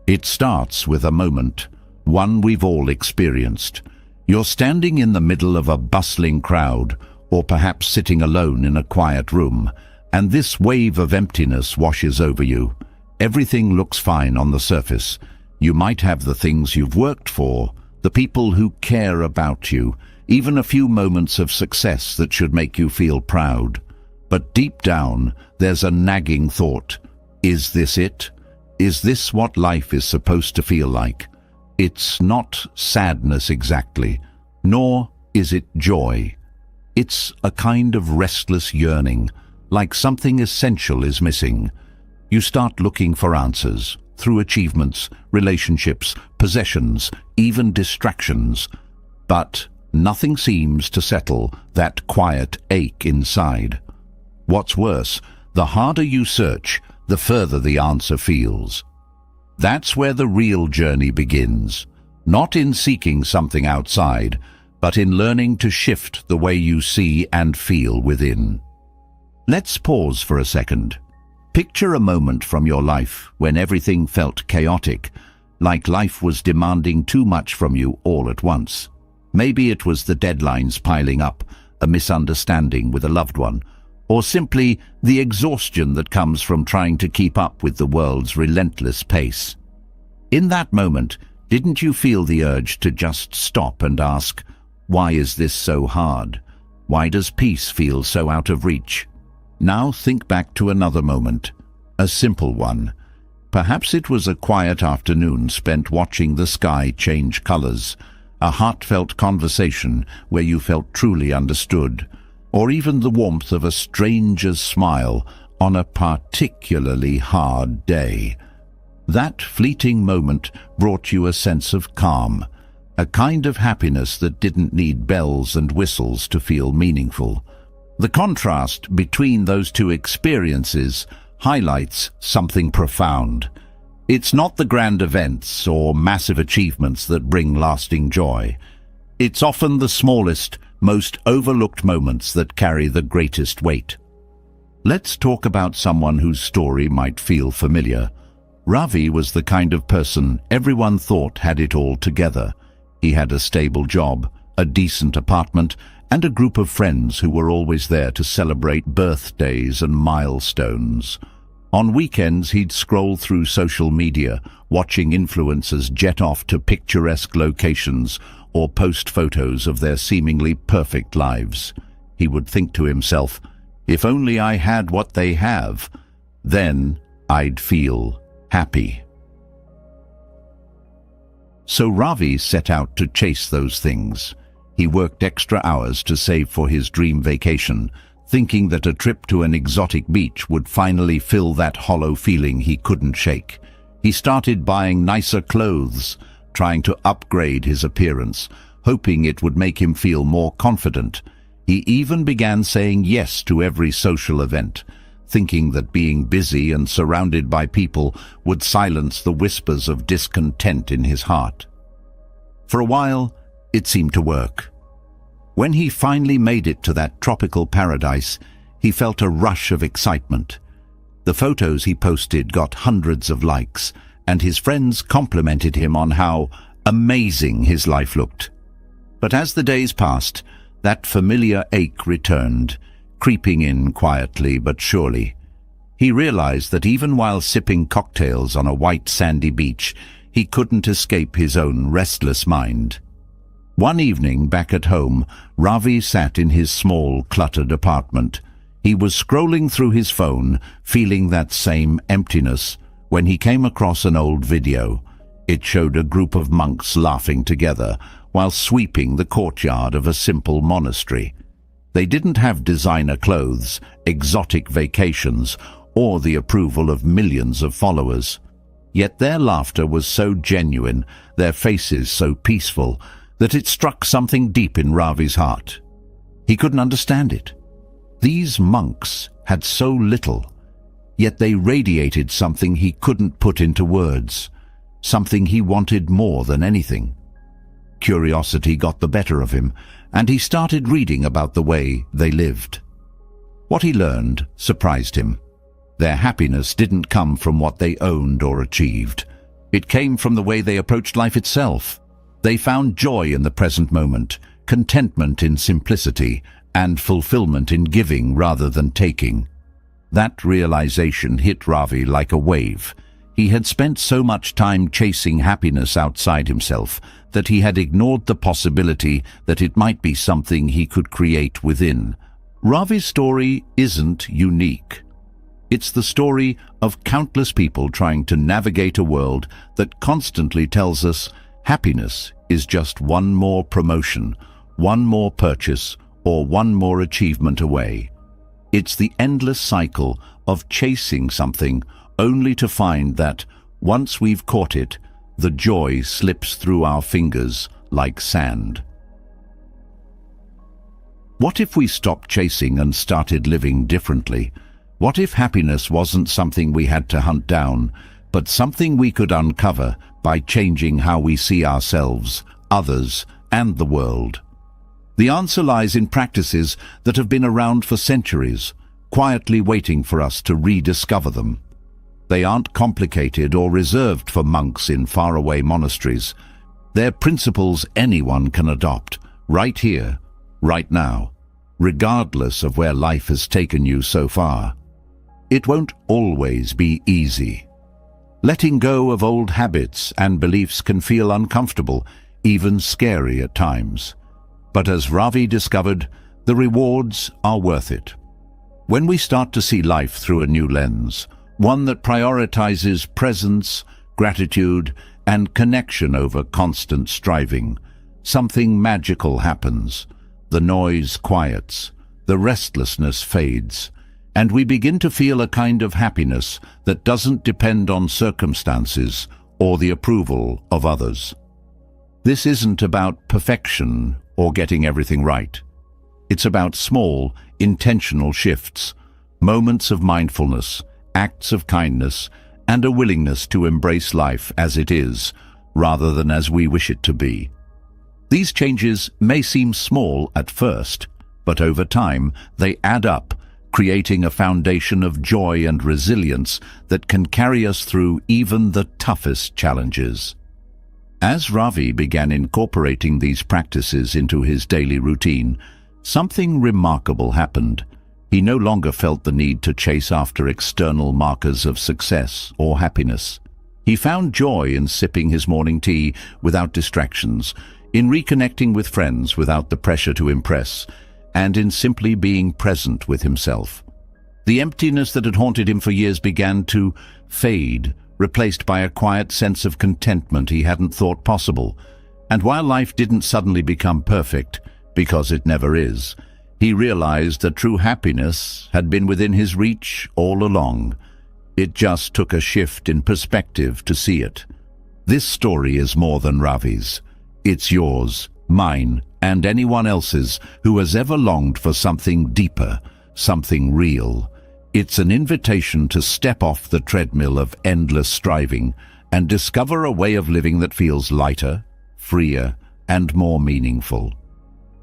It starts with a moment, one we've all experienced. You're standing in the middle of a bustling crowd, or perhaps sitting alone in a quiet room, and this wave of emptiness washes over you. Everything looks fine on the surface. You might have the things you've worked for, the people who care about you, even a few moments of success that should make you feel proud. But deep down, there's a nagging thought. Is this it? Is this what life is supposed to feel like? It's not sadness exactly, nor is it joy. It's a kind of restless yearning, like something essential is missing. You start looking for answers, through achievements, relationships, possessions, even distractions. But nothing seems to settle that quiet ache inside. What's worse, the harder you search, the further the answer feels. That's where the real journey begins, not in seeking something outside, but in learning to shift the way you see and feel within. Let's pause for a second. Picture a moment from your life when everything felt chaotic, like life was demanding too much from you all at once. Maybe it was the deadlines piling up, a misunderstanding with a loved one, or simply the exhaustion that comes from trying to keep up with the world's relentless pace. In that moment, didn't you feel the urge to just stop and ask, why is this so hard? Why does peace feel so out of reach? Now think back to another moment, a simple one. Perhaps it was a quiet afternoon spent watching the sky change colors, a heartfelt conversation where you felt truly understood, or even the warmth of a stranger's smile on a particularly hard day. That fleeting moment brought you a sense of calm, a kind of happiness that didn't need bells and whistles to feel meaningful. The contrast between those two experiences highlights something profound. It's not the grand events or massive achievements that bring lasting joy. It's often the smallest, most overlooked moments that carry the greatest weight. Let's talk about someone whose story might feel familiar. Ravi was the kind of person everyone thought had it all together. He had a stable job, a decent apartment, and a group of friends who were always there to celebrate birthdays and milestones. On weekends, he'd scroll through social media, watching influencers jet off to picturesque locations or post photos of their seemingly perfect lives. He would think to himself, if only I had what they have, then I'd feel happy. So Ravi set out to chase those things. He worked extra hours to save for his dream vacation, thinking that a trip to an exotic beach would finally fill that hollow feeling he couldn't shake. He started buying nicer clothes, trying to upgrade his appearance, hoping it would make him feel more confident. He even began saying yes to every social event, thinking that being busy and surrounded by people would silence the whispers of discontent in his heart. For a while, it seemed to work. When he finally made it to that tropical paradise, he felt a rush of excitement. The photos he posted got hundreds of likes, and his friends complimented him on how amazing his life looked. But as the days passed, that familiar ache returned, creeping in quietly but surely. He realized that even while sipping cocktails on a white sandy beach, he couldn't escape his own restless mind. One evening back at home, Ravi sat in his small, cluttered apartment. He was scrolling through his phone, feeling that same emptiness, when he came across an old video. It showed a group of monks laughing together while sweeping the courtyard of a simple monastery. They didn't have designer clothes, exotic vacations, or the approval of millions of followers. Yet their laughter was so genuine, their faces so peaceful, that it struck something deep in Ravi's heart. He couldn't understand it. These monks had so little, yet they radiated something he couldn't put into words, something he wanted more than anything. Curiosity got the better of him, and he started reading about the way they lived. What he learned surprised him. Their happiness didn't come from what they owned or achieved. It came from the way they approached life itself. They found joy in the present moment, contentment in simplicity, and fulfillment in giving rather than taking. That realization hit Ravi like a wave. He had spent so much time chasing happiness outside himself that he had ignored the possibility that it might be something he could create within. Ravi's story isn't unique. It's the story of countless people trying to navigate a world that constantly tells us happiness is just one more promotion, one more purchase, or one more achievement away. It's the endless cycle of chasing something only to find that, once we've caught it, the joy slips through our fingers like sand. What if we stopped chasing and started living differently? What if happiness wasn't something we had to hunt down, but something we could uncover by changing how we see ourselves, others, and the world? The answer lies in practices that have been around for centuries, quietly waiting for us to rediscover them. They aren't complicated or reserved for monks in faraway monasteries. They're principles anyone can adopt, right here, right now, regardless of where life has taken you so far. It won't always be easy. Letting go of old habits and beliefs can feel uncomfortable, even scary at times. But as Ravi discovered, the rewards are worth it. When we start to see life through a new lens, one that prioritizes presence, gratitude, and connection over constant striving, something magical happens. The noise quiets, the restlessness fades, and we begin to feel a kind of happiness that doesn't depend on circumstances or the approval of others. This isn't about perfection or getting everything right. It's about small, intentional shifts, moments of mindfulness, acts of kindness, and a willingness to embrace life as it is, rather than as we wish it to be. These changes may seem small at first, but over time they add up, creating a foundation of joy and resilience that can carry us through even the toughest challenges. As Ravi began incorporating these practices into his daily routine, something remarkable happened. He no longer felt the need to chase after external markers of success or happiness. He found joy in sipping his morning tea without distractions, in reconnecting with friends without the pressure to impress, and in simply being present with himself. The emptiness that had haunted him for years began to fade, replaced by a quiet sense of contentment he hadn't thought possible. And while life didn't suddenly become perfect, because it never is, he realized that true happiness had been within his reach all along. It just took a shift in perspective to see it. This story is more than Ravi's. It's yours, mine, and anyone else's who has ever longed for something deeper, something real. It's an invitation to step off the treadmill of endless striving and discover a way of living that feels lighter, freer, and more meaningful.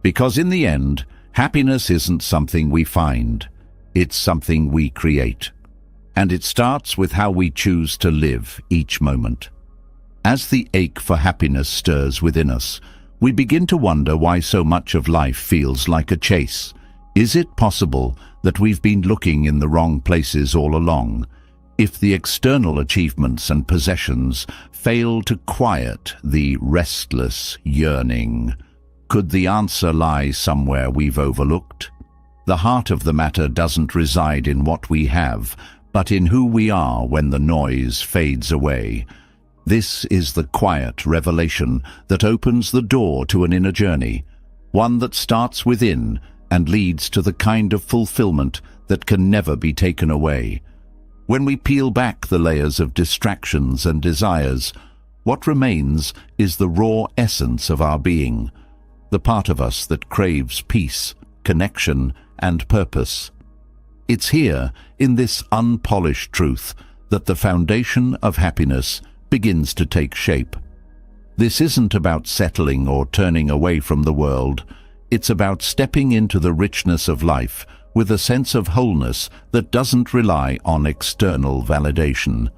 Because in the end, happiness isn't something we find, it's something we create. And it starts with how we choose to live each moment. As the ache for happiness stirs within us, we begin to wonder why so much of life feels like a chase. Is it possible that we've been looking in the wrong places all along? If the external achievements and possessions fail to quiet the restless yearning, could the answer lie somewhere we've overlooked? The heart of the matter doesn't reside in what we have, but in who we are when the noise fades away. This is the quiet revelation that opens the door to an inner journey, one that starts within and leads to the kind of fulfillment that can never be taken away. When we peel back the layers of distractions and desires, what remains is the raw essence of our being, the part of us that craves peace, connection, and purpose. It's here, in this unpolished truth, that the foundation of happiness begins to take shape. This isn't about settling or turning away from the world. It's about stepping into the richness of life with a sense of wholeness that doesn't rely on external validation.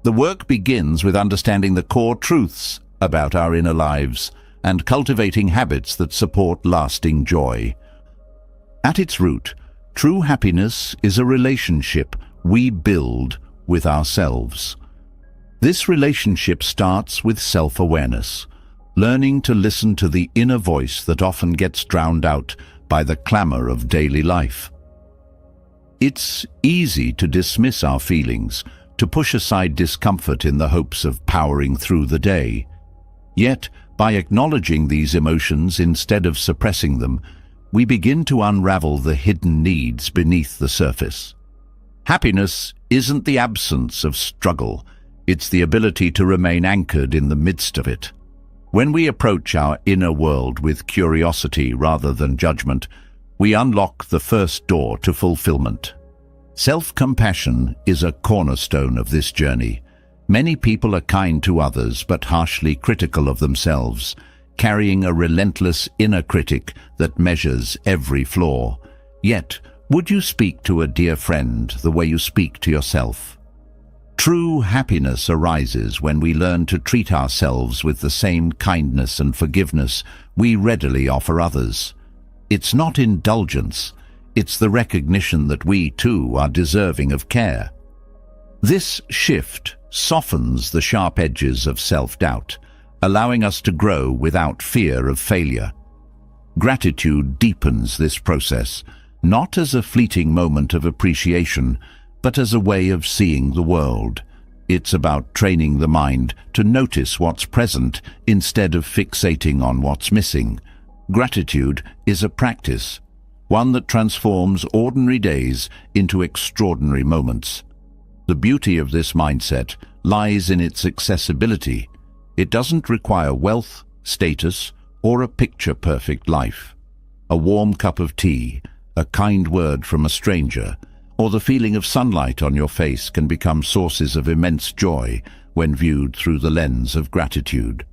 The work begins with understanding the core truths about our inner lives and cultivating habits that support lasting joy. At its root, true happiness is a relationship we build with ourselves. This relationship starts with self-awareness, learning to listen to the inner voice that often gets drowned out by the clamor of daily life. It's easy to dismiss our feelings, to push aside discomfort in the hopes of powering through the day. Yet, by acknowledging these emotions instead of suppressing them, we begin to unravel the hidden needs beneath the surface. Happiness isn't the absence of struggle, it's the ability to remain anchored in the midst of it. When we approach our inner world with curiosity rather than judgment, we unlock the first door to fulfillment. Self-compassion is a cornerstone of this journey. Many people are kind to others but harshly critical of themselves, carrying a relentless inner critic that measures every flaw. Yet, would you speak to a dear friend the way you speak to yourself? True happiness arises when we learn to treat ourselves with the same kindness and forgiveness we readily offer others. It's not indulgence, it's the recognition that we too are deserving of care. This shift softens the sharp edges of self-doubt, allowing us to grow without fear of failure. Gratitude deepens this process, not as a fleeting moment of appreciation, but as a way of seeing the world. It's about training the mind to notice what's present instead of fixating on what's missing. Gratitude is a practice, one that transforms ordinary days into extraordinary moments. The beauty of this mindset lies in its accessibility. It doesn't require wealth, status, or a picture-perfect life. A warm cup of tea, a kind word from a stranger, or the feeling of sunlight on your face can become sources of immense joy when viewed through the lens of gratitude.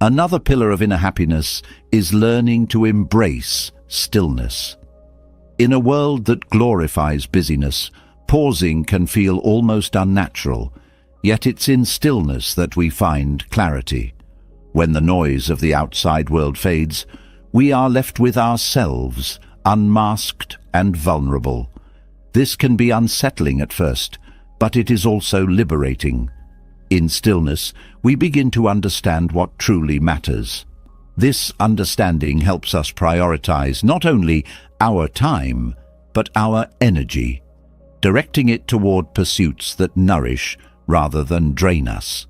Another pillar of inner happiness is learning to embrace stillness. In a world that glorifies busyness, pausing can feel almost unnatural, yet it's in stillness that we find clarity. When the noise of the outside world fades, we are left with ourselves, unmasked and vulnerable. This can be unsettling at first, but it is also liberating. In stillness, we begin to understand what truly matters. This understanding helps us prioritize not only our time, but our energy, directing it toward pursuits that nourish rather than drain us.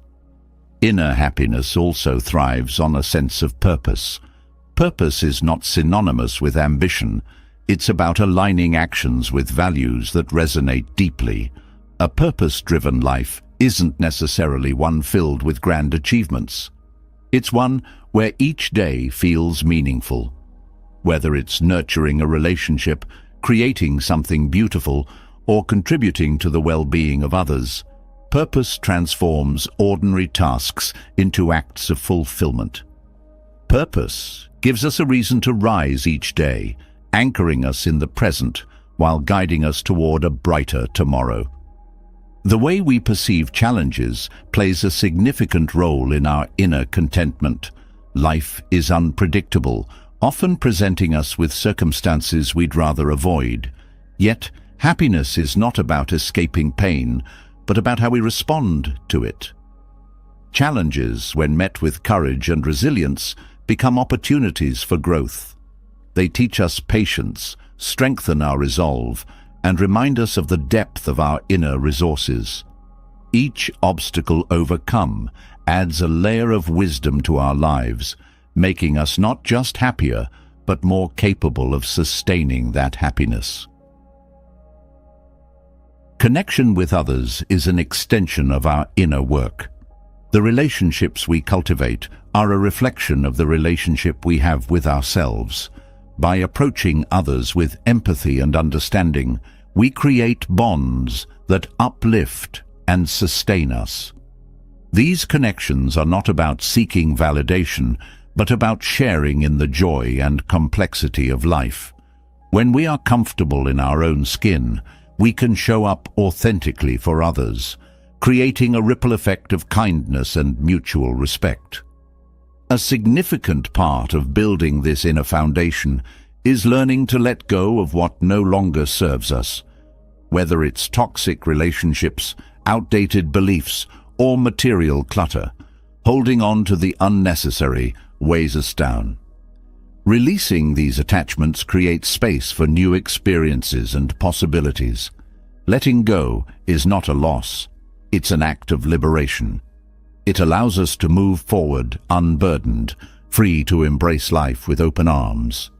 Inner happiness also thrives on a sense of purpose. Purpose is not synonymous with ambition. It's about aligning actions with values that resonate deeply. A purpose-driven life isn't necessarily one filled with grand achievements. It's one where each day feels meaningful. Whether it's nurturing a relationship, creating something beautiful, or contributing to the well-being of others, purpose transforms ordinary tasks into acts of fulfillment. Purpose gives us a reason to rise each day, anchoring us in the present while guiding us toward a brighter tomorrow. The way we perceive challenges plays a significant role in our inner contentment. Life is unpredictable, often presenting us with circumstances we'd rather avoid. Yet, happiness is not about escaping pain, but about how we respond to it. Challenges, when met with courage and resilience, become opportunities for growth. They teach us patience, strengthen our resolve, and remind us of the depth of our inner resources. Each obstacle overcome adds a layer of wisdom to our lives, making us not just happier, but more capable of sustaining that happiness. Connection with others is an extension of our inner work. The relationships we cultivate are a reflection of the relationship we have with ourselves. By approaching others with empathy and understanding, we create bonds that uplift and sustain us. These connections are not about seeking validation, but about sharing in the joy and complexity of life. When we are comfortable in our own skin, we can show up authentically for others, creating a ripple effect of kindness and mutual respect. A significant part of building this inner foundation is learning to let go of what no longer serves us, whether it's toxic relationships, outdated beliefs, or material clutter. Holding on to the unnecessary weighs us down. Releasing these attachments creates space for new experiences and possibilities. Letting go is not a loss, it's an act of liberation. It allows us to move forward unburdened, free to embrace life with open arms.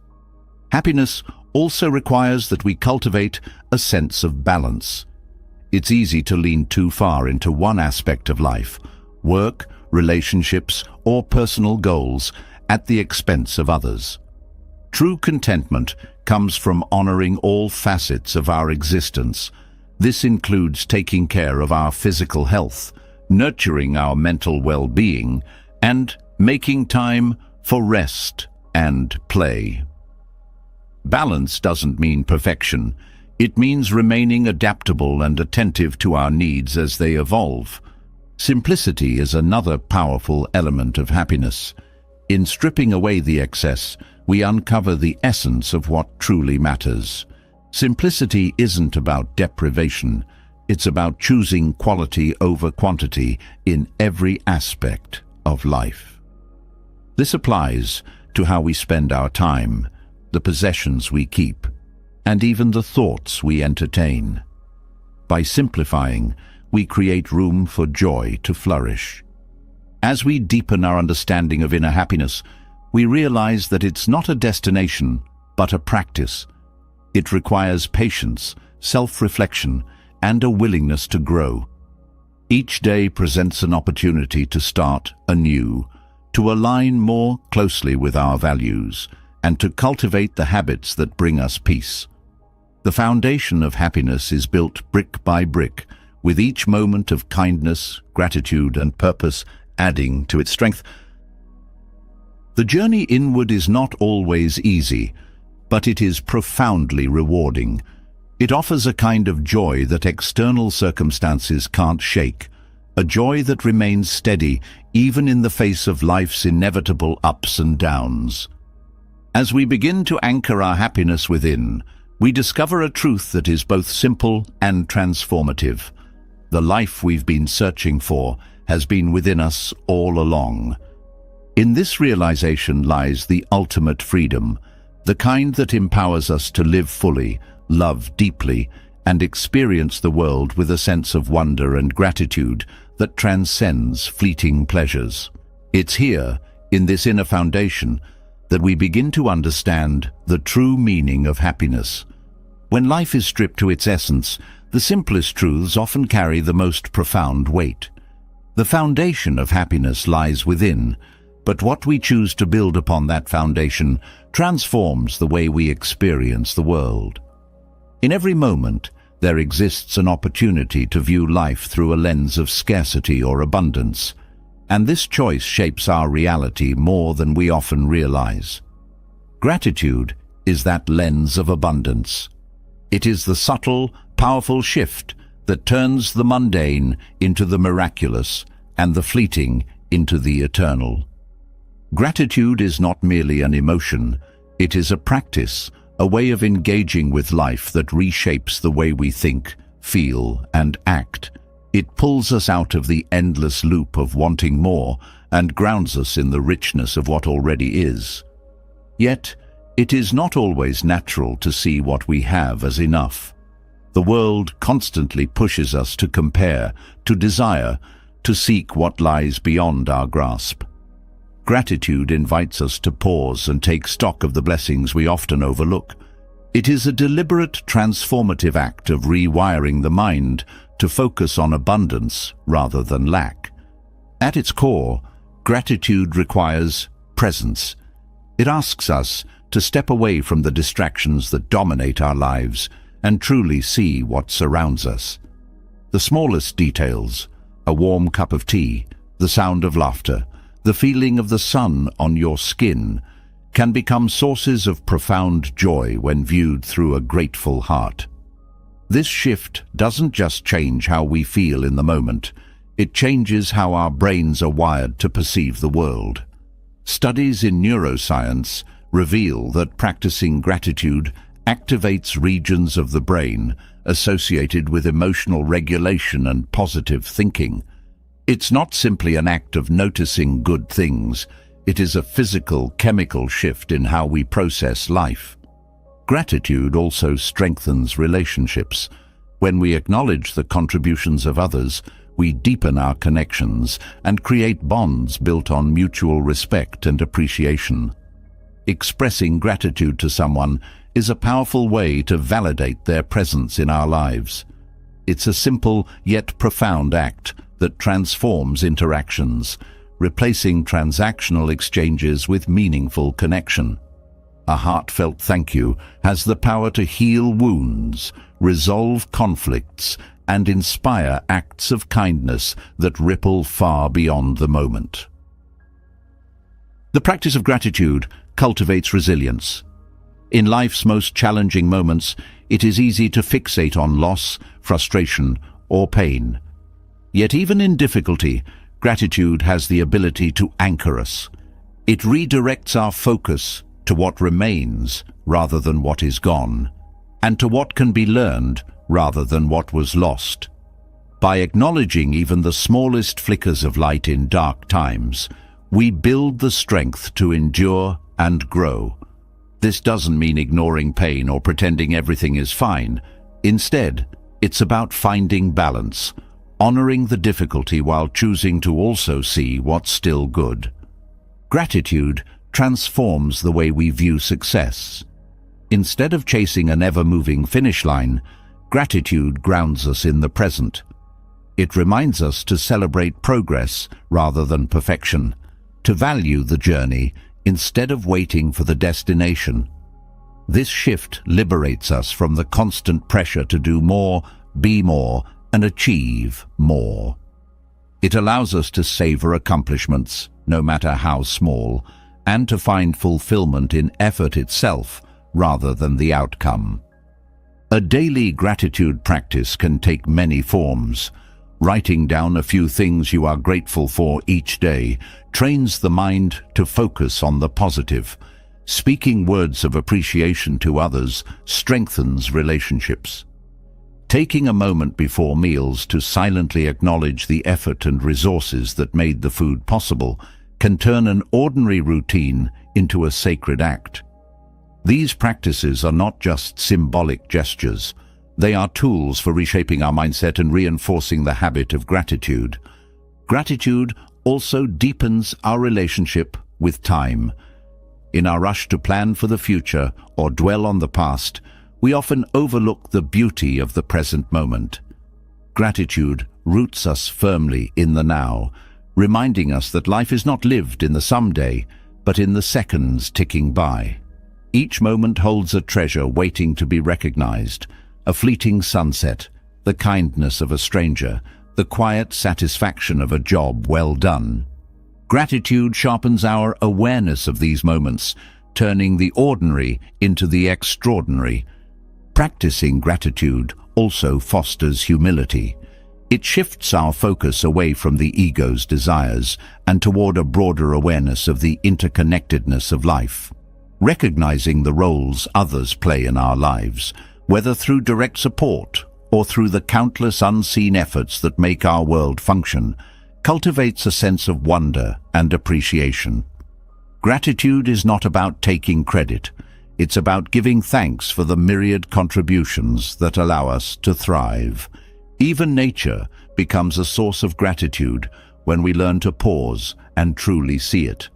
Happiness also requires that we cultivate a sense of balance. It's easy to lean too far into one aspect of life, work, relationships, or personal goals, at the expense of others. True contentment comes from honoring all facets of our existence. This includes taking care of our physical health, nurturing our mental well-being, and making time for rest and play. Balance doesn't mean perfection. It means remaining adaptable and attentive to our needs as they evolve. Simplicity is another powerful element of happiness. In stripping away the excess, we uncover the essence of what truly matters. Simplicity isn't about deprivation. It's about choosing quality over quantity in every aspect of life. This applies to how we spend our time, the possessions we keep, and even the thoughts we entertain. By simplifying, we create room for joy to flourish. As we deepen our understanding of inner happiness, we realize that it's not a destination, but a practice. It requires patience, self-reflection, and a willingness to grow. Each day presents an opportunity to start anew, to align more closely with our values, and to cultivate the habits that bring us peace. The foundation of happiness is built brick by brick, with each moment of kindness, gratitude, and purpose adding to its strength. The journey inward is not always easy, but it is profoundly rewarding. It offers a kind of joy that external circumstances can't shake, a joy that remains steady even in the face of life's inevitable ups and downs. As we begin to anchor our happiness within, we discover a truth that is both simple and transformative. The life we've been searching for has been within us all along. In this realization lies the ultimate freedom, the kind that empowers us to live fully, love deeply, and experience the world with a sense of wonder and gratitude that transcends fleeting pleasures. It's here, in this inner foundation, that we begin to understand the true meaning of happiness. When life is stripped to its essence, the simplest truths often carry the most profound weight. The foundation of happiness lies within, but what we choose to build upon that foundation transforms the way we experience the world. In every moment, there exists an opportunity to view life through a lens of scarcity or abundance, and this choice shapes our reality more than we often realize. Gratitude is that lens of abundance. It is the subtle, powerful shift that turns the mundane into the miraculous and the fleeting into the eternal. Gratitude is not merely an emotion, it is a practice, a way of engaging with life that reshapes the way we think, feel, and act. It pulls us out of the endless loop of wanting more and grounds us in the richness of what already is. Yet, it is not always natural to see what we have as enough. The world constantly pushes us to compare, to desire, to seek what lies beyond our grasp. Gratitude invites us to pause and take stock of the blessings we often overlook. It is a deliberate, transformative act of rewiring the mind to focus on abundance rather than lack. At its core, gratitude requires presence. It asks us to step away from the distractions that dominate our lives and truly see what surrounds us. The smallest details, a warm cup of tea, the sound of laughter, the feeling of the sun on your skin, can become sources of profound joy when viewed through a grateful heart. This shift doesn't just change how we feel in the moment, it changes how our brains are wired to perceive the world. Studies in neuroscience reveal that practicing gratitude activates regions of the brain associated with emotional regulation and positive thinking. It's not simply an act of noticing good things, it is a physical, chemical shift in how we process life. Gratitude also strengthens relationships. When we acknowledge the contributions of others, we deepen our connections and create bonds built on mutual respect and appreciation. Expressing gratitude to someone is a powerful way to validate their presence in our lives. It's a simple yet profound act that transforms interactions, replacing transactional exchanges with meaningful connection. A heartfelt thank you has the power to heal wounds, resolve conflicts, and inspire acts of kindness that ripple far beyond the moment. The practice of gratitude cultivates resilience. In life's most challenging moments, it is easy to fixate on loss, frustration, or pain. Yet even in difficulty, gratitude has the ability to anchor us. It redirects our focus to what remains rather than what is gone, and to what can be learned rather than what was lost. By acknowledging even the smallest flickers of light in dark times, we build the strength to endure and grow. This doesn't mean ignoring pain or pretending everything is fine. Instead, it's about finding balance, honoring the difficulty while choosing to also see what's still good. Gratitude transforms the way we view success. Instead of chasing an ever-moving finish line, gratitude grounds us in the present. It reminds us to celebrate progress rather than perfection, to value the journey instead of waiting for the destination. This shift liberates us from the constant pressure to do more, be more, and achieve more. It allows us to savor accomplishments, no matter how small, and to find fulfillment in effort itself rather than the outcome. A daily gratitude practice can take many forms. Writing down a few things you are grateful for each day trains the mind to focus on the positive. Speaking words of appreciation to others strengthens relationships. Taking a moment before meals to silently acknowledge the effort and resources that made the food possible can turn an ordinary routine into a sacred act. These practices are not just symbolic gestures. They are tools for reshaping our mindset and reinforcing the habit of gratitude. Gratitude also deepens our relationship with time. In our rush to plan for the future or dwell on the past, we often overlook the beauty of the present moment. Gratitude roots us firmly in the now, reminding us that life is not lived in the someday, but in the seconds ticking by. Each moment holds a treasure waiting to be recognized: a fleeting sunset, the kindness of a stranger, the quiet satisfaction of a job well done. Gratitude sharpens our awareness of these moments, turning the ordinary into the extraordinary. Practicing gratitude also fosters humility. It shifts our focus away from the ego's desires and toward a broader awareness of the interconnectedness of life. Recognizing the roles others play in our lives, whether through direct support or through the countless unseen efforts that make our world function, cultivates a sense of wonder and appreciation. Gratitude is not about taking credit. It's about giving thanks for the myriad contributions that allow us to thrive. Even nature becomes a source of gratitude when we learn to pause and truly see it.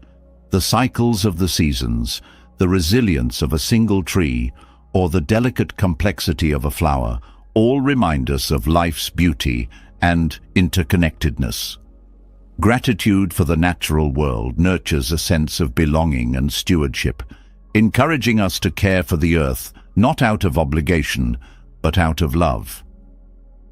The cycles of the seasons, the resilience of a single tree, or the delicate complexity of a flower all remind us of life's beauty and interconnectedness. Gratitude for the natural world nurtures a sense of belonging and stewardship, encouraging us to care for the earth, not out of obligation, but out of love.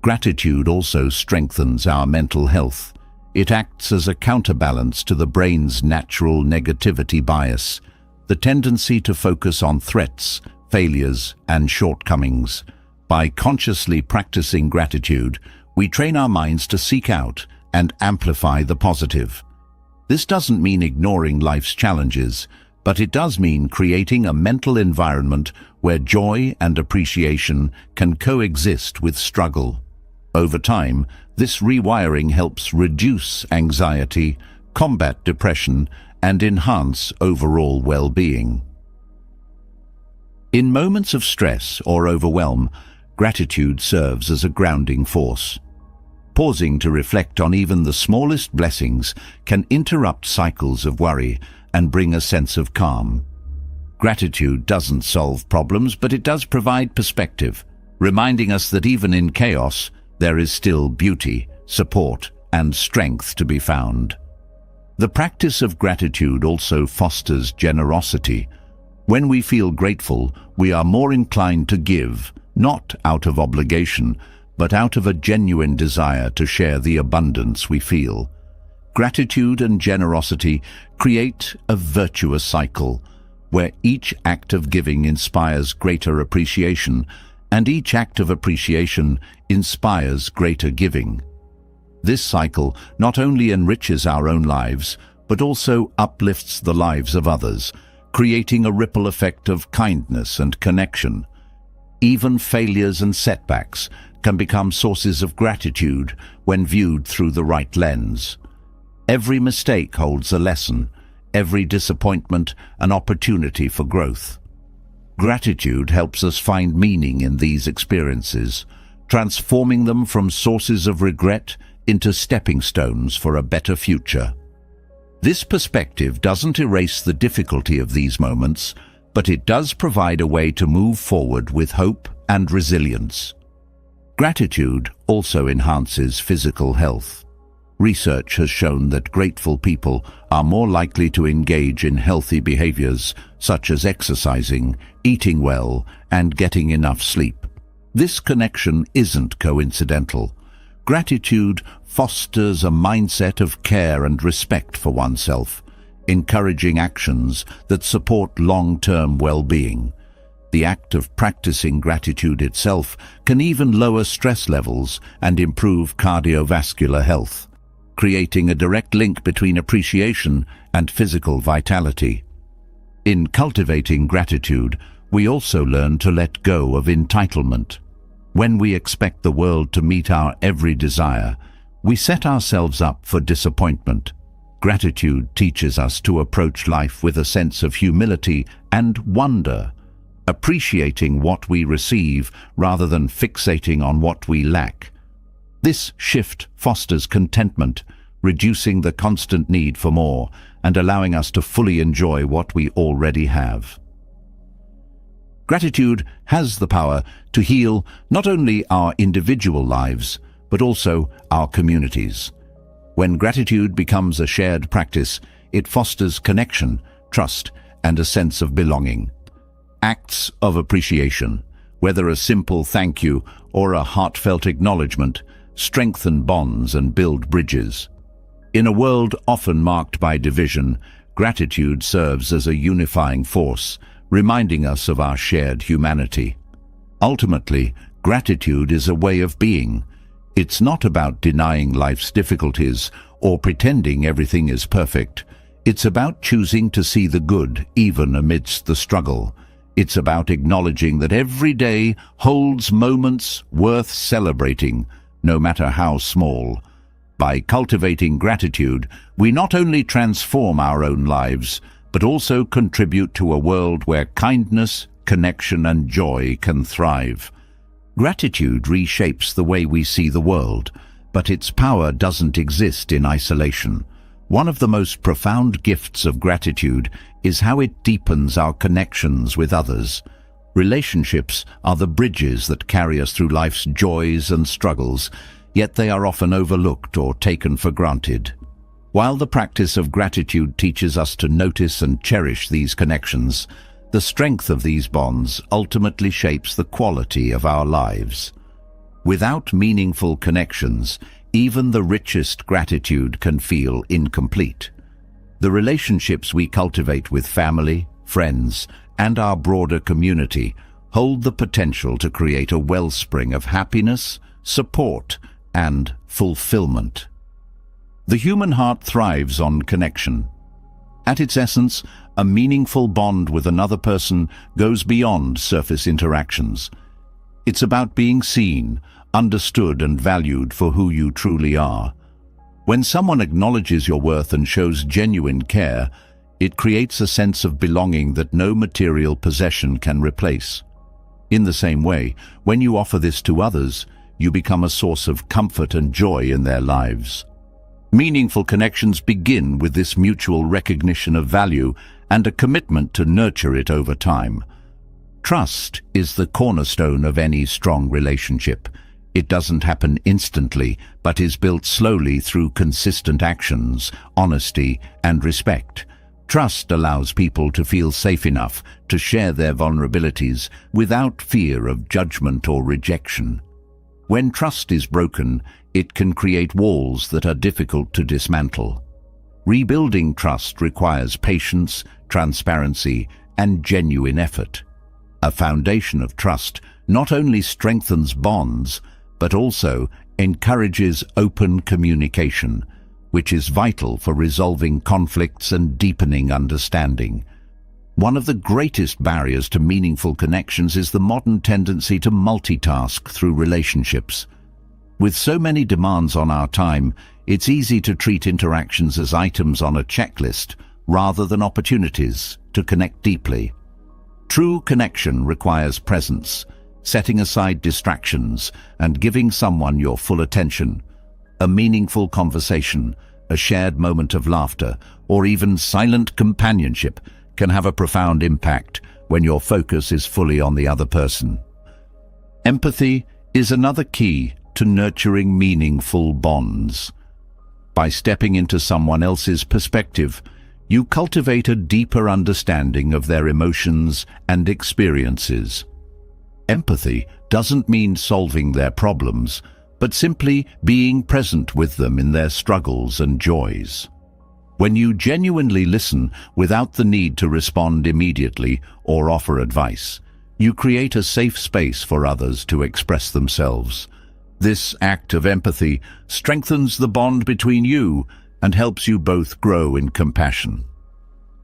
Gratitude also strengthens our mental health. It acts as a counterbalance to the brain's natural negativity bias, the tendency to focus on threats, failures, and shortcomings. By consciously practicing gratitude, we train our minds to seek out and amplify the positive. This doesn't mean ignoring life's challenges, but it does mean creating a mental environment where joy and appreciation can coexist with struggle. Over time, this rewiring helps reduce anxiety, combat depression, and enhance overall well-being. In moments of stress or overwhelm, gratitude serves as a grounding force. Pausing to reflect on even the smallest blessings can interrupt cycles of worry and bring a sense of calm. Gratitude doesn't solve problems, but it does provide perspective, reminding us that even in chaos, there is still beauty, support, and strength to be found. The practice of gratitude also fosters generosity. When we feel grateful, we are more inclined to give, not out of obligation, but out of a genuine desire to share the abundance we feel. Gratitude and generosity create a virtuous cycle, where each act of giving inspires greater appreciation, and each act of appreciation inspires greater giving. This cycle not only enriches our own lives, but also uplifts the lives of others, creating a ripple effect of kindness and connection. Even failures and setbacks can become sources of gratitude when viewed through the right lens. Every mistake holds a lesson, every disappointment an opportunity for growth. Gratitude helps us find meaning in these experiences, transforming them from sources of regret into stepping stones for a better future. This perspective doesn't erase the difficulty of these moments, but it does provide a way to move forward with hope and resilience. Gratitude also enhances physical health. Research has shown that grateful people are more likely to engage in healthy behaviors such as exercising, eating well, and getting enough sleep. This connection isn't coincidental. Gratitude fosters a mindset of care and respect for oneself, encouraging actions that support long-term well-being. The act of practicing gratitude itself can even lower stress levels and improve cardiovascular health, creating a direct link between appreciation and physical vitality. In cultivating gratitude, we also learn to let go of entitlement. When we expect the world to meet our every desire, we set ourselves up for disappointment. Gratitude teaches us to approach life with a sense of humility and wonder, appreciating what we receive rather than fixating on what we lack. This shift fosters contentment, reducing the constant need for more and allowing us to fully enjoy what we already have. Gratitude has the power to heal not only our individual lives, but also our communities. When gratitude becomes a shared practice, it fosters connection, trust, and a sense of belonging. Acts of appreciation, whether a simple thank you or a heartfelt acknowledgement, strengthen bonds and build bridges. In a world often marked by division, gratitude serves as a unifying force, reminding us of our shared humanity. Ultimately, gratitude is a way of being. It's not about denying life's difficulties or pretending everything is perfect. It's about choosing to see the good even amidst the struggle. It's about acknowledging that every day holds moments worth celebrating, no matter how small. By cultivating gratitude, we not only transform our own lives, but also contribute to a world where kindness, connection, and joy can thrive. Gratitude reshapes the way we see the world, but its power doesn't exist in isolation. One of the most profound gifts of gratitude is how it deepens our connections with others. Relationships are the bridges that carry us through life's joys and struggles, yet they are often overlooked or taken for granted. While the practice of gratitude teaches us to notice and cherish these connections, the strength of these bonds ultimately shapes the quality of our lives. Without meaningful connections, even the richest gratitude can feel incomplete. The relationships we cultivate with family, friends, and our broader community hold the potential to create a wellspring of happiness, support, and fulfillment. The human heart thrives on connection. At its essence, a meaningful bond with another person goes beyond surface interactions. It's about being seen, understood, and valued for who you truly are. When someone acknowledges your worth and shows genuine care, it creates a sense of belonging that no material possession can replace. In the same way, when you offer this to others, you become a source of comfort and joy in their lives. Meaningful connections begin with this mutual recognition of value and a commitment to nurture it over time. Trust is the cornerstone of any strong relationship. It doesn't happen instantly, but is built slowly through consistent actions, honesty, and respect. Trust allows people to feel safe enough to share their vulnerabilities without fear of judgment or rejection. When trust is broken, it can create walls that are difficult to dismantle. Rebuilding trust requires patience, transparency, and genuine effort. A foundation of trust not only strengthens bonds, but also encourages open communication, which is vital for resolving conflicts and deepening understanding. One of the greatest barriers to meaningful connections is the modern tendency to multitask through relationships. With so many demands on our time, it's easy to treat interactions as items on a checklist rather than opportunities to connect deeply. True connection requires presence, setting aside distractions, and giving someone your full attention. A meaningful conversation, a shared moment of laughter, or even silent companionship can have a profound impact when your focus is fully on the other person. Empathy is another key to nurturing meaningful bonds. By stepping into someone else's perspective, you cultivate a deeper understanding of their emotions and experiences. Empathy doesn't mean solving their problems, but simply being present with them in their struggles and joys. When you genuinely listen without the need to respond immediately or offer advice, you create a safe space for others to express themselves. This act of empathy strengthens the bond between you and helps you both grow in compassion.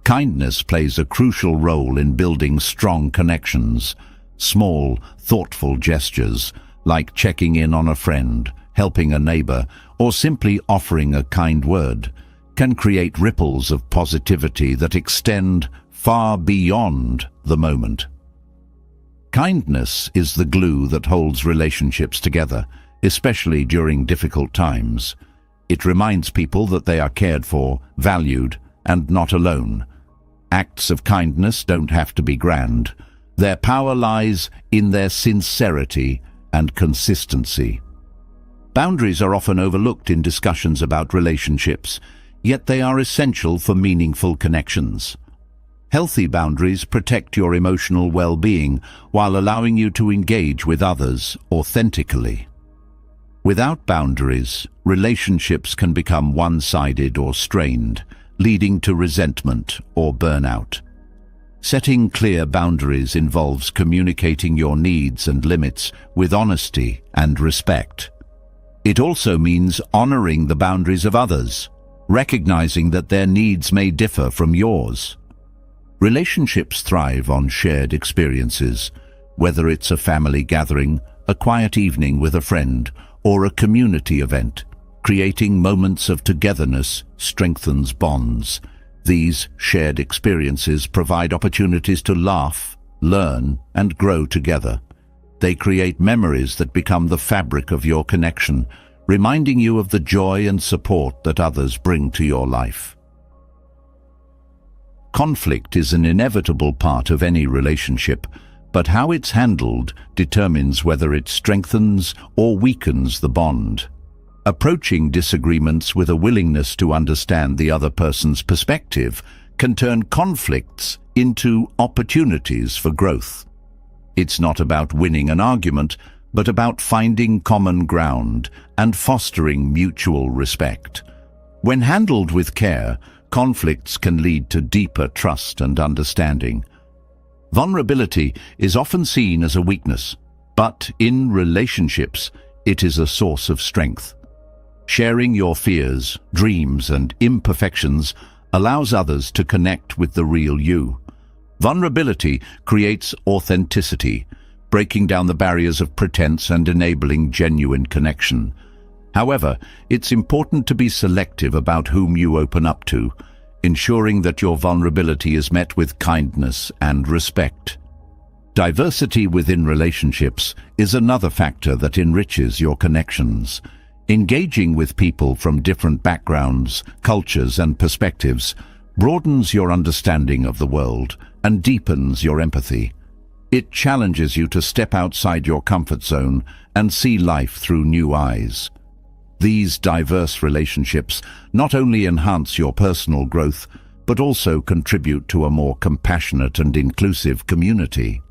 Kindness plays a crucial role in building strong connections. Small, thoughtful gestures, like checking in on a friend, helping a neighbor, or simply offering a kind word, can create ripples of positivity that extend far beyond the moment. Kindness is the glue that holds relationships together, especially during difficult times. It reminds people that they are cared for, valued, and not alone. Acts of kindness don't have to be grand. Their power lies in their sincerity and consistency. Boundaries are often overlooked in discussions about relationships, yet they are essential for meaningful connections. Healthy boundaries protect your emotional well-being while allowing you to engage with others authentically. Without boundaries, relationships can become one-sided or strained, leading to resentment or burnout. Setting clear boundaries involves communicating your needs and limits with honesty and respect. It also means honoring the boundaries of others, recognizing that their needs may differ from yours. Relationships thrive on shared experiences, whether it's a family gathering, a quiet evening with a friend, or a community event. Creating moments of togetherness strengthens bonds. These shared experiences provide opportunities to laugh, learn, and grow together. They create memories that become the fabric of your connection, reminding you of the joy and support that others bring to your life. Conflict is an inevitable part of any relationship, but how it's handled determines whether it strengthens or weakens the bond. Approaching disagreements with a willingness to understand the other person's perspective can turn conflicts into opportunities for growth. It's not about winning an argument, but about finding common ground and fostering mutual respect. When handled with care, conflicts can lead to deeper trust and understanding. Vulnerability is often seen as a weakness, but in relationships, it is a source of strength. Sharing your fears, dreams, and imperfections allows others to connect with the real you. Vulnerability creates authenticity, breaking down the barriers of pretense and enabling genuine connection. However, it's important to be selective about whom you open up to, ensuring that your vulnerability is met with kindness and respect. Diversity within relationships is another factor that enriches your connections. Engaging with people from different backgrounds, cultures, and perspectives broadens your understanding of the world and deepens your empathy. It challenges you to step outside your comfort zone and see life through new eyes. These diverse relationships not only enhance your personal growth, but also contribute to a more compassionate and inclusive community.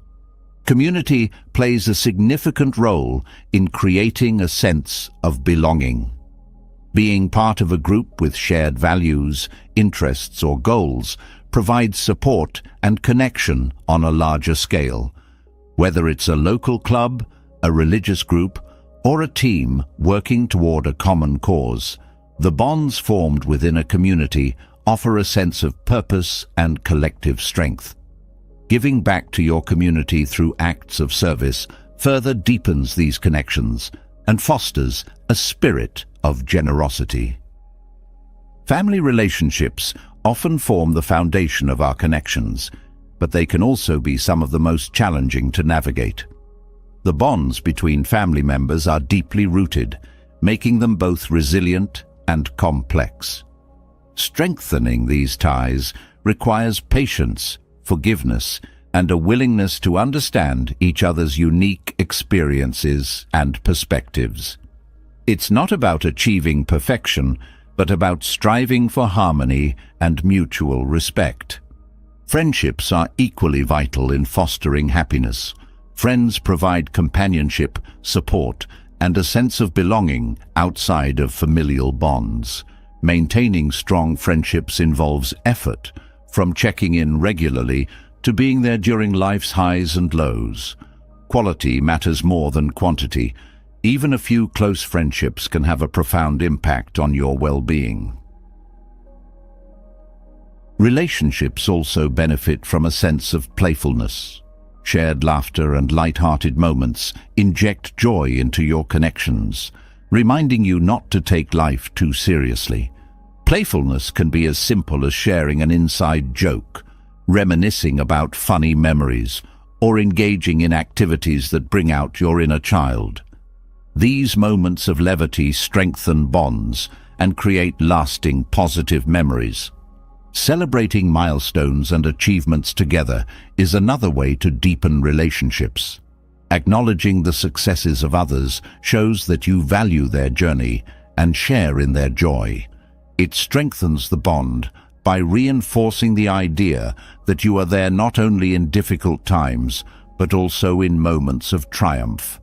Community plays a significant role in creating a sense of belonging. Being part of a group with shared values, interests, or goals provides support and connection on a larger scale. Whether it's a local club, a religious group, or a team working toward a common cause, the bonds formed within a community offer a sense of purpose and collective strength. Giving back to your community through acts of service further deepens these connections and fosters a spirit of generosity. Family relationships often form the foundation of our connections, but they can also be some of the most challenging to navigate. The bonds between family members are deeply rooted, making them both resilient and complex. Strengthening these ties requires patience, forgiveness, and a willingness to understand each other's unique experiences and perspectives. It's not about achieving perfection, but about striving for harmony and mutual respect. Friendships are equally vital in fostering happiness. Friends provide companionship, support, and a sense of belonging outside of familial bonds. Maintaining strong friendships involves effort, from checking in regularly to being there during life's highs and lows. Quality matters more than quantity. Even a few close friendships can have a profound impact on your well-being. Relationships also benefit from a sense of playfulness. Shared laughter and light-hearted moments inject joy into your connections, reminding you not to take life too seriously. Playfulness can be as simple as sharing an inside joke, reminiscing about funny memories, or engaging in activities that bring out your inner child. These moments of levity strengthen bonds and create lasting positive memories. Celebrating milestones and achievements together is another way to deepen relationships. Acknowledging the successes of others shows that you value their journey and share in their joy. It strengthens the bond by reinforcing the idea that you are there not only in difficult times, but also in moments of triumph.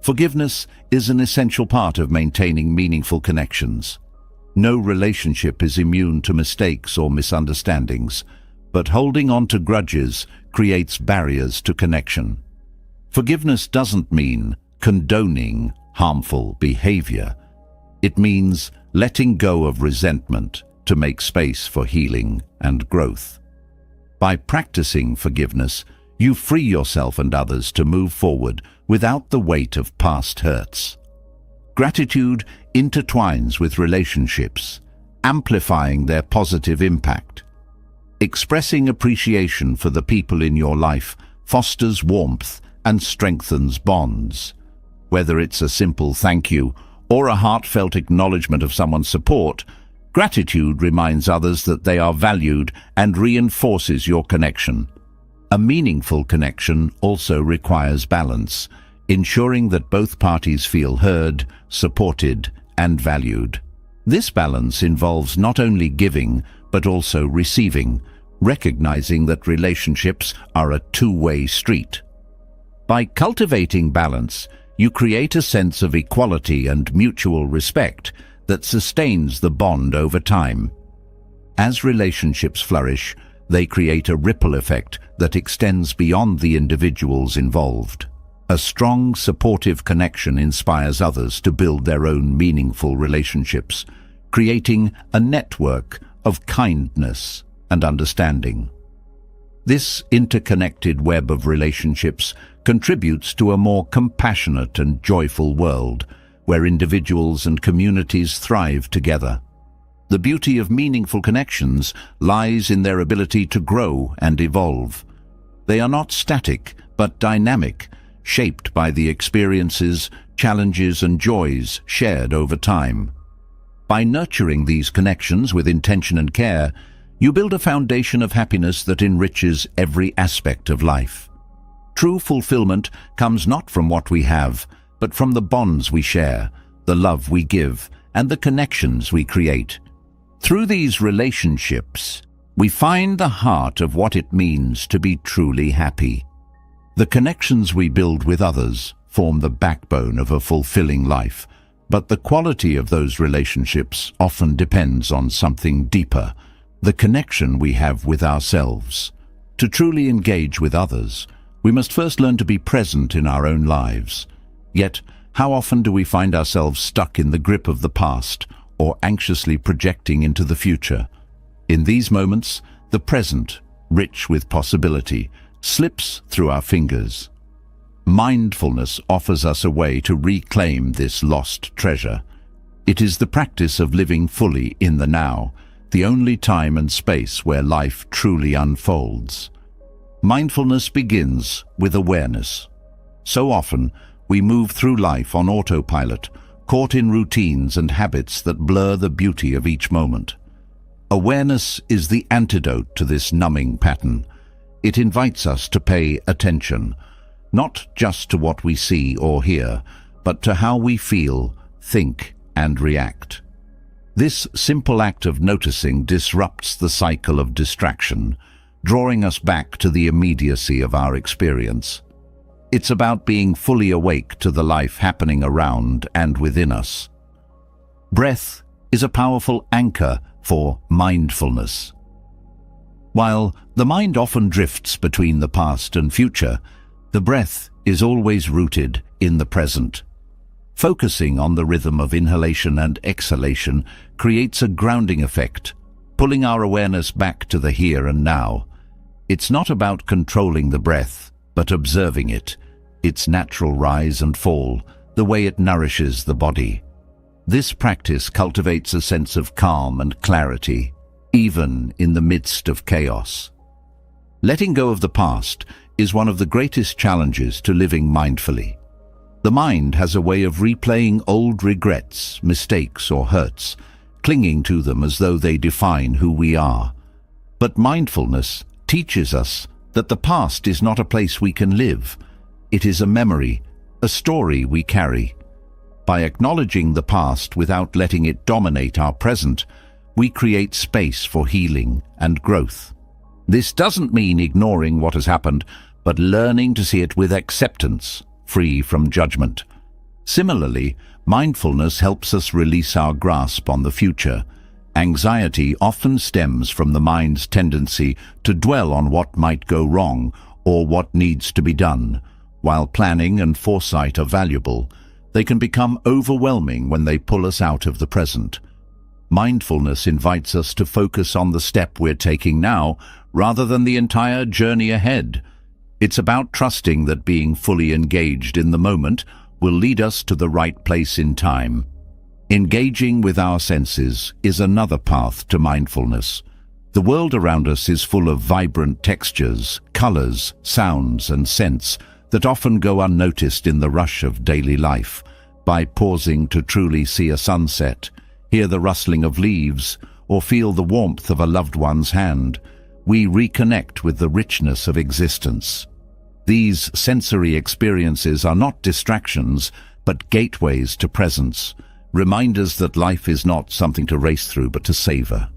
Forgiveness is an essential part of maintaining meaningful connections. No relationship is immune to mistakes or misunderstandings, but holding on to grudges creates barriers to connection. Forgiveness doesn't mean condoning harmful behavior. It means letting go of resentment to make space for healing and growth. By practicing forgiveness, you free yourself and others to move forward without the weight of past hurts. Gratitude intertwines with relationships, amplifying their positive impact. Expressing appreciation for the people in your life fosters warmth and strengthens bonds. Whether it's a simple thank you or a heartfelt acknowledgement of someone's support, gratitude reminds others that they are valued and reinforces your connection. A meaningful connection also requires balance, ensuring that both parties feel heard, supported, and valued. This balance involves not only giving, but also receiving, recognizing that relationships are a two-way street. By cultivating balance, you create a sense of equality and mutual respect that sustains the bond over time. As relationships flourish, They create a ripple effect that extends beyond the individuals involved. A strong, supportive connection inspires others to build their own meaningful relationships, creating a network of kindness and understanding. This interconnected web of relationships contributes to a more compassionate and joyful world, where individuals and communities thrive together. The beauty of meaningful connections lies in their ability to grow and evolve. They are not static, but dynamic, shaped by the experiences, challenges, and joys shared over time. By nurturing these connections with intention and care, you build a foundation of happiness that enriches every aspect of life. True fulfillment comes not from what we have, but from the bonds we share, the love we give, and the connections we create. Through these relationships, we find the heart of what it means to be truly happy. The connections we build with others form the backbone of a fulfilling life, but the quality of those relationships often depends on something deeper, the connection we have with ourselves. To truly engage with others, we must first learn to be present in our own lives. Yet, how often do we find ourselves stuck in the grip of the past or anxiously projecting into the future? In these moments, the present, rich with possibility, slips through our fingers. Mindfulness offers us a way to reclaim this lost treasure. It is the practice of living fully in the now, the only time and space where life truly unfolds. Mindfulness begins with awareness. So often, we move through life on autopilot, caught in routines and habits that blur the beauty of each moment. Awareness is the antidote to this numbing pattern. It invites us to pay attention, not just to what we see or hear, but to how we feel, think, and react. This simple act of noticing disrupts the cycle of distraction, drawing us back to the immediacy of our experience. It's about being fully awake to the life happening around and within us. Breath is a powerful anchor for mindfulness. While the mind often drifts between the past and future, the breath is always rooted in the present. Focusing on the rhythm of inhalation and exhalation creates a grounding effect, pulling our awareness back to the here and now. It's not about controlling the breath, but observing it, its natural rise and fall, the way it nourishes the body. This practice cultivates a sense of calm and clarity, even in the midst of chaos. Letting go of the past is one of the greatest challenges to living mindfully. The mind has a way of replaying old regrets, mistakes, or hurts, clinging to them as though they define who we are. But mindfulness teaches us that the past is not a place we can live. It is a memory, a story we carry. By acknowledging the past without letting it dominate our present, we create space for healing and growth. This doesn't mean ignoring what has happened, but learning to see it with acceptance, free from judgment. Similarly, mindfulness helps us release our grasp on the future. Anxiety often stems from the mind's tendency to dwell on what might go wrong or what needs to be done. While planning and foresight are valuable, they can become overwhelming when they pull us out of the present. Mindfulness invites us to focus on the step we're taking now, rather than the entire journey ahead. It's about trusting that being fully engaged in the moment will lead us to the right place in time. Engaging with our senses is another path to mindfulness. The world around us is full of vibrant textures, colors, sounds, and scents that often go unnoticed in the rush of daily life. By pausing to truly see a sunset, hear the rustling of leaves, or feel the warmth of a loved one's hand, we reconnect with the richness of existence. These sensory experiences are not distractions, but gateways to presence, reminders that life is not something to race through but to savor.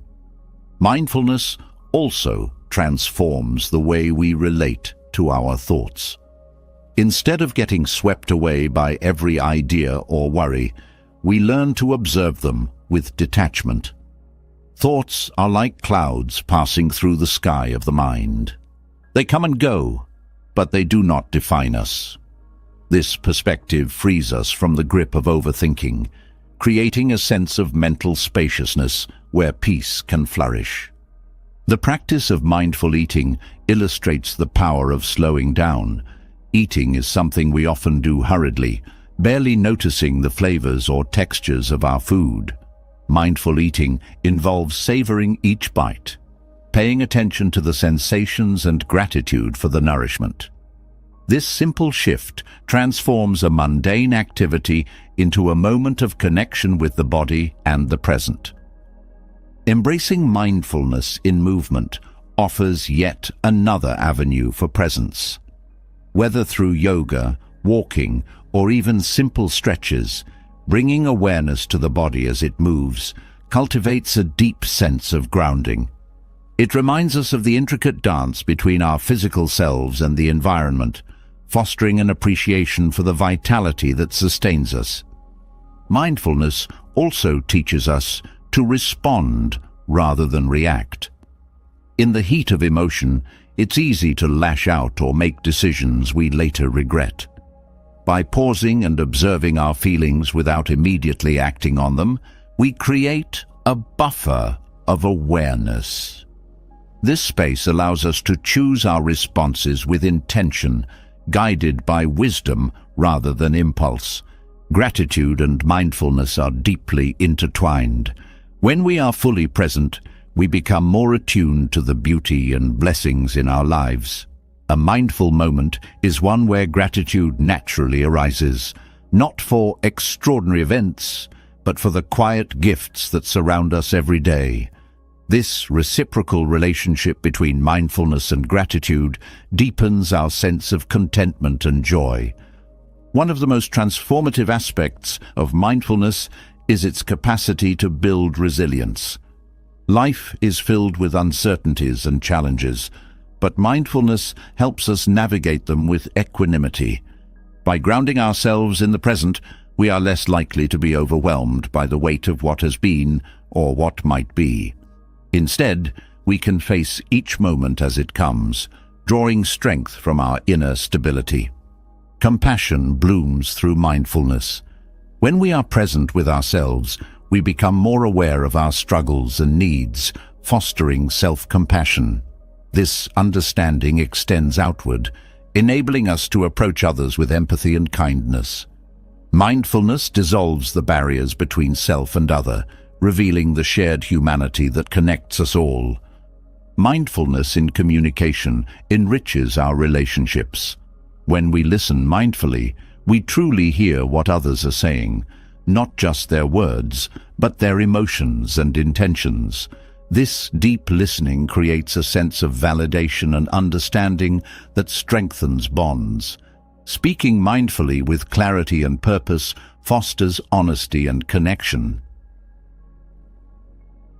Mindfulness also transforms the way we relate to our thoughts. Instead of getting swept away by every idea or worry, we learn to observe them with detachment. Thoughts are like clouds passing through the sky of the mind. They come and go, but they do not define us. This perspective frees us from the grip of overthinking, creating a sense of mental spaciousness where peace can flourish. The practice of mindful eating illustrates the power of slowing down. Eating is something we often do hurriedly, barely noticing the flavors or textures of our food. Mindful eating involves savoring each bite, paying attention to the sensations and gratitude for the nourishment. This simple shift transforms a mundane activity into a moment of connection with the body and the present. Embracing mindfulness in movement offers yet another avenue for presence. Whether through yoga, walking, or even simple stretches, bringing awareness to the body as it moves cultivates a deep sense of grounding. It reminds us of the intricate dance between our physical selves and the environment, fostering an appreciation for the vitality that sustains us. Mindfulness also teaches us to respond rather than react. In the heat of emotion, it's easy to lash out or make decisions we later regret. By pausing and observing our feelings without immediately acting on them, we create a buffer of awareness. This space allows us to choose our responses with intention, guided by wisdom rather than impulse. Gratitude and mindfulness are deeply intertwined. When we are fully present, we become more attuned to the beauty and blessings in our lives. A mindful moment is one where gratitude naturally arises, not for extraordinary events, but for the quiet gifts that surround us every day. This reciprocal relationship between mindfulness and gratitude deepens our sense of contentment and joy. One of the most transformative aspects of mindfulness is its capacity to build resilience. Life is filled with uncertainties and challenges, but mindfulness helps us navigate them with equanimity. By grounding ourselves in the present, we are less likely to be overwhelmed by the weight of what has been or what might be. Instead, we can face each moment as it comes, drawing strength from our inner stability. Compassion blooms through mindfulness. When we are present with ourselves, we become more aware of our struggles and needs, fostering self-compassion. This understanding extends outward, enabling us to approach others with empathy and kindness. Mindfulness dissolves the barriers between self and other, revealing the shared humanity that connects us all. Mindfulness in communication enriches our relationships. When we listen mindfully, we truly hear what others are saying, not just their words, but their emotions and intentions. This deep listening creates a sense of validation and understanding that strengthens bonds. Speaking mindfully with clarity and purpose fosters honesty and connection.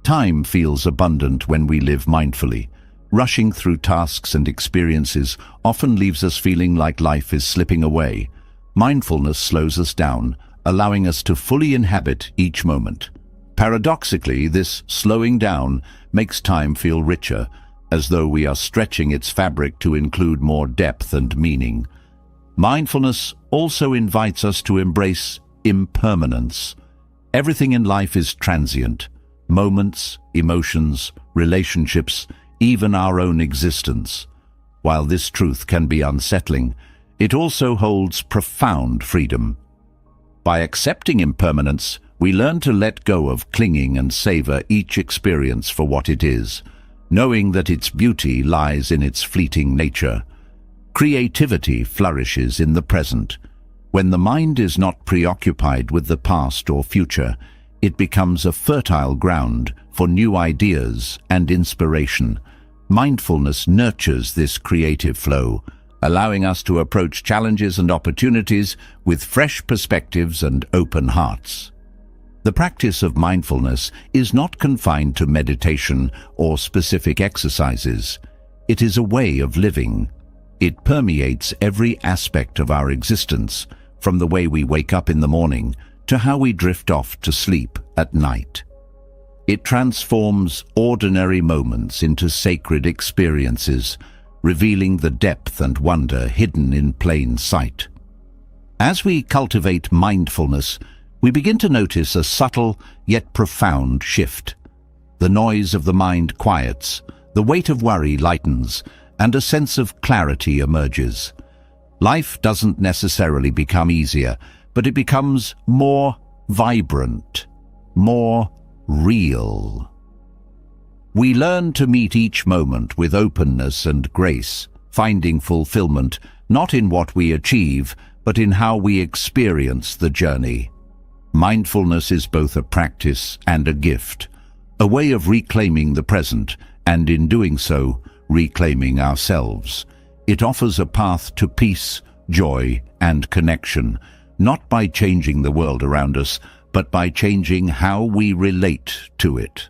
Time feels abundant when we live mindfully. Rushing through tasks and experiences often leaves us feeling like life is slipping away. Mindfulness slows us down, allowing us to fully inhabit each moment. Paradoxically, this slowing down makes time feel richer, as though we are stretching its fabric to include more depth and meaning. Mindfulness also invites us to embrace impermanence. Everything in life is transient. Moments, emotions, relationships, even our own existence. While this truth can be unsettling, it also holds profound freedom. By accepting impermanence, we learn to let go of clinging and savor each experience for what it is, knowing that its beauty lies in its fleeting nature. Creativity flourishes in the present. When the mind is not preoccupied with the past or future, it becomes a fertile ground for new ideas and inspiration. Mindfulness nurtures this creative flow, allowing us to approach challenges and opportunities with fresh perspectives and open hearts. The practice of mindfulness is not confined to meditation or specific exercises. It is a way of living. It permeates every aspect of our existence, from the way we wake up in the morning to how we drift off to sleep at night. It transforms ordinary moments into sacred experiences, revealing the depth and wonder hidden in plain sight. As we cultivate mindfulness, we begin to notice a subtle yet profound shift. The noise of the mind quiets, the weight of worry lightens, and a sense of clarity emerges. Life doesn't necessarily become easier, but it becomes more vibrant, more real. We learn to meet each moment with openness and grace, finding fulfillment not in what we achieve, but in how we experience the journey. Mindfulness is both a practice and a gift, a way of reclaiming the present, and in doing so, reclaiming ourselves. It offers a path to peace, joy, and connection, not by changing the world around us, but by changing how we relate to it.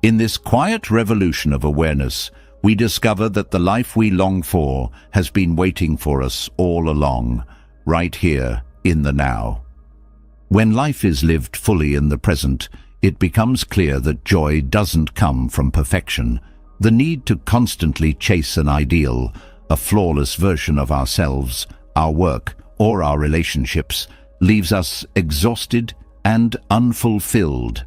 In this quiet revolution of awareness, we discover that the life we long for has been waiting for us all along, right here in the now. When life is lived fully in the present, it becomes clear that joy doesn't come from perfection. The need to constantly chase an ideal, a flawless version of ourselves, our work, or our relationships, leaves us exhausted and unfulfilled.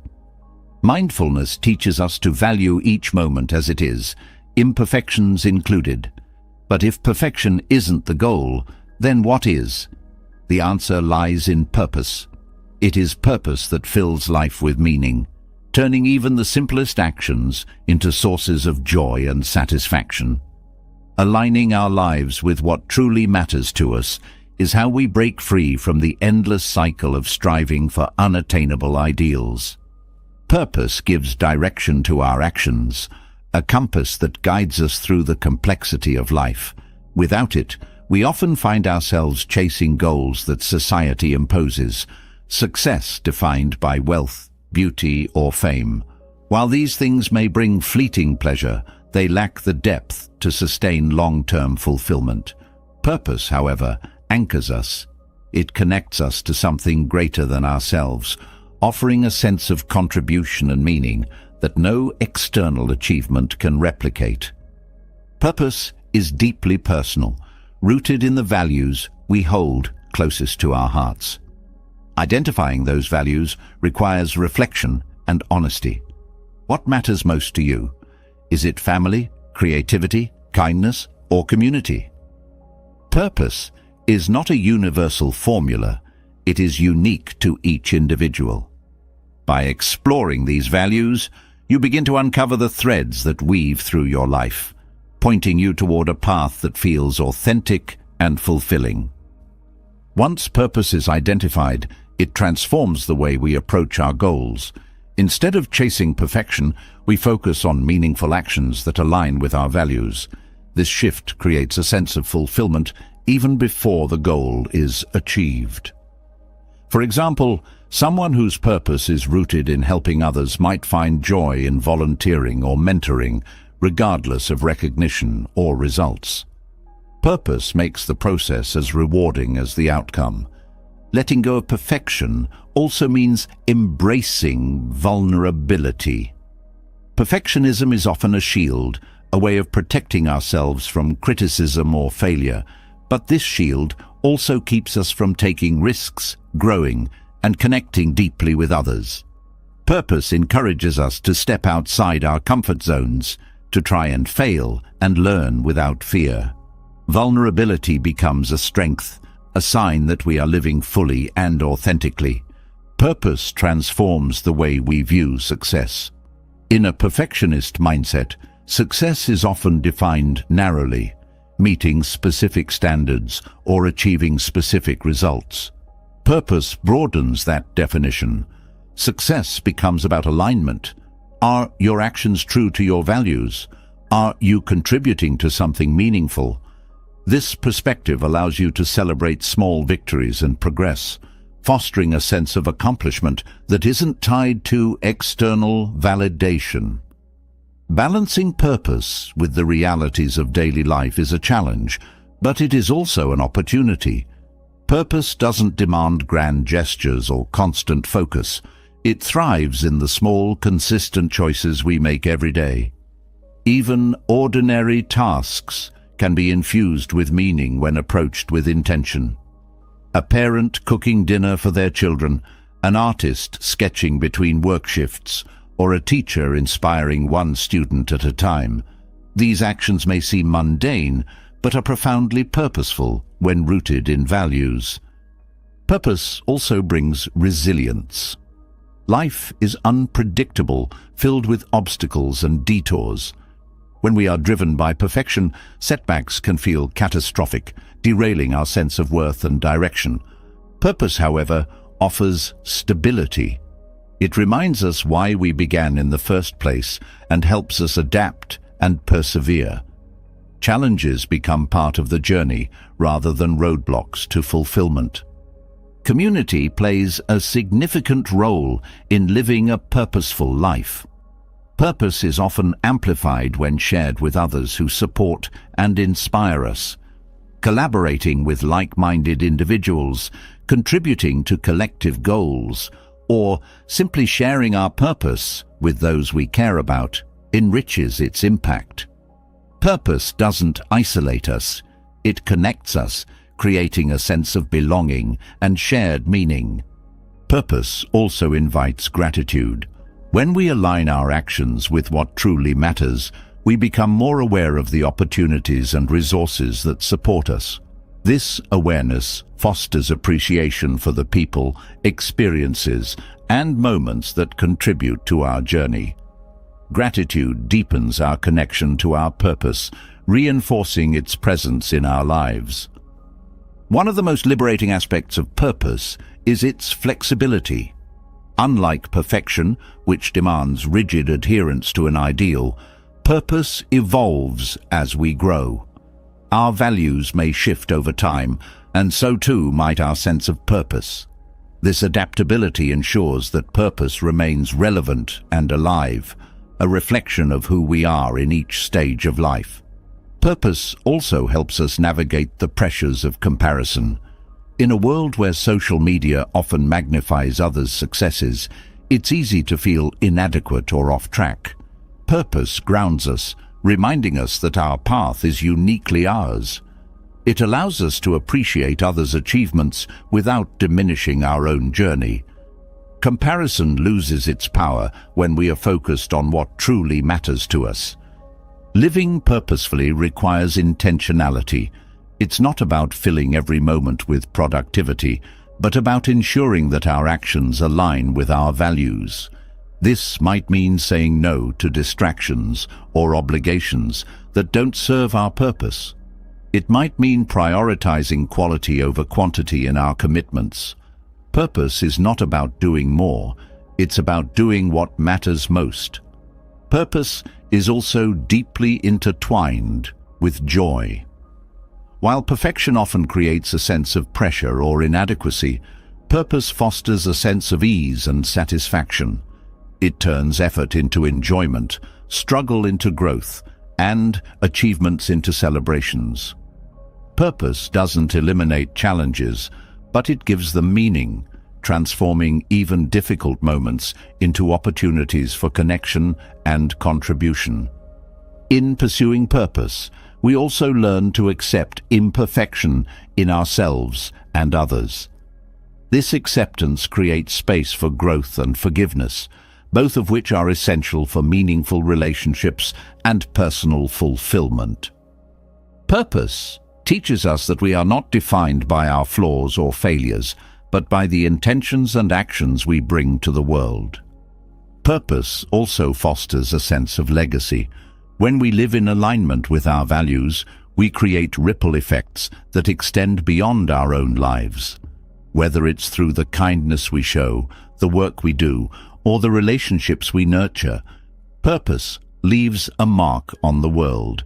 Mindfulness teaches us to value each moment as it is, imperfections included. But if perfection isn't the goal, then what is? The answer lies in purpose. It is purpose that fills life with meaning, turning even the simplest actions into sources of joy and satisfaction. Aligning our lives with what truly matters to us is how we break free from the endless cycle of striving for unattainable ideals. Purpose gives direction to our actions, a compass that guides us through the complexity of life. Without it, we often find ourselves chasing goals that society imposes, success defined by wealth, beauty, or fame. While these things may bring fleeting pleasure, they lack the depth to sustain long-term fulfillment. Purpose, however, anchors us. It connects us to something greater than ourselves, offering a sense of contribution and meaning that no external achievement can replicate. Purpose is deeply personal, rooted in the values we hold closest to our hearts. Identifying those values requires reflection and honesty. What matters most to you? Is it family, creativity, kindness, or community? Purpose is not a universal formula. It is unique to each individual. By exploring these values, you begin to uncover the threads that weave through your life, pointing you toward a path that feels authentic and fulfilling. Once purpose is identified, it transforms the way we approach our goals. Instead of chasing perfection, we focus on meaningful actions that align with our values. This shift creates a sense of fulfillment even before the goal is achieved. For example, someone whose purpose is rooted in helping others might find joy in volunteering or mentoring, regardless of recognition or results. Purpose makes the process as rewarding as the outcome. Letting go of perfection also means embracing vulnerability. Perfectionism is often a shield, a way of protecting ourselves from criticism or failure, but this shield also keeps us from taking risks, growing, and connecting deeply with others. Purpose encourages us to step outside our comfort zones, to try and fail and learn without fear. Vulnerability becomes a strength, a sign that we are living fully and authentically. Purpose transforms the way we view success. In a perfectionist mindset, success is often defined narrowly, meeting specific standards or achieving specific results. Purpose broadens that definition. Success becomes about alignment. Are your actions true to your values? Are you contributing to something meaningful? This perspective allows you to celebrate small victories and progress, fostering a sense of accomplishment that isn't tied to external validation. Balancing purpose with the realities of daily life is a challenge, but it is also an opportunity. Purpose doesn't demand grand gestures or constant focus. It thrives in the small, consistent choices we make every day. Even ordinary tasks can be infused with meaning when approached with intention. A parent cooking dinner for their children, an artist sketching between work shifts, or a teacher inspiring one student at a time. These actions may seem mundane, but are profoundly purposeful when rooted in values. Purpose also brings resilience. Life is unpredictable, filled with obstacles and detours. When we are driven by perfection, setbacks can feel catastrophic, derailing our sense of worth and direction. Purpose, however, offers stability. It reminds us why we began in the first place and helps us adapt and persevere. Challenges become part of the journey rather than roadblocks to fulfillment. Community plays a significant role in living a purposeful life. Purpose is often amplified when shared with others who support and inspire us. Collaborating with like-minded individuals, contributing to collective goals, or simply sharing our purpose with those we care about enriches its impact. Purpose doesn't isolate us, it connects us, creating a sense of belonging and shared meaning. Purpose also invites gratitude. When we align our actions with what truly matters, we become more aware of the opportunities and resources that support us. This awareness fosters appreciation for the people, experiences, and moments that contribute to our journey. Gratitude deepens our connection to our purpose, reinforcing its presence in our lives. One of the most liberating aspects of purpose is its flexibility. Unlike perfection, which demands rigid adherence to an ideal, purpose evolves as we grow. Our values may shift over time, and so too might our sense of purpose. This adaptability ensures that purpose remains relevant and alive, a reflection of who we are in each stage of life. Purpose also helps us navigate the pressures of comparison. In a world where social media often magnifies others' successes, it's easy to feel inadequate or off track. Purpose grounds us, reminding us that our path is uniquely ours. It allows us to appreciate others' achievements without diminishing our own journey. Comparison loses its power when we are focused on what truly matters to us. Living purposefully requires intentionality. It's not about filling every moment with productivity, but about ensuring that our actions align with our values. This might mean saying no to distractions or obligations that don't serve our purpose. It might mean prioritizing quality over quantity in our commitments. Purpose is not about doing more, it's about doing what matters most. Purpose is also deeply intertwined with joy. While perfection often creates a sense of pressure or inadequacy, purpose fosters a sense of ease and satisfaction. It turns effort into enjoyment, struggle into growth, and achievements into celebrations. Purpose doesn't eliminate challenges, but it gives them meaning, transforming even difficult moments into opportunities for connection and contribution. In pursuing purpose, we also learn to accept imperfection in ourselves and others. This acceptance creates space for growth and forgiveness, both of which are essential for meaningful relationships and personal fulfillment. Purpose teaches us that we are not defined by our flaws or failures, but by the intentions and actions we bring to the world. Purpose also fosters a sense of legacy. When we live in alignment with our values, we create ripple effects that extend beyond our own lives. Whether it's through the kindness we show, the work we do, or the relationships we nurture, purpose leaves a mark on the world.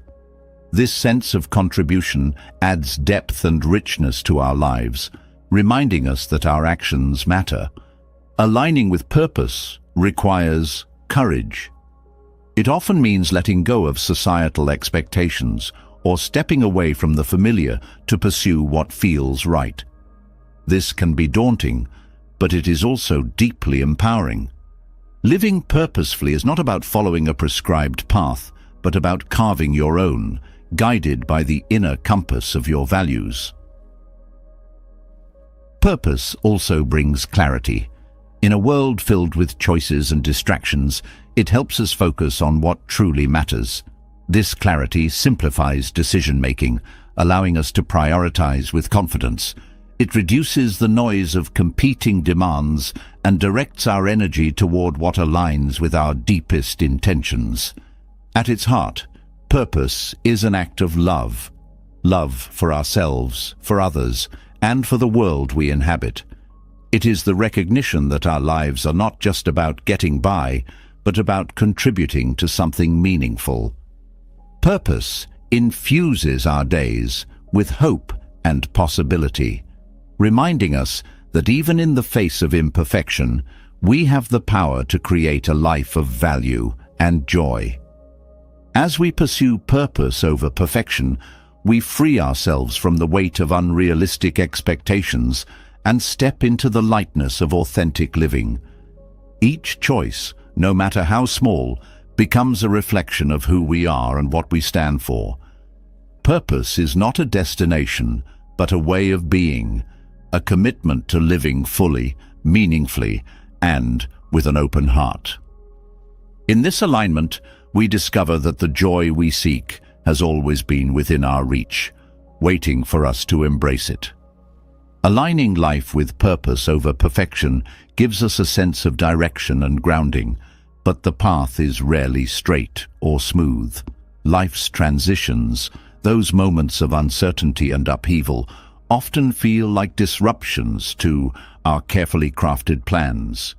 This sense of contribution adds depth and richness to our lives, reminding us that our actions matter. Aligning with purpose requires courage. It often means letting go of societal expectations or stepping away from the familiar to pursue what feels right. This can be daunting, but it is also deeply empowering. Living purposefully is not about following a prescribed path, but about carving your own, guided by the inner compass of your values. Purpose also brings clarity. In a world filled with choices and distractions, it helps us focus on what truly matters. This clarity simplifies decision-making, allowing us to prioritize with confidence. It reduces the noise of competing demands and directs our energy toward what aligns with our deepest intentions. At its heart, purpose is an act of love. Love for ourselves, for others, and for the world we inhabit. It is the recognition that our lives are not just about getting by, but about contributing to something meaningful. Purpose infuses our days with hope and possibility, reminding us that even in the face of imperfection, we have the power to create a life of value and joy. As we pursue purpose over perfection, we free ourselves from the weight of unrealistic expectations and step into the lightness of authentic living. Each choice, no matter how small, becomes a reflection of who we are and what we stand for. Purpose is not a destination, but a way of being, a commitment to living fully, meaningfully, and with an open heart. In this alignment, we discover that the joy we seek has always been within our reach, waiting for us to embrace it. Aligning life with purpose over perfection gives us a sense of direction and grounding, but the path is rarely straight or smooth. Life's transitions, those moments of uncertainty and upheaval, often feel like disruptions to our carefully crafted plans.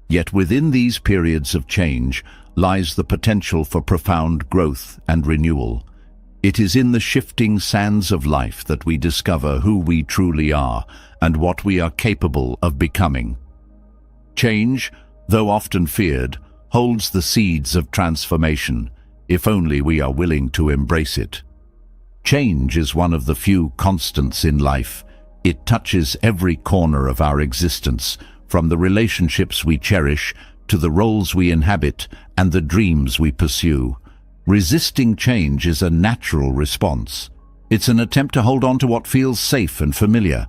Yet within these periods of change lies the potential for profound growth and renewal. It is in the shifting sands of life that we discover who we truly are and what we are capable of becoming. Change, though often feared, holds the seeds of transformation, if only we are willing to embrace it. Change is one of the few constants in life. It touches every corner of our existence, from the relationships we cherish to the roles we inhabit and the dreams we pursue. Resisting change is a natural response. It's an attempt to hold on to what feels safe and familiar.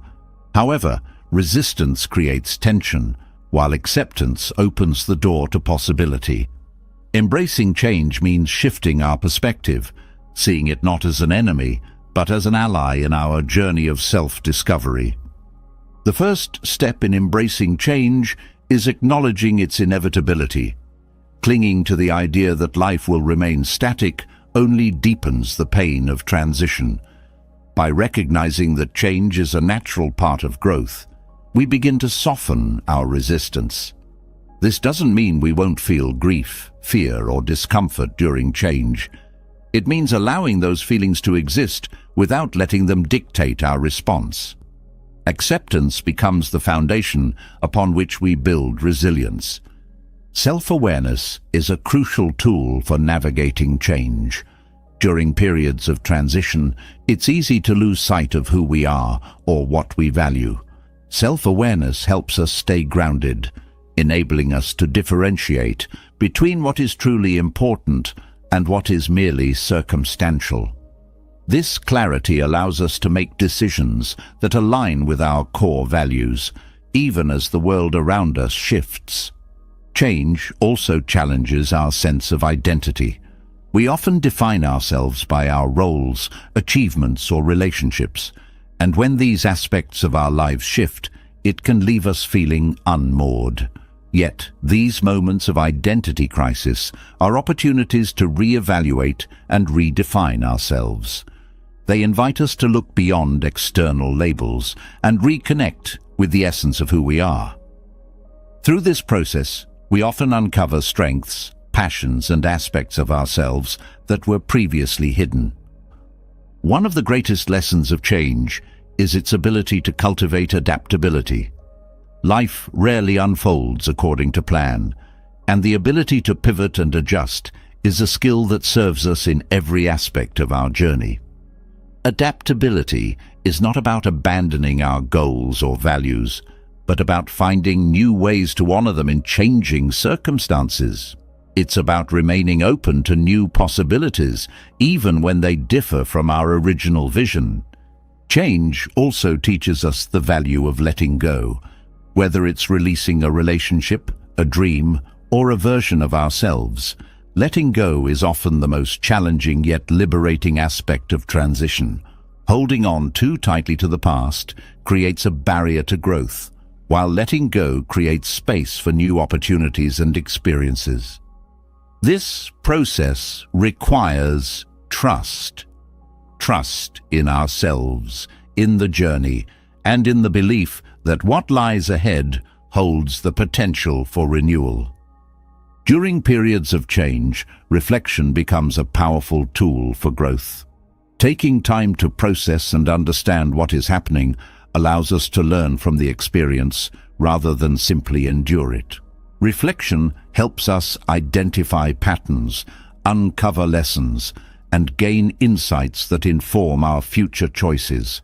However, resistance creates tension, while acceptance opens the door to possibility. Embracing change means shifting our perspective, seeing it not as an enemy, but as an ally in our journey of self-discovery. The first step in embracing change is acknowledging its inevitability. Clinging to the idea that life will remain static only deepens the pain of transition. By recognizing that change is a natural part of growth, we begin to soften our resistance. This doesn't mean we won't feel grief, fear, or discomfort during change. It means allowing those feelings to exist without letting them dictate our response. Acceptance becomes the foundation upon which we build resilience. Self-awareness is a crucial tool for navigating change. During periods of transition, it's easy to lose sight of who we are or what we value. Self-awareness helps us stay grounded, enabling us to differentiate between what is truly important and what is merely circumstantial. This clarity allows us to make decisions that align with our core values, even as the world around us shifts. Change also challenges our sense of identity. We often define ourselves by our roles, achievements, or relationships, and when these aspects of our lives shift, it can leave us feeling unmoored. Yet, these moments of identity crisis are opportunities to reevaluate and redefine ourselves. They invite us to look beyond external labels and reconnect with the essence of who we are. Through this process, we often uncover strengths, passions, and aspects of ourselves that were previously hidden. One of the greatest lessons of change is its ability to cultivate adaptability. Life rarely unfolds according to plan, and the ability to pivot and adjust is a skill that serves us in every aspect of our journey. Adaptability is not about abandoning our goals or values, but about finding new ways to honor them in changing circumstances. It's about remaining open to new possibilities, even when they differ from our original vision. Change also teaches us the value of letting go, whether it's releasing a relationship, a dream, or a version of ourselves. Letting go is often the most challenging yet liberating aspect of transition. Holding on too tightly to the past creates a barrier to growth, while letting go creates space for new opportunities and experiences. This process requires trust. Trust in ourselves, in the journey, and in the belief that what lies ahead holds the potential for renewal. During periods of change, reflection becomes a powerful tool for growth. Taking time to process and understand what is happening allows us to learn from the experience rather than simply endure it. Reflection helps us identify patterns, uncover lessons, and gain insights that inform our future choices.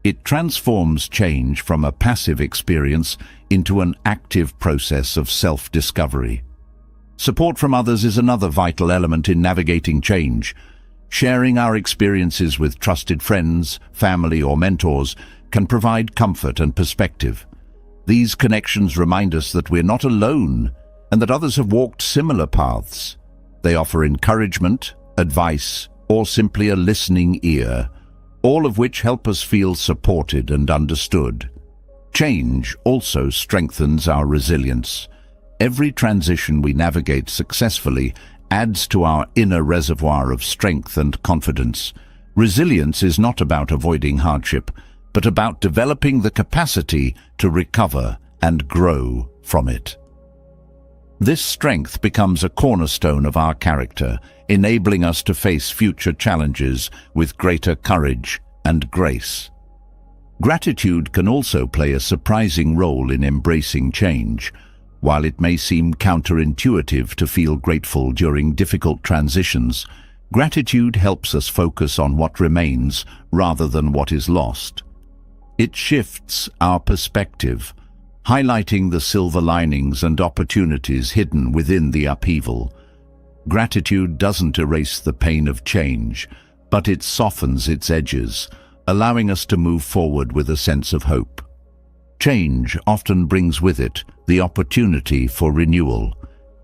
It transforms change from a passive experience into an active process of self-discovery. Support from others is another vital element in navigating change. Sharing our experiences with trusted friends, family, or mentors can provide comfort and perspective. These connections remind us that we're not alone and that others have walked similar paths. They offer encouragement, advice, or simply a listening ear, all of which help us feel supported and understood. Change also strengthens our resilience. Every transition we navigate successfully adds to our inner reservoir of strength and confidence. Resilience is not about avoiding hardship, but about developing the capacity to recover and grow from it. This strength becomes a cornerstone of our character, enabling us to face future challenges with greater courage and grace. Gratitude can also play a surprising role in embracing change. While it may seem counterintuitive to feel grateful during difficult transitions, gratitude helps us focus on what remains rather than what is lost. It shifts our perspective, highlighting the silver linings and opportunities hidden within the upheaval. Gratitude doesn't erase the pain of change, but it softens its edges, allowing us to move forward with a sense of hope. Change often brings with it the opportunity for renewal.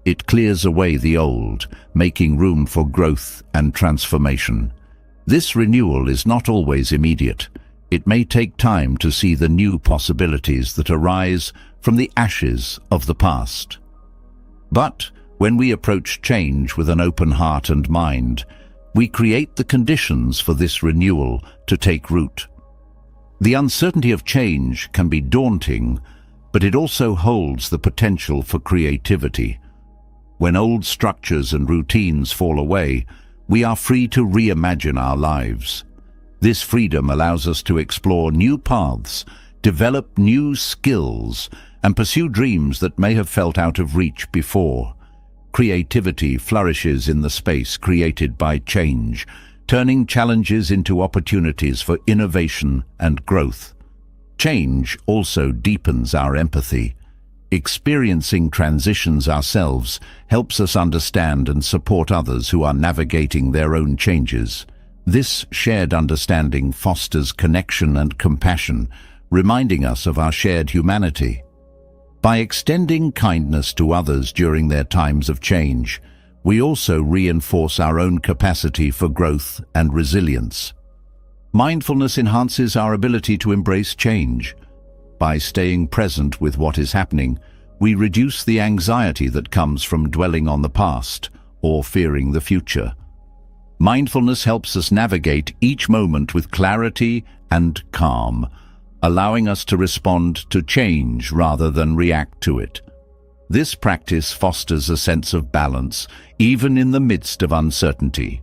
It clears away the old, making room for growth and transformation. This renewal is not always immediate. It may take time to see the new possibilities that arise from the ashes of the past. But when we approach change with an open heart and mind, we create the conditions for this renewal to take root. The uncertainty of change can be daunting, but it also holds the potential for creativity. When old structures and routines fall away, we are free to reimagine our lives. This freedom allows us to explore new paths, develop new skills, and pursue dreams that may have felt out of reach before. Creativity flourishes in the space created by change, turning challenges into opportunities for innovation and growth. Change also deepens our empathy. Experiencing transitions ourselves helps us understand and support others who are navigating their own changes. This shared understanding fosters connection and compassion, reminding us of our shared humanity. By extending kindness to others during their times of change, we also reinforce our own capacity for growth and resilience. Mindfulness enhances our ability to embrace change. By staying present with what is happening, we reduce the anxiety that comes from dwelling on the past or fearing the future. Mindfulness helps us navigate each moment with clarity and calm, allowing us to respond to change rather than react to it. This practice fosters a sense of balance, even in the midst of uncertainty.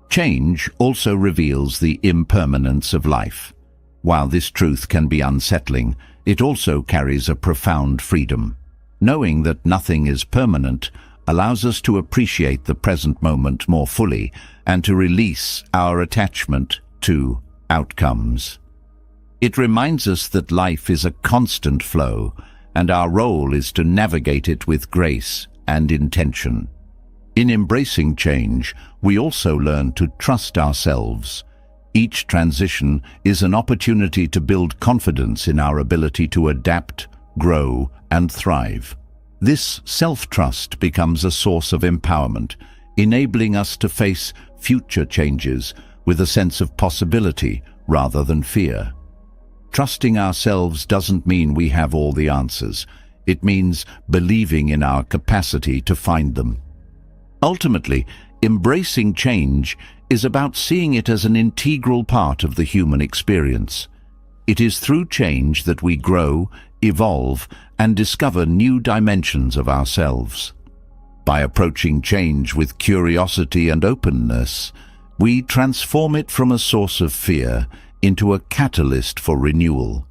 Change also reveals the impermanence of life. While this truth can be unsettling, it also carries a profound freedom. Knowing that nothing is permanent allows us to appreciate the present moment more fully and to release our attachment to outcomes. It reminds us that life is a constant flow, and our role is to navigate it with grace and intention. In embracing change, we also learn to trust ourselves. Each transition is an opportunity to build confidence in our ability to adapt, grow, and thrive. This self-trust becomes a source of empowerment, enabling us to face future changes with a sense of possibility rather than fear. Trusting ourselves doesn't mean we have all the answers. It means believing in our capacity to find them. Ultimately, embracing change is about seeing it as an integral part of the human experience. It is through change that we grow, evolve, and discover new dimensions of ourselves. By approaching change with curiosity and openness, we transform it from a source of fear into a catalyst for renewal.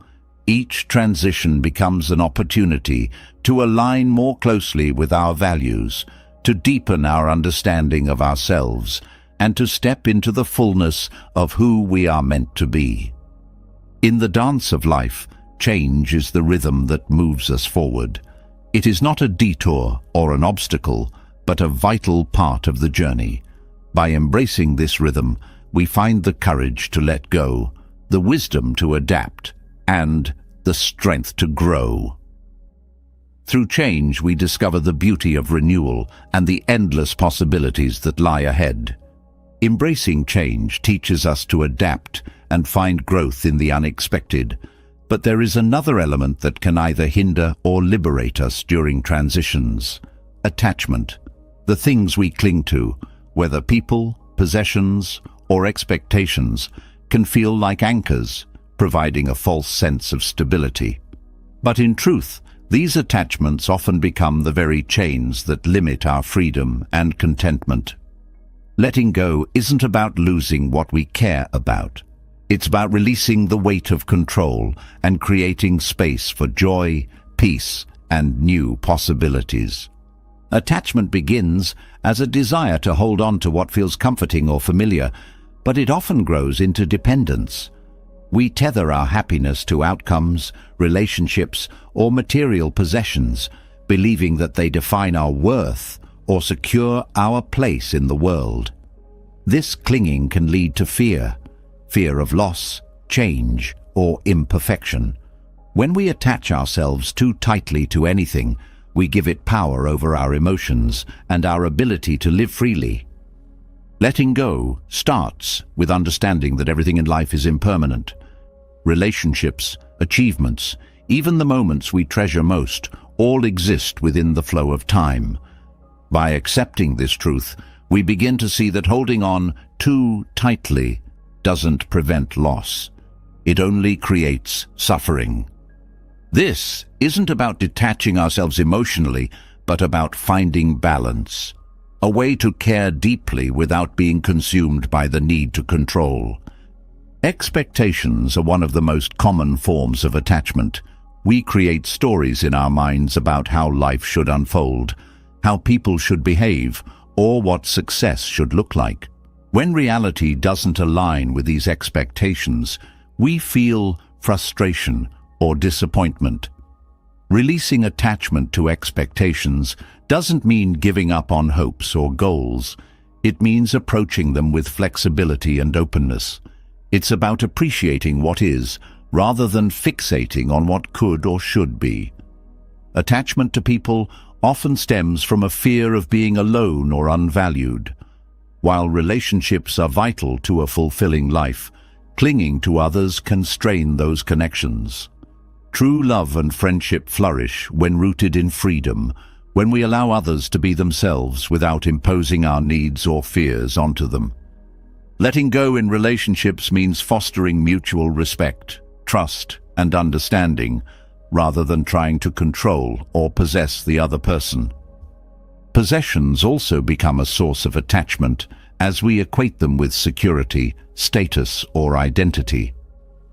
Each transition becomes an opportunity to align more closely with our values, to deepen our understanding of ourselves, and to step into the fullness of who we are meant to be. In the dance of life, change is the rhythm that moves us forward. It is not a detour or an obstacle, but a vital part of the journey. By embracing this rhythm, we find the courage to let go, the wisdom to adapt, and the strength to grow. Through change, we discover the beauty of renewal and the endless possibilities that lie ahead. Embracing change teaches us to adapt and find growth in the unexpected, but there is another element that can either hinder or liberate us during transitions: attachment. The things we cling to, whether people, possessions, or expectations, can feel like anchors, providing a false sense of stability. But in truth, these attachments often become the very chains that limit our freedom and contentment. Letting go isn't about losing what we care about. It's about releasing the weight of control and creating space for joy, peace, and new possibilities. Attachment begins as a desire to hold on to what feels comforting or familiar, but it often grows into dependence. We tether our happiness to outcomes, relationships, or material possessions, believing that they define our worth or secure our place in the world. This clinging can lead to fear of loss, change, or imperfection. When we attach ourselves too tightly to anything, we give it power over our emotions and our ability to live freely. Letting go starts with understanding that everything in life is impermanent. Relationships, achievements, even the moments we treasure most, all exist within the flow of time. By accepting this truth, we begin to see that holding on too tightly doesn't prevent loss. It only creates suffering. This isn't about detaching ourselves emotionally, but about finding balance, a way to care deeply without being consumed by the need to control. Expectations are one of the most common forms of attachment. We create stories in our minds about how life should unfold, how people should behave, or what success should look like. When reality doesn't align with these expectations, we feel frustration or disappointment. Releasing attachment to expectations doesn't mean giving up on hopes or goals. It means approaching them with flexibility and openness. It's about appreciating what is, rather than fixating on what could or should be. Attachment to people often stems from a fear of being alone or unvalued. While relationships are vital to a fulfilling life, clinging to others can strain those connections. True love and friendship flourish when rooted in freedom, when we allow others to be themselves without imposing our needs or fears onto them. Letting go in relationships means fostering mutual respect, trust, and understanding, rather than trying to control or possess the other person. Possessions also become a source of attachment as we equate them with security, status, or identity.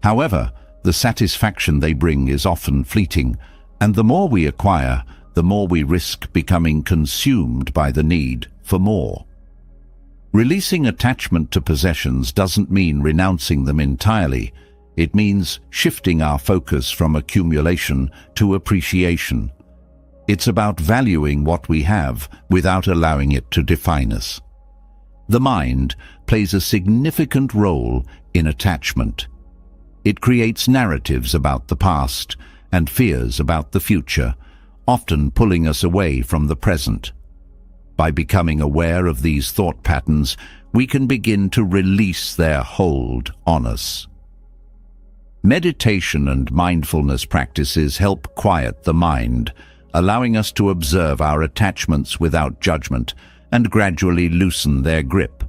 However, the satisfaction they bring is often fleeting, and the more we acquire, the more we risk becoming consumed by the need for more. Releasing attachment to possessions doesn't mean renouncing them entirely. It means shifting our focus from accumulation to appreciation. It's about valuing what we have without allowing it to define us. The mind plays a significant role in attachment. It creates narratives about the past and fears about the future, often pulling us away from the present. By becoming aware of these thought patterns, we can begin to release their hold on us. Meditation and mindfulness practices help quiet the mind, allowing us to observe our attachments without judgment and gradually loosen their grip.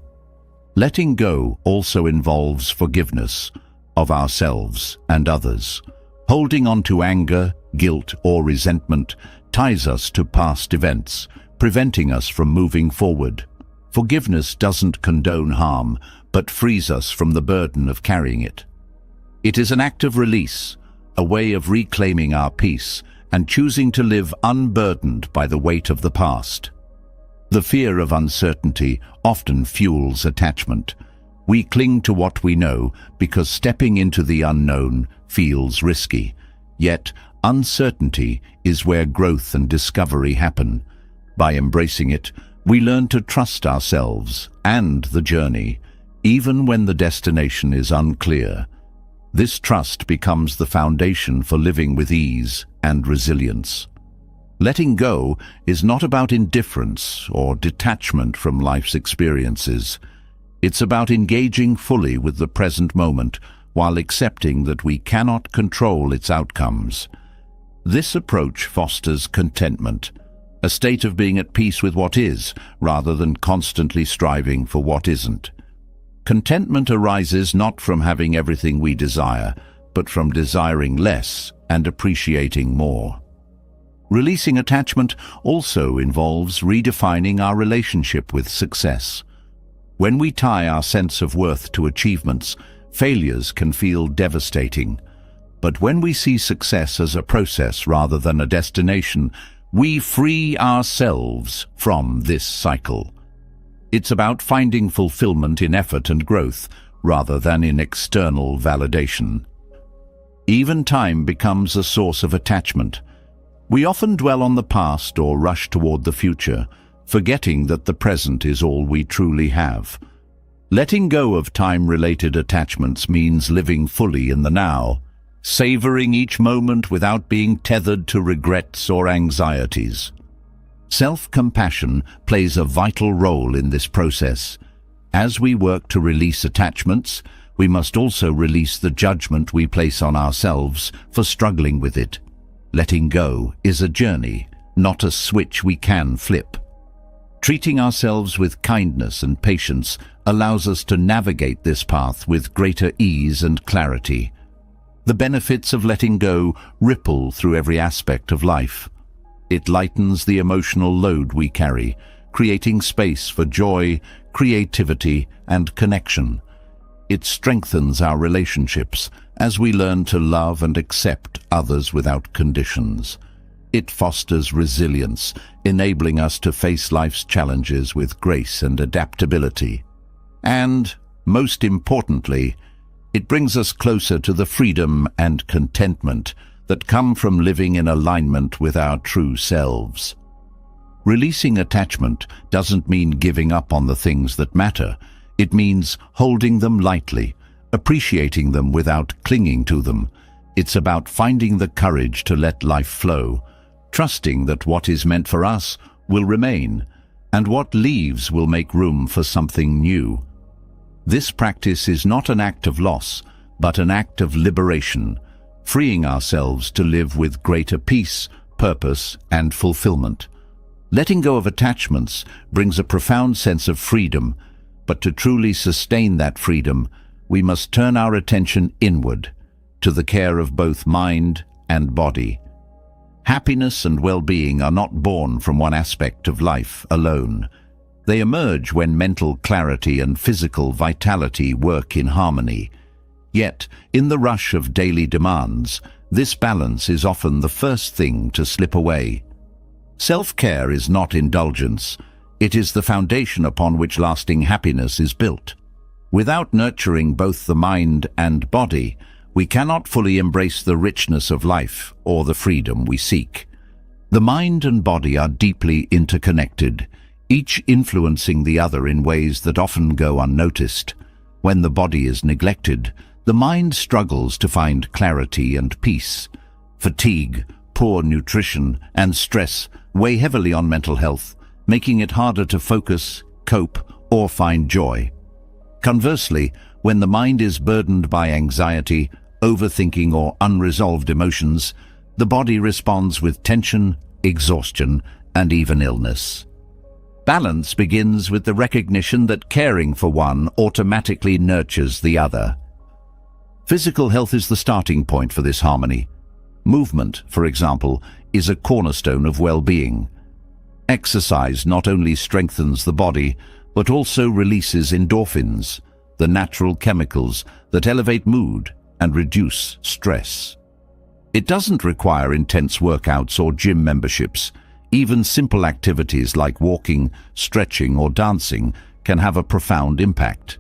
Letting go also involves forgiveness of ourselves and others. Holding on to anger, guilt, or resentment ties us to past events, preventing us from moving forward. Forgiveness doesn't condone harm, but frees us from the burden of carrying it. It is an act of release, a way of reclaiming our peace and choosing to live unburdened by the weight of the past. The fear of uncertainty often fuels attachment. We cling to what we know because stepping into the unknown feels risky. Yet, uncertainty is where growth and discovery happen. By embracing it, we learn to trust ourselves and the journey, even when the destination is unclear. This trust becomes the foundation for living with ease and resilience. Letting go is not about indifference or detachment from life's experiences. It's about engaging fully with the present moment while accepting that we cannot control its outcomes. This approach fosters contentment, a state of being at peace with what is, rather than constantly striving for what isn't. Contentment arises not from having everything we desire, but from desiring less and appreciating more. Releasing attachment also involves redefining our relationship with success. When we tie our sense of worth to achievements, failures can feel devastating. But when we see success as a process rather than a destination, we free ourselves from this cycle. It's about finding fulfillment in effort and growth rather than in external validation. Even time becomes a source of attachment. We often dwell on the past or rush toward the future, forgetting that the present is all we truly have. Letting go of time-related attachments means living fully in the now, savoring each moment without being tethered to regrets or anxieties. Self-compassion plays a vital role in this process. As we work to release attachments, we must also release the judgment we place on ourselves for struggling with it. Letting go is a journey, not a switch we can flip. Treating ourselves with kindness and patience allows us to navigate this path with greater ease and clarity. The benefits of letting go ripple through every aspect of life. It lightens the emotional load we carry, creating space for joy, creativity, and connection. It strengthens our relationships as we learn to love and accept others without conditions. It fosters resilience, enabling us to face life's challenges with grace and adaptability. And, most importantly, it brings us closer to the freedom and contentment that come from living in alignment with our true selves. Releasing attachment doesn't mean giving up on the things that matter. It means holding them lightly, appreciating them without clinging to them. It's about finding the courage to let life flow, trusting that what is meant for us will remain, and what leaves will make room for something new. This practice is not an act of loss, but an act of liberation, freeing ourselves to live with greater peace, purpose, and fulfillment. Letting go of attachments brings a profound sense of freedom, but to truly sustain that freedom, we must turn our attention inward, to the care of both mind and body. Happiness and well-being are not born from one aspect of life alone. They emerge when mental clarity and physical vitality work in harmony. Yet, in the rush of daily demands, this balance is often the first thing to slip away. Self-care is not indulgence. It is the foundation upon which lasting happiness is built. Without nurturing both the mind and body, we cannot fully embrace the richness of life or the freedom we seek. The mind and body are deeply interconnected, each influencing the other in ways that often go unnoticed. When the body is neglected, the mind struggles to find clarity and peace. Fatigue, poor nutrition, and stress weigh heavily on mental health, making it harder to focus, cope, or find joy. Conversely, when the mind is burdened by anxiety, overthinking, or unresolved emotions, the body responds with tension, exhaustion, and even illness. Balance begins with the recognition that caring for one automatically nurtures the other. Physical health is the starting point for this harmony. Movement, for example, is a cornerstone of well-being. Exercise not only strengthens the body, but also releases endorphins, the natural chemicals that elevate mood and reduce stress. It doesn't require intense workouts or gym memberships. Even simple activities like walking, stretching, or dancing can have a profound impact.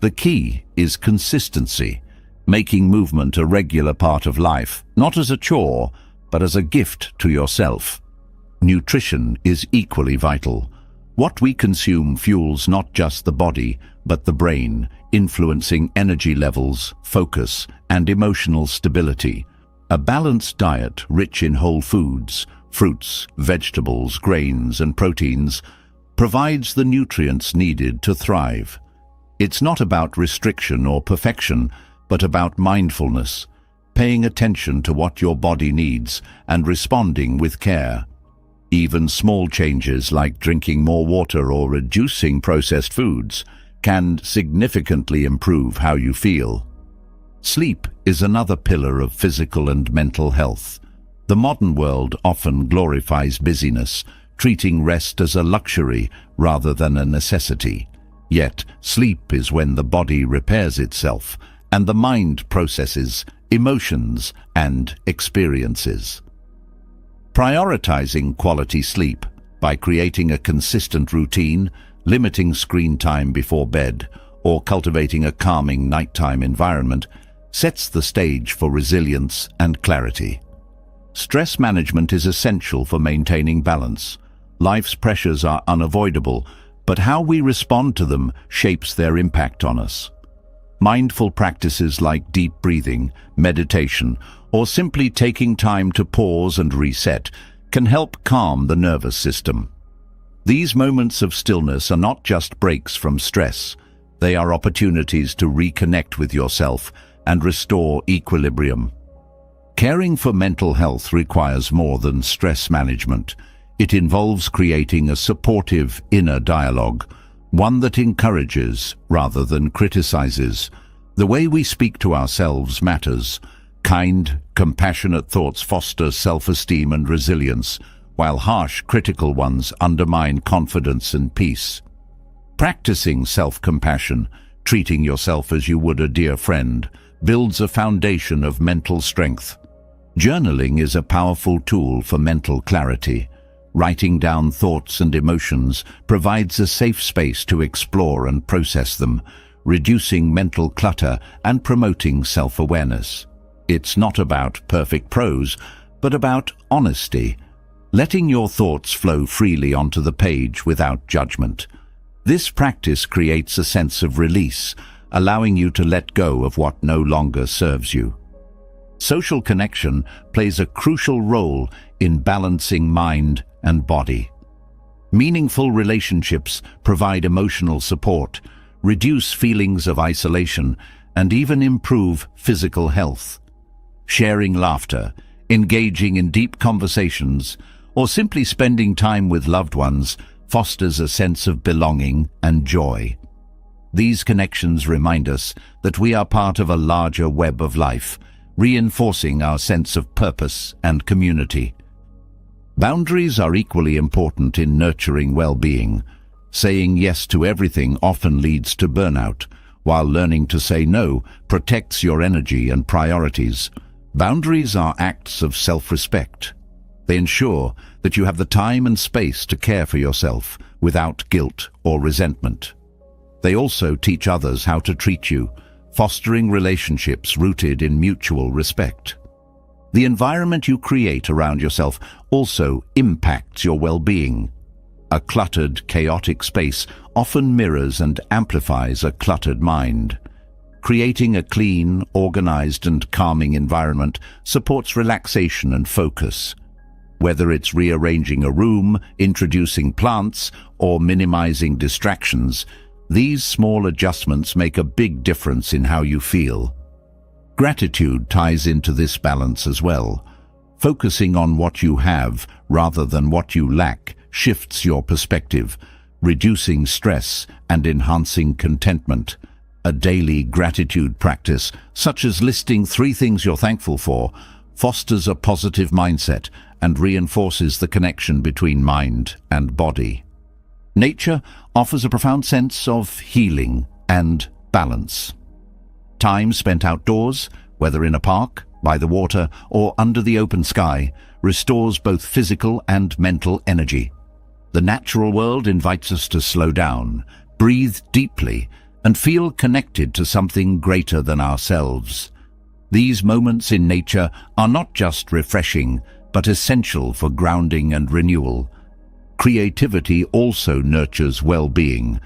The key is consistency, making movement a regular part of life, not as a chore, but as a gift to yourself. Nutrition is equally vital. What we consume fuels not just the body, but the brain, influencing energy levels, focus, and emotional stability. A balanced diet rich in whole foods, fruits, vegetables, grains, and proteins provides the nutrients needed to thrive. It's not about restriction or perfection, but about mindfulness, paying attention to what your body needs and responding with care. Even small changes like drinking more water or reducing processed foods can significantly improve how you feel. Sleep is another pillar of physical and mental health. The modern world often glorifies busyness, treating rest as a luxury rather than a necessity. Yet, sleep is when the body repairs itself and the mind processes emotions and experiences. Prioritizing quality sleep by creating a consistent routine, limiting screen time before bed, or cultivating a calming nighttime environment sets the stage for resilience and clarity. Stress management is essential for maintaining balance. Life's pressures are unavoidable, but how we respond to them shapes their impact on us. Mindful practices like deep breathing, meditation, or simply taking time to pause and reset can help calm the nervous system. These moments of stillness are not just breaks from stress. They are opportunities to reconnect with yourself and restore equilibrium. Caring for mental health requires more than stress management. It involves creating a supportive inner dialogue, one that encourages rather than criticizes. The way we speak to ourselves matters. Kind, compassionate thoughts foster self-esteem and resilience, while harsh, critical ones undermine confidence and peace. Practicing self-compassion, treating yourself as you would a dear friend, builds a foundation of mental strength. Journaling is a powerful tool for mental clarity. Writing down thoughts and emotions provides a safe space to explore and process them, reducing mental clutter and promoting self-awareness. It's not about perfect prose, but about honesty, letting your thoughts flow freely onto the page without judgment. This practice creates a sense of release, allowing you to let go of what no longer serves you. Social connection plays a crucial role in balancing mind and body. Meaningful relationships provide emotional support, reduce feelings of isolation, and even improve physical health. Sharing laughter, engaging in deep conversations, or simply spending time with loved ones fosters a sense of belonging and joy. These connections remind us that we are part of a larger web of life, reinforcing our sense of purpose and community. Boundaries are equally important in nurturing well-being. Saying yes to everything often leads to burnout, while learning to say no protects your energy and priorities. Boundaries are acts of self-respect. They ensure that you have the time and space to care for yourself without guilt or resentment. They also teach others how to treat you, fostering relationships rooted in mutual respect. The environment you create around yourself also impacts your well-being. A cluttered, chaotic space often mirrors and amplifies a cluttered mind. Creating a clean, organized, and calming environment supports relaxation and focus. Whether it's rearranging a room, introducing plants, or minimizing distractions, these small adjustments make a big difference in how you feel. Gratitude ties into this balance as well. Focusing on what you have rather than what you lack shifts your perspective, reducing stress and enhancing contentment. A daily gratitude practice, such as listing 3 things you're thankful for, fosters a positive mindset and reinforces the connection between mind and body. Nature offers a profound sense of healing and balance. Time spent outdoors, whether in a park, by the water, or under the open sky, restores both physical and mental energy. The natural world invites us to slow down, breathe deeply, and feel connected to something greater than ourselves. These moments in nature are not just refreshing, but essential for grounding and renewal. Creativity also nurtures well-being.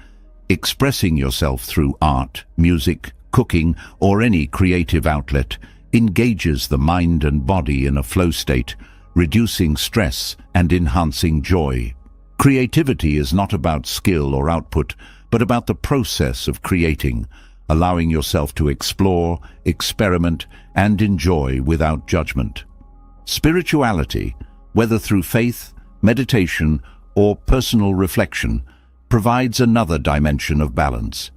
Expressing yourself through art, music, cooking, or any creative outlet engages the mind and body in a flow state, reducing stress and enhancing joy. Creativity is not about skill or output, but about the process of creating, allowing yourself to explore, experiment, and enjoy without judgment. Spirituality, whether through faith, meditation, or personal reflection, provides another dimension of balance.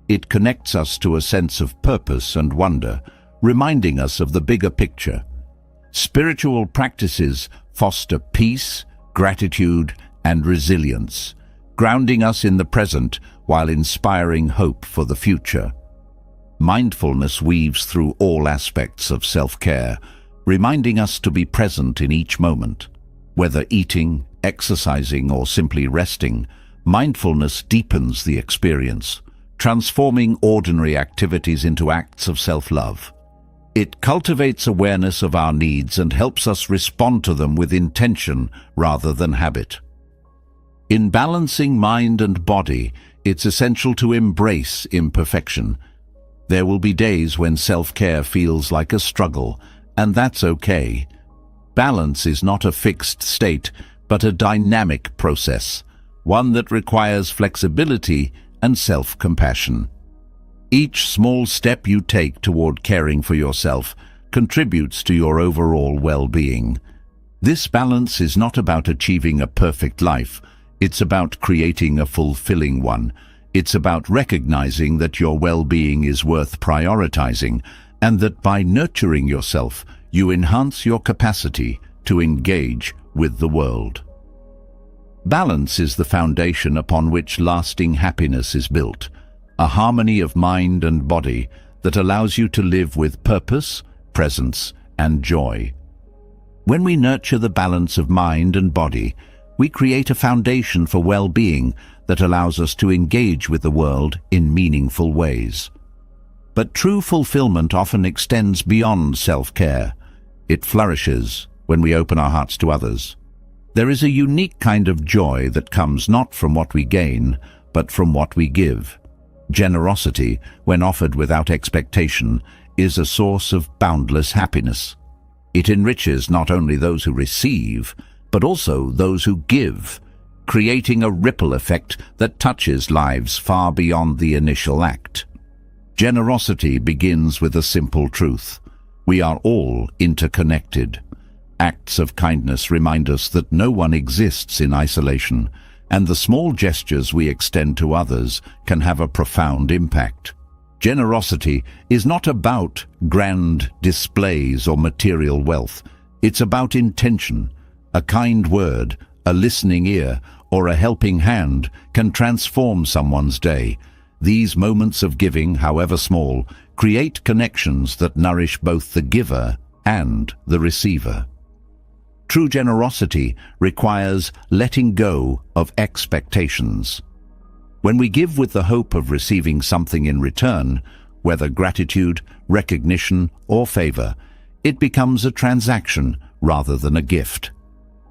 It connects us to a sense of purpose and wonder, reminding us of the bigger picture. Spiritual practices foster peace, gratitude, and resilience, grounding us in the present while inspiring hope for the future. Mindfulness weaves through all aspects of self-care, reminding us to be present in each moment. Whether eating, exercising, or simply resting, mindfulness deepens the experience, transforming ordinary activities into acts of self-love. It cultivates awareness of our needs and helps us respond to them with intention rather than habit. In balancing mind and body, it's essential to embrace imperfection. There will be days when self-care feels like a struggle, and that's okay. Balance is not a fixed state, but a dynamic process, one that requires flexibility and self-compassion. Each small step you take toward caring for yourself contributes to your overall well-being. This balance is not about achieving a perfect life. It's about creating a fulfilling one. It's about recognizing that your well-being is worth prioritizing, and that by nurturing yourself, you enhance your capacity to engage with the world. Balance is the foundation upon which lasting happiness is built, a harmony of mind and body that allows you to live with purpose, presence, and joy. When we nurture the balance of mind and body, we create a foundation for well-being that allows us to engage with the world in meaningful ways. But true fulfillment often extends beyond self-care. It flourishes when we open our hearts to others. There is a unique kind of joy that comes not from what we gain, but from what we give. Generosity, when offered without expectation, is a source of boundless happiness. It enriches not only those who receive, but also those who give, creating a ripple effect that touches lives far beyond the initial act. Generosity begins with a simple truth. We are all interconnected. Acts of kindness remind us that no one exists in isolation, and the small gestures we extend to others can have a profound impact. Generosity is not about grand displays or material wealth. It's about intention. A kind word, a listening ear, or a helping hand can transform someone's day. These moments of giving, however small, create connections that nourish both the giver and the receiver. True generosity requires letting go of expectations. When we give with the hope of receiving something in return, whether gratitude, recognition, or favor, it becomes a transaction rather than a gift.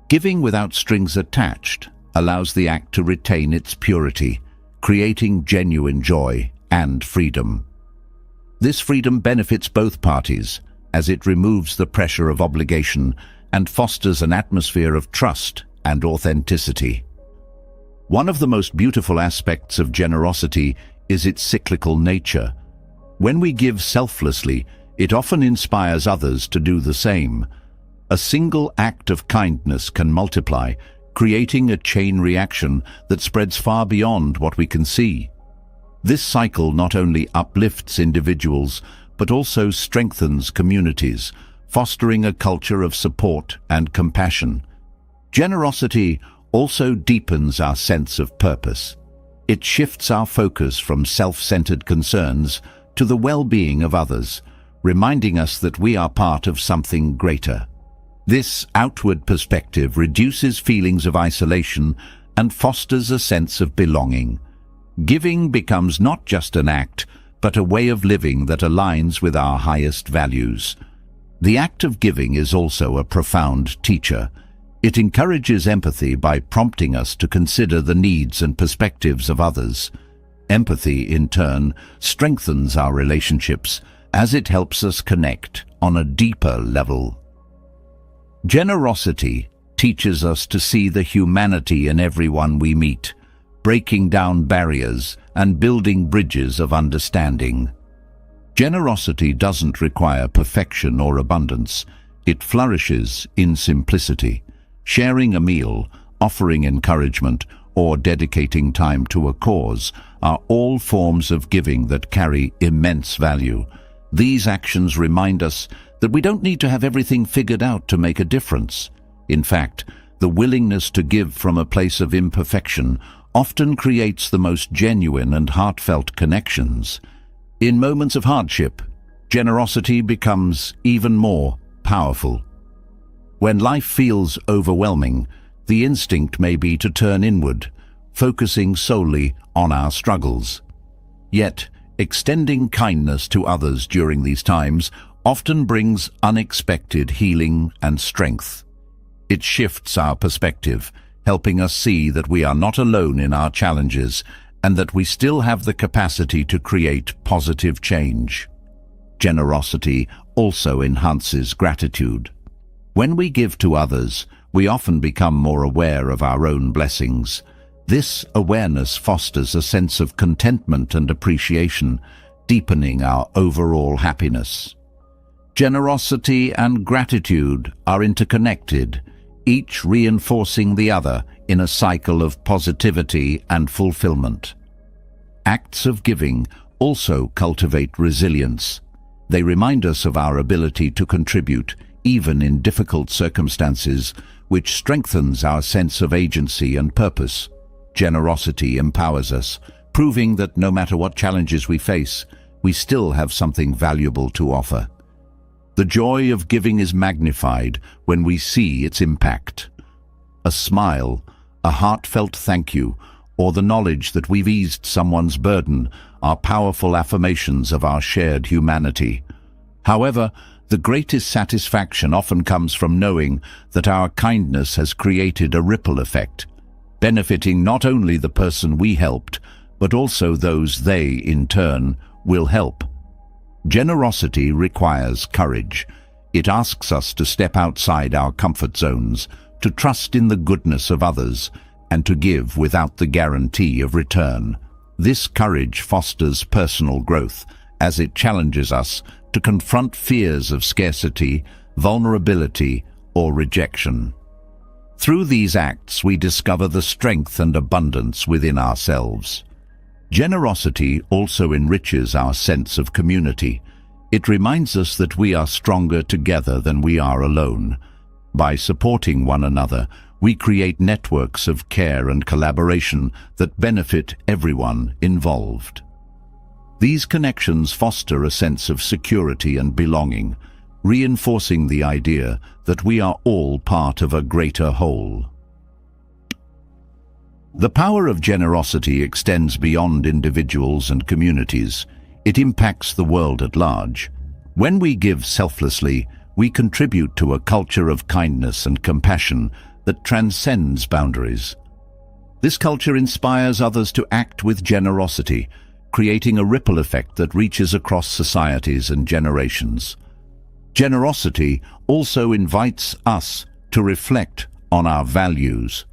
Giving without strings attached allows the act to retain its purity, creating genuine joy and freedom. This freedom benefits both parties, as it removes the pressure of obligation and fosters an atmosphere of trust and authenticity. One of the most beautiful aspects of generosity is its cyclical nature. When we give selflessly, it often inspires others to do the same. A single act of kindness can multiply, creating a chain reaction that spreads far beyond what we can see. This cycle not only uplifts individuals, but also strengthens communities, fostering a culture of support and compassion. Generosity also deepens our sense of purpose. It shifts our focus from self-centered concerns to the well-being of others, reminding us that we are part of something greater. This outward perspective reduces feelings of isolation and fosters a sense of belonging. Giving becomes not just an act, but a way of living that aligns with our highest values. The act of giving is also a profound teacher. It encourages empathy by prompting us to consider the needs and perspectives of others. Empathy, in turn, strengthens our relationships as it helps us connect on a deeper level. Generosity teaches us to see the humanity in everyone we meet, breaking down barriers and building bridges of understanding. Generosity doesn't require perfection or abundance. It flourishes in simplicity. Sharing a meal, offering encouragement, or dedicating time to a cause are all forms of giving that carry immense value. These actions remind us that we don't need to have everything figured out to make a difference. In fact, the willingness to give from a place of imperfection often creates the most genuine and heartfelt connections. In moments of hardship, generosity becomes even more powerful. When life feels overwhelming, the instinct may be to turn inward, focusing solely on our struggles. Yet, extending kindness to others during these times often brings unexpected healing and strength. It shifts our perspective, helping us see that we are not alone in our challenges and that we still have the capacity to create positive change. Generosity also enhances gratitude. When we give to others, we often become more aware of our own blessings. This awareness fosters a sense of contentment and appreciation, deepening our overall happiness. Generosity and gratitude are interconnected, each reinforcing the other in a cycle of positivity and fulfillment. Acts of giving also cultivate resilience. They remind us of our ability to contribute, even in difficult circumstances, which strengthens our sense of agency and purpose. Generosity empowers us, proving that no matter what challenges we face, we still have something valuable to offer. The joy of giving is magnified when we see its impact. A smile, a heartfelt thank you, or the knowledge that we've eased someone's burden are powerful affirmations of our shared humanity. However, the greatest satisfaction often comes from knowing that our kindness has created a ripple effect, benefiting not only the person we helped, but also those they, in turn, will help. Generosity requires courage. It asks us to step outside our comfort zones, to trust in the goodness of others, and to give without the guarantee of return. This courage fosters personal growth, as it challenges us to confront fears of scarcity, vulnerability, or rejection. Through these acts, we discover the strength and abundance within ourselves. Generosity also enriches our sense of community. It reminds us that we are stronger together than we are alone. By supporting one another, we create networks of care and collaboration that benefit everyone involved. These connections foster a sense of security and belonging, reinforcing the idea that we are all part of a greater whole. The power of generosity extends beyond individuals and communities. It impacts the world at large. When we give selflessly, we contribute to a culture of kindness and compassion that transcends boundaries. This culture inspires others to act with generosity, creating a ripple effect that reaches across societies and generations. Generosity also invites us to reflect on our values.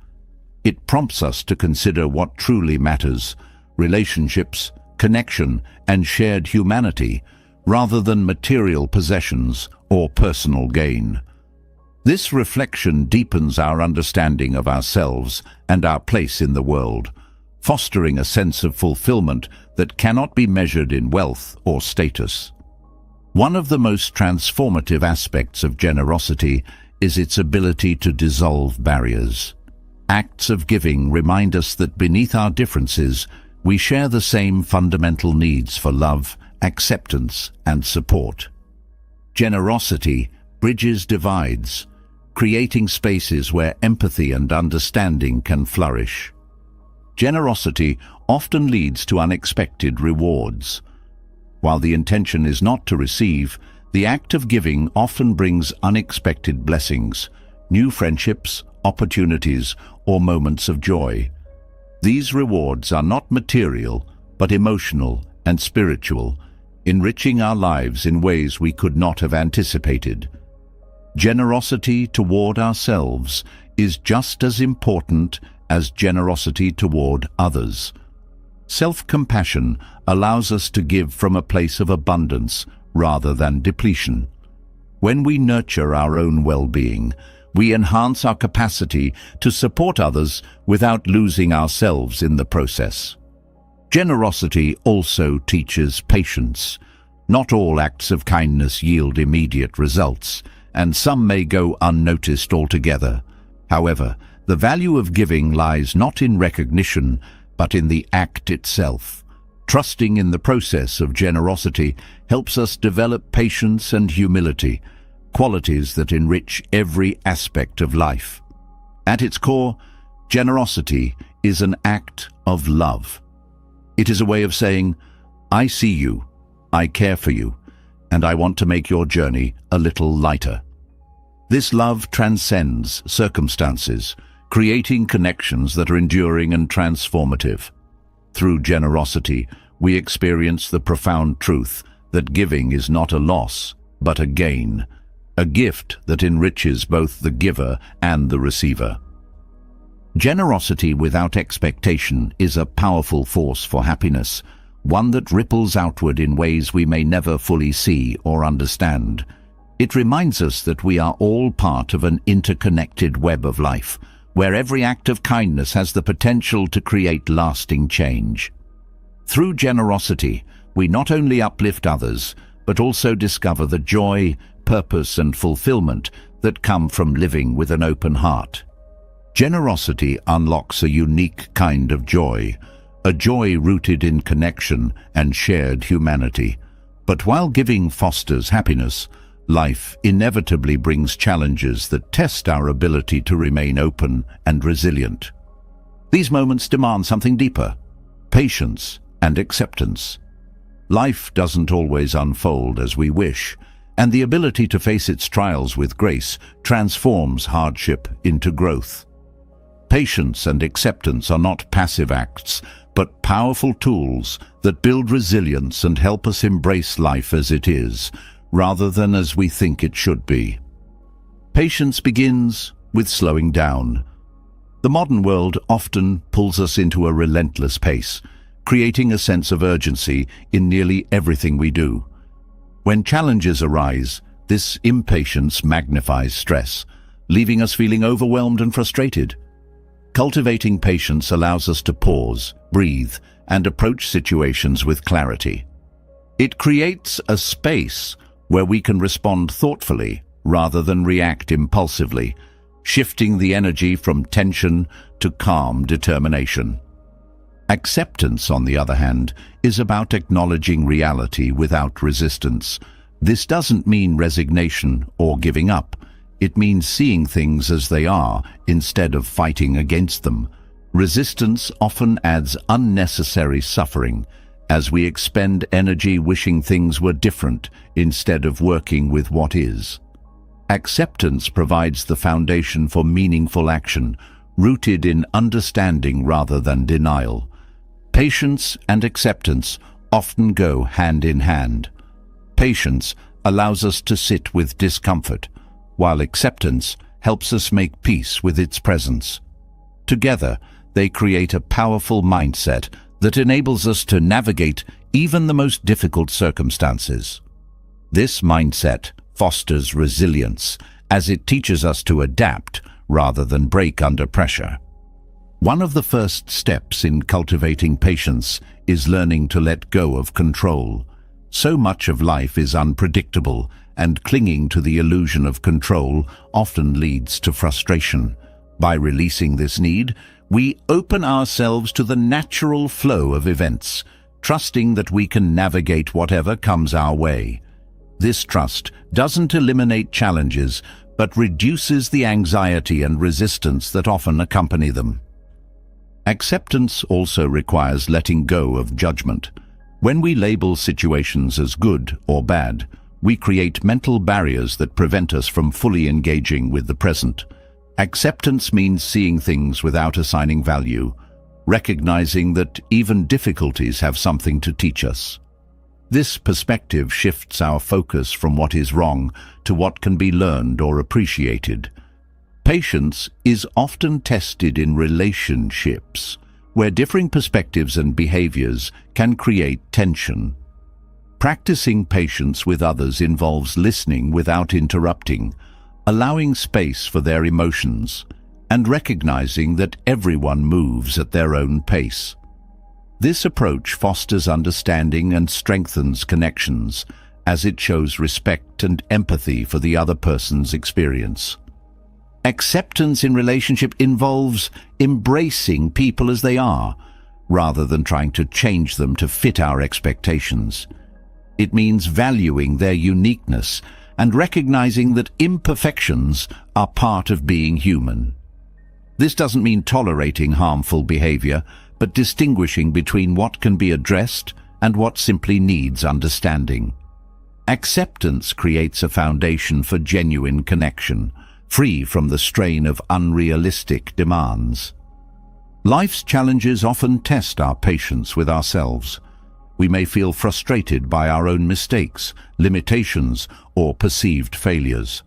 It prompts us to consider what truly matters: relationships, connection, and shared humanity, rather than material possessions or personal gain. This reflection deepens our understanding of ourselves and our place in the world, fostering a sense of fulfillment that cannot be measured in wealth or status. One of the most transformative aspects of generosity is its ability to dissolve barriers. Acts of giving remind us that beneath our differences, we share the same fundamental needs for love, acceptance, and support. Generosity bridges divides, creating spaces where empathy and understanding can flourish. Generosity often leads to unexpected rewards. While the intention is not to receive, the act of giving often brings unexpected blessings, new friendships, opportunities, or moments of joy. These rewards are not material, but emotional and spiritual, enriching our lives in ways we could not have anticipated. Generosity toward ourselves is just as important as generosity toward others. Self-compassion allows us to give from a place of abundance rather than depletion. When we nurture our own well-being, we enhance our capacity to support others without losing ourselves in the process. Generosity also teaches patience. Not all acts of kindness yield immediate results, and some may go unnoticed altogether. However, the value of giving lies not in recognition, but in the act itself. Trusting in the process of generosity helps us develop patience and humility, qualities that enrich every aspect of life. At its core, generosity is an act of love. It is a way of saying, "I see you, I care for you, and I want to make your journey a little lighter." This love transcends circumstances, creating connections that are enduring and transformative. Through generosity, we experience the profound truth that giving is not a loss, but a gain, a gift that enriches both the giver and the receiver. Generosity without expectation is a powerful force for happiness, one that ripples outward in ways we may never fully see or understand. It reminds us that we are all part of an interconnected web of life, where every act of kindness has the potential to create lasting change. Through generosity, we not only uplift others, but also discover the joy, purpose, and fulfillment that come from living with an open heart. Generosity unlocks a unique kind of joy, a joy rooted in connection and shared humanity. But while giving fosters happiness, life inevitably brings challenges that test our ability to remain open and resilient. These moments demand something deeper: patience and acceptance. Life doesn't always unfold as we wish, and the ability to face its trials with grace transforms hardship into growth. Patience and acceptance are not passive acts, but powerful tools that build resilience and help us embrace life as it is, rather than as we think it should be. Patience begins with slowing down. The modern world often pulls us into a relentless pace, creating a sense of urgency in nearly everything we do. When challenges arise, this impatience magnifies stress, leaving us feeling overwhelmed and frustrated. Cultivating patience allows us to pause, breathe, and approach situations with clarity. It creates a space where we can respond thoughtfully rather than react impulsively, shifting the energy from tension to calm determination. Acceptance, on the other hand, is about acknowledging reality without resistance. This doesn't mean resignation or giving up. It means seeing things as they are instead of fighting against them. Resistance often adds unnecessary suffering, as we expend energy wishing things were different instead of working with what is. Acceptance provides the foundation for meaningful action, rooted in understanding rather than denial. Patience and acceptance often go hand in hand. Patience allows us to sit with discomfort, while acceptance helps us make peace with its presence. Together, they create a powerful mindset that enables us to navigate even the most difficult circumstances. This mindset fosters resilience, as it teaches us to adapt rather than break under pressure. One of the first steps in cultivating patience is learning to let go of control. So much of life is unpredictable, and clinging to the illusion of control often leads to frustration. By releasing this need, we open ourselves to the natural flow of events, trusting that we can navigate whatever comes our way. This trust doesn't eliminate challenges, but reduces the anxiety and resistance that often accompany them. Acceptance also requires letting go of judgment. When we label situations as good or bad, we create mental barriers that prevent us from fully engaging with the present. Acceptance means seeing things without assigning value, recognizing that even difficulties have something to teach us. This perspective shifts our focus from what is wrong to what can be learned or appreciated. Patience is often tested in relationships, where differing perspectives and behaviors can create tension. Practicing patience with others involves listening without interrupting, allowing space for their emotions, and recognizing that everyone moves at their own pace. This approach fosters understanding and strengthens connections, as it shows respect and empathy for the other person's experience. Acceptance in relationship involves embracing people as they are, rather than trying to change them to fit our expectations. It means valuing their uniqueness and recognizing that imperfections are part of being human. This doesn't mean tolerating harmful behavior, but distinguishing between what can be addressed and what simply needs understanding. Acceptance creates a foundation for genuine connection, free from the strain of unrealistic demands. Life's challenges often test our patience with ourselves. We may feel frustrated by our own mistakes, limitations, or perceived failures.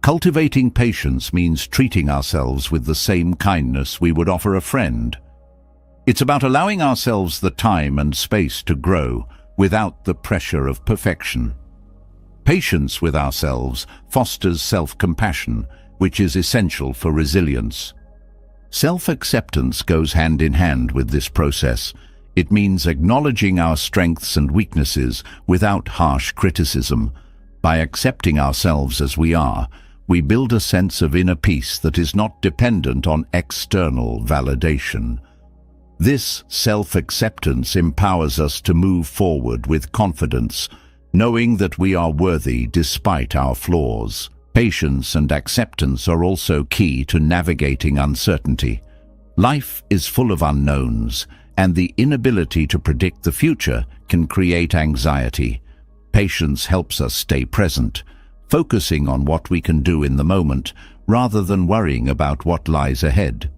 Cultivating patience means treating ourselves with the same kindness we would offer a friend. It's about allowing ourselves the time and space to grow without the pressure of perfection. Patience with ourselves fosters self-compassion, which is essential for resilience. Self-acceptance goes hand in hand with this process. It means acknowledging our strengths and weaknesses without harsh criticism. By accepting ourselves as we are, we build a sense of inner peace that is not dependent on external validation. This self-acceptance empowers us to move forward with confidence, knowing that we are worthy despite our flaws. Patience and acceptance are also key to navigating uncertainty. Life is full of unknowns, and the inability to predict the future can create anxiety. Patience helps us stay present, focusing on what we can do in the moment rather than worrying about what lies ahead.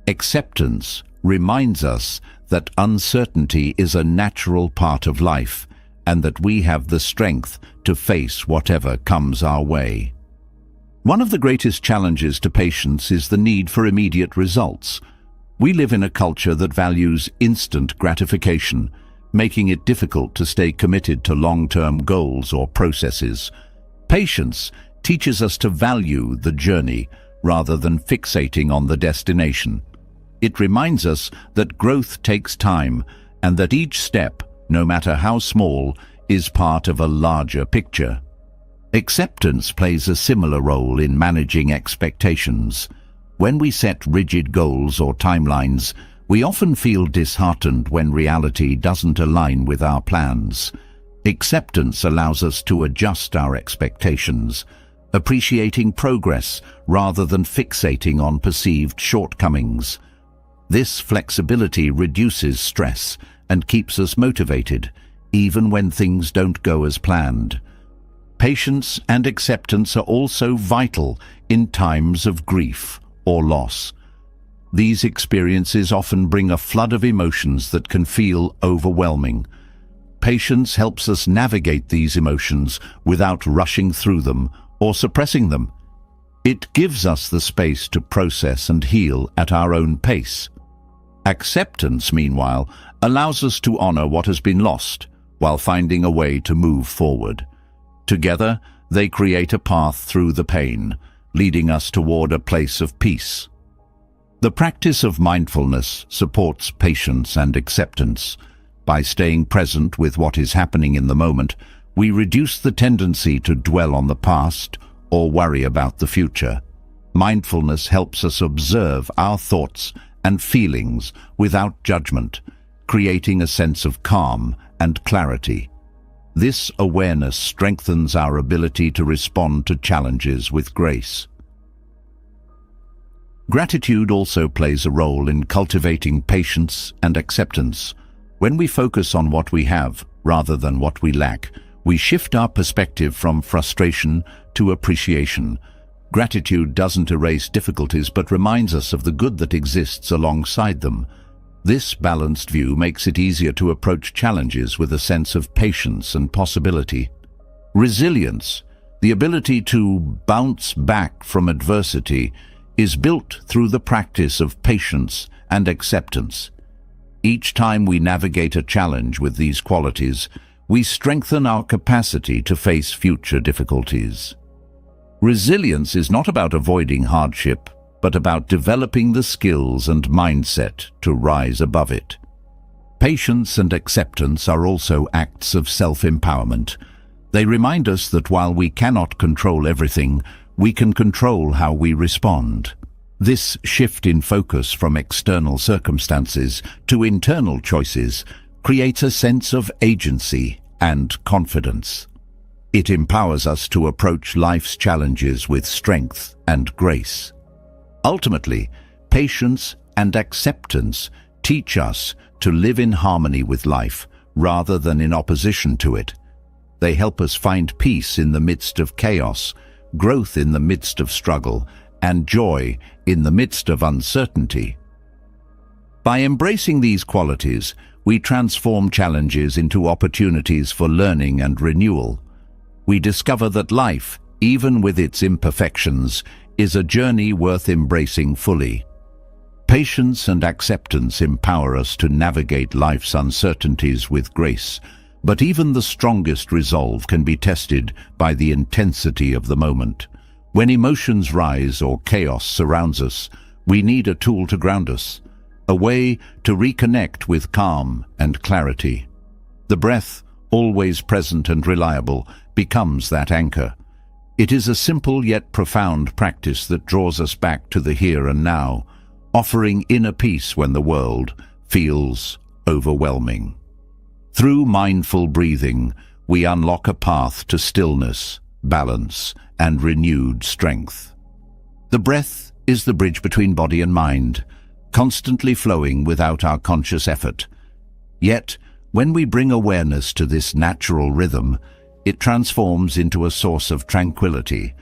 Acceptance reminds us that uncertainty is a natural part of life and that we have the strength to face whatever comes our way. One of the greatest challenges to patience is the need for immediate results. We live in a culture that values instant gratification, making it difficult to stay committed to long-term goals or processes. Patience teaches us to value the journey rather than fixating on the destination. It reminds us that growth takes time and that each step, no matter how small, is part of a larger picture. Acceptance plays a similar role in managing expectations. When we set rigid goals or timelines, we often feel disheartened when reality doesn't align with our plans. Acceptance allows us to adjust our expectations, appreciating progress rather than fixating on perceived shortcomings. This flexibility reduces stress and keeps us motivated, even when things don't go as planned. Patience and acceptance are also vital in times of grief or loss. These experiences often bring a flood of emotions that can feel overwhelming. Patience helps us navigate these emotions without rushing through them or suppressing them. It gives us the space to process and heal at our own pace. Acceptance, meanwhile, allows us to honor what has been lost while finding a way to move forward. Together, they create a path through the pain, leading us toward a place of peace. The practice of mindfulness supports patience and acceptance. By staying present with what is happening in the moment, we reduce the tendency to dwell on the past or worry about the future. Mindfulness helps us observe our thoughts and feelings without judgment, creating a sense of calm and clarity. This awareness strengthens our ability to respond to challenges with grace. Gratitude also plays a role in cultivating patience and acceptance. When we focus on what we have rather than what we lack, we shift our perspective from frustration to appreciation. Gratitude doesn't erase difficulties but reminds us of the good that exists alongside them. This balanced view makes it easier to approach challenges with a sense of patience and possibility. Resilience, the ability to bounce back from adversity, is built through the practice of patience and acceptance. Each time we navigate a challenge with these qualities, we strengthen our capacity to face future difficulties. Resilience is not about avoiding hardship, but about developing the skills and mindset to rise above it. Patience and acceptance are also acts of self-empowerment. They remind us that while we cannot control everything, we can control how we respond. This shift in focus from external circumstances to internal choices creates a sense of agency and confidence. It empowers us to approach life's challenges with strength and grace. Ultimately, patience and acceptance teach us to live in harmony with life rather than in opposition to it. They help us find peace in the midst of chaos, growth in the midst of struggle, and joy in the midst of uncertainty. By embracing these qualities, we transform challenges into opportunities for learning and renewal. We discover that life, even with its imperfections, is a journey worth embracing fully. Patience and acceptance empower us to navigate life's uncertainties with grace, but even the strongest resolve can be tested by the intensity of the moment. When emotions rise or chaos surrounds us, we need a tool to ground us, a way to reconnect with calm and clarity. The breath, always present and reliable, becomes that anchor. It is a simple yet profound practice that draws us back to the here and now, offering inner peace when the world feels overwhelming. Through mindful breathing, we unlock a path to stillness, balance, and renewed strength. The breath is the bridge between body and mind, constantly flowing without our conscious effort. Yet, when we bring awareness to this natural rhythm, it transforms into a source of tranquility.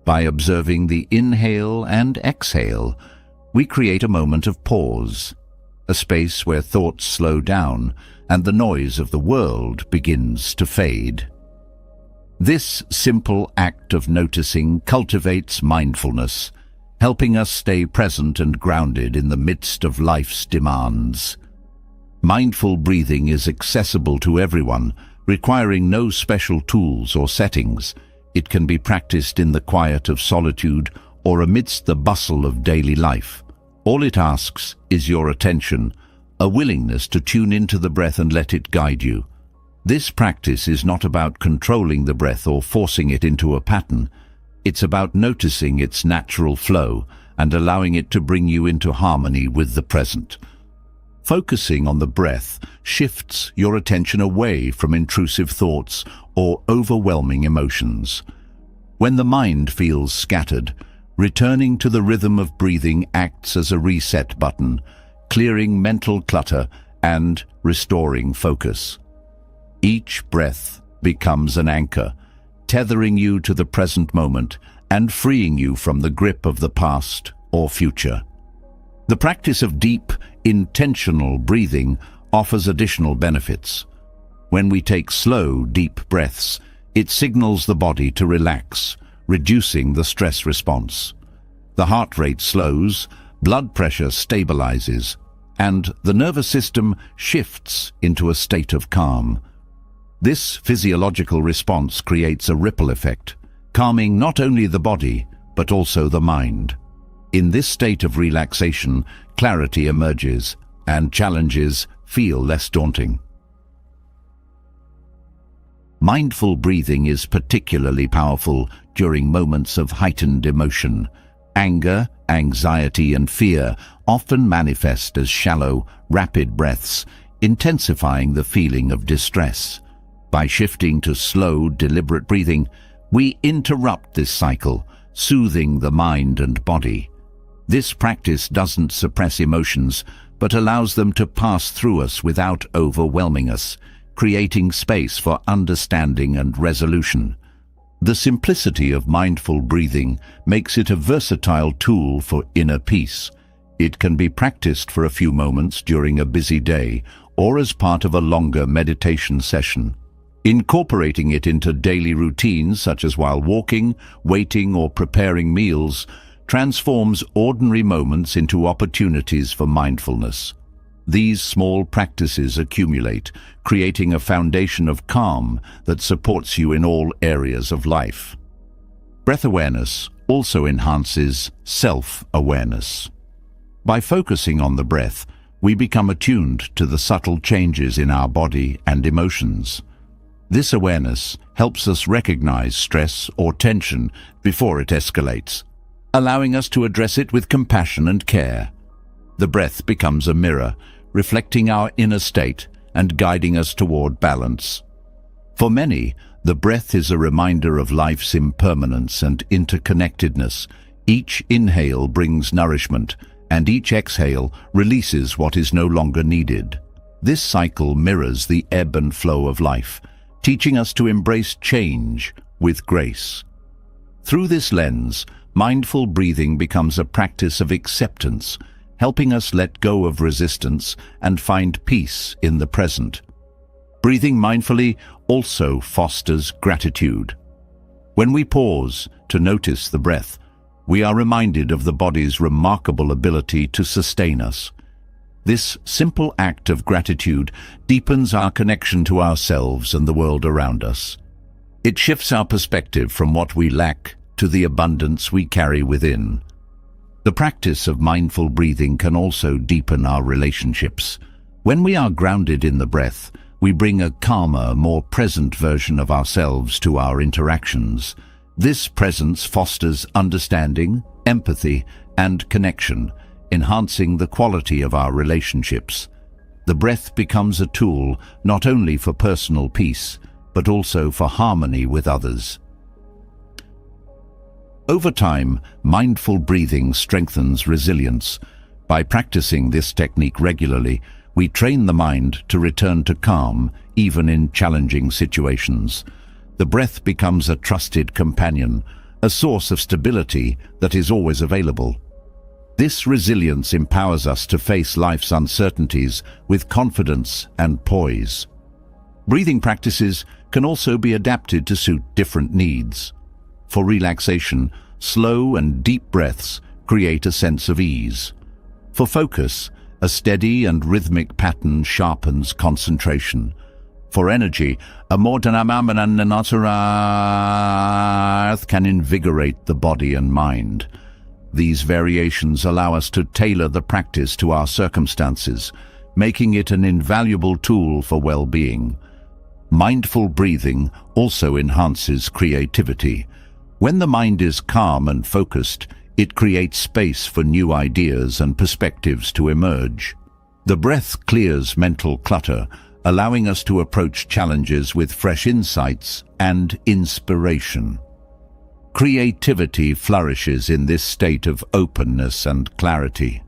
By observing the inhale and exhale, we create a moment of pause, a space where thoughts slow down and the noise of the world begins to fade. This simple act of noticing cultivates mindfulness, helping us stay present and grounded in the midst of life's demands. Mindful breathing is accessible to everyone, requiring no special tools or settings. It can be practiced in the quiet of solitude or amidst the bustle of daily life. All it asks is your attention, a willingness to tune into the breath and let it guide you. This practice is not about controlling the breath or forcing it into a pattern. It's about noticing its natural flow and allowing it to bring you into harmony with the present. Focusing on the breath shifts your attention away from intrusive thoughts or overwhelming emotions. When the mind feels scattered, returning to the rhythm of breathing acts as a reset button, clearing mental clutter and restoring focus. Each breath becomes an anchor, tethering you to the present moment and freeing you from the grip of the past or future. The practice of deep, intentional breathing offers additional benefits. When we take slow, deep breaths, it signals the body to relax, reducing the stress response. The heart rate slows, blood pressure stabilizes, and the nervous system shifts into a state of calm. This physiological response creates a ripple effect, calming not only the body, but also the mind. In this state of relaxation, clarity emerges, and challenges feel less daunting. Mindful breathing is particularly powerful during moments of heightened emotion. Anger, anxiety, and fear often manifest as shallow, rapid breaths, intensifying the feeling of distress. By shifting to slow, deliberate breathing, we interrupt this cycle, soothing the mind and body. This practice doesn't suppress emotions, but allows them to pass through us without overwhelming us, creating space for understanding and resolution. The simplicity of mindful breathing makes it a versatile tool for inner peace. It can be practiced for a few moments during a busy day or as part of a longer meditation session. Incorporating it into daily routines, such as while walking, waiting, or preparing meals, transforms ordinary moments into opportunities for mindfulness. These small practices accumulate, creating a foundation of calm that supports you in all areas of life. Breath awareness also enhances self-awareness. By focusing on the breath, we become attuned to the subtle changes in our body and emotions. This awareness helps us recognize stress or tension before it escalates, allowing us to address it with compassion and care. The breath becomes a mirror, reflecting our inner state and guiding us toward balance. For many, the breath is a reminder of life's impermanence and interconnectedness. Each inhale brings nourishment, and each exhale releases what is no longer needed. This cycle mirrors the ebb and flow of life, teaching us to embrace change with grace. Through this lens, mindful breathing becomes a practice of acceptance, helping us let go of resistance and find peace in the present. Breathing mindfully also fosters gratitude. When we pause to notice the breath, we are reminded of the body's remarkable ability to sustain us. This simple act of gratitude deepens our connection to ourselves and the world around us. It shifts our perspective from what we lack to the abundance we carry within. The practice of mindful breathing can also deepen our relationships. When we are grounded in the breath, we bring a calmer, more present version of ourselves to our interactions. This presence fosters understanding, empathy, and connection, enhancing the quality of our relationships. The breath becomes a tool not only for personal peace, but also for harmony with others. Over time, mindful breathing strengthens resilience. By practicing this technique regularly, we train the mind to return to calm, even in challenging situations. The breath becomes a trusted companion, a source of stability that is always available. This resilience empowers us to face life's uncertainties with confidence and poise. Breathing practices can also be adapted to suit different needs. For relaxation, slow and deep breaths create a sense of ease. For focus, a steady and rhythmic pattern sharpens concentration. For energy, a more dynamic can invigorate the body and mind. These variations allow us to tailor the practice to our circumstances, making it an invaluable tool for well-being. Mindful breathing also enhances creativity. When the mind is calm and focused, it creates space for new ideas and perspectives to emerge. The breath clears mental clutter, allowing us to approach challenges with fresh insights and inspiration. Creativity flourishes in this state of openness and clarity.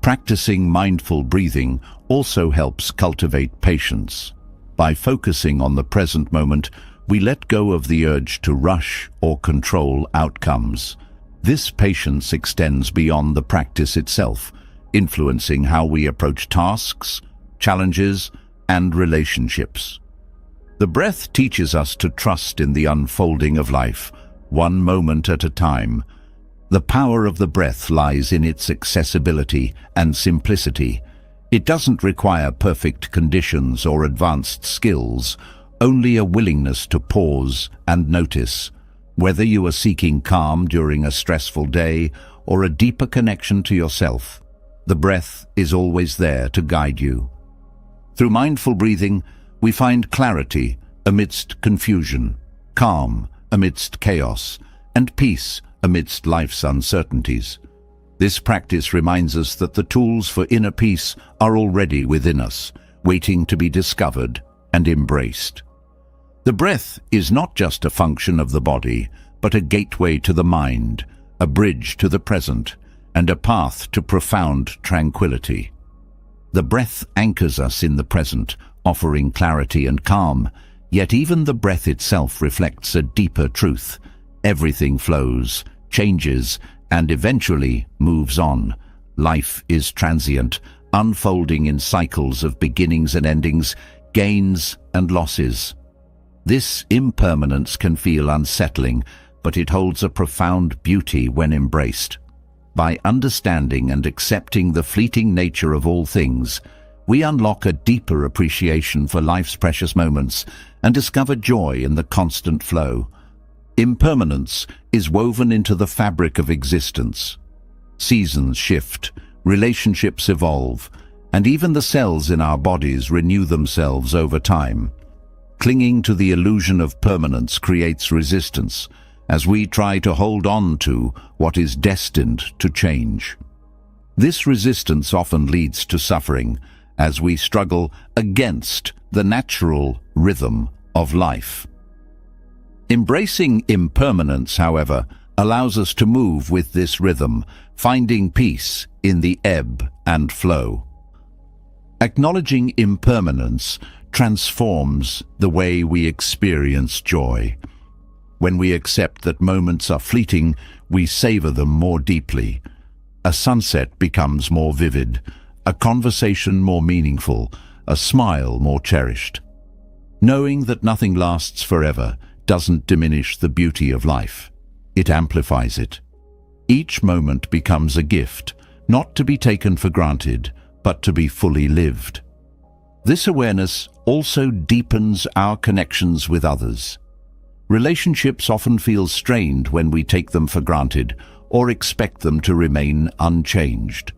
Practicing mindful breathing also helps cultivate patience. By focusing on the present moment, we let go of the urge to rush or control outcomes. This patience extends beyond the practice itself, influencing how we approach tasks, challenges, and relationships. The breath teaches us to trust in the unfolding of life, one moment at a time. The power of the breath lies in its accessibility and simplicity. It doesn't require perfect conditions or advanced skills, only a willingness to pause and notice. Whether you are seeking calm during a stressful day or a deeper connection to yourself, the breath is always there to guide you. Through mindful breathing, we find clarity amidst confusion, calm amidst chaos, and peace amidst life's uncertainties. This practice reminds us that the tools for inner peace are already within us, waiting to be discovered and embraced. The breath is not just a function of the body, but a gateway to the mind, a bridge to the present, and a path to profound tranquility. The breath anchors us in the present, offering clarity and calm, yet even the breath itself reflects a deeper truth. Everything flows, changes, and eventually moves on. Life is transient, unfolding in cycles of beginnings and endings, gains and losses. This impermanence can feel unsettling, but it holds a profound beauty when embraced. By understanding and accepting the fleeting nature of all things, we unlock a deeper appreciation for life's precious moments and discover joy in the constant flow. Impermanence is woven into the fabric of existence. Seasons shift, relationships evolve, and even the cells in our bodies renew themselves over time. Clinging to the illusion of permanence creates resistance, as we try to hold on to what is destined to change. This resistance often leads to suffering, as we struggle against the natural rhythm of life. Embracing impermanence, however, allows us to move with this rhythm, finding peace in the ebb and flow. Acknowledging impermanence transforms the way we experience joy. When we accept that moments are fleeting, we savor them more deeply. A sunset becomes more vivid, a conversation more meaningful, a smile more cherished. Knowing that nothing lasts forever doesn't diminish the beauty of life. It amplifies it. Each moment becomes a gift, not to be taken for granted, but to be fully lived. This awareness also deepens our connections with others. Relationships often feel strained when we take them for granted or expect them to remain unchanged.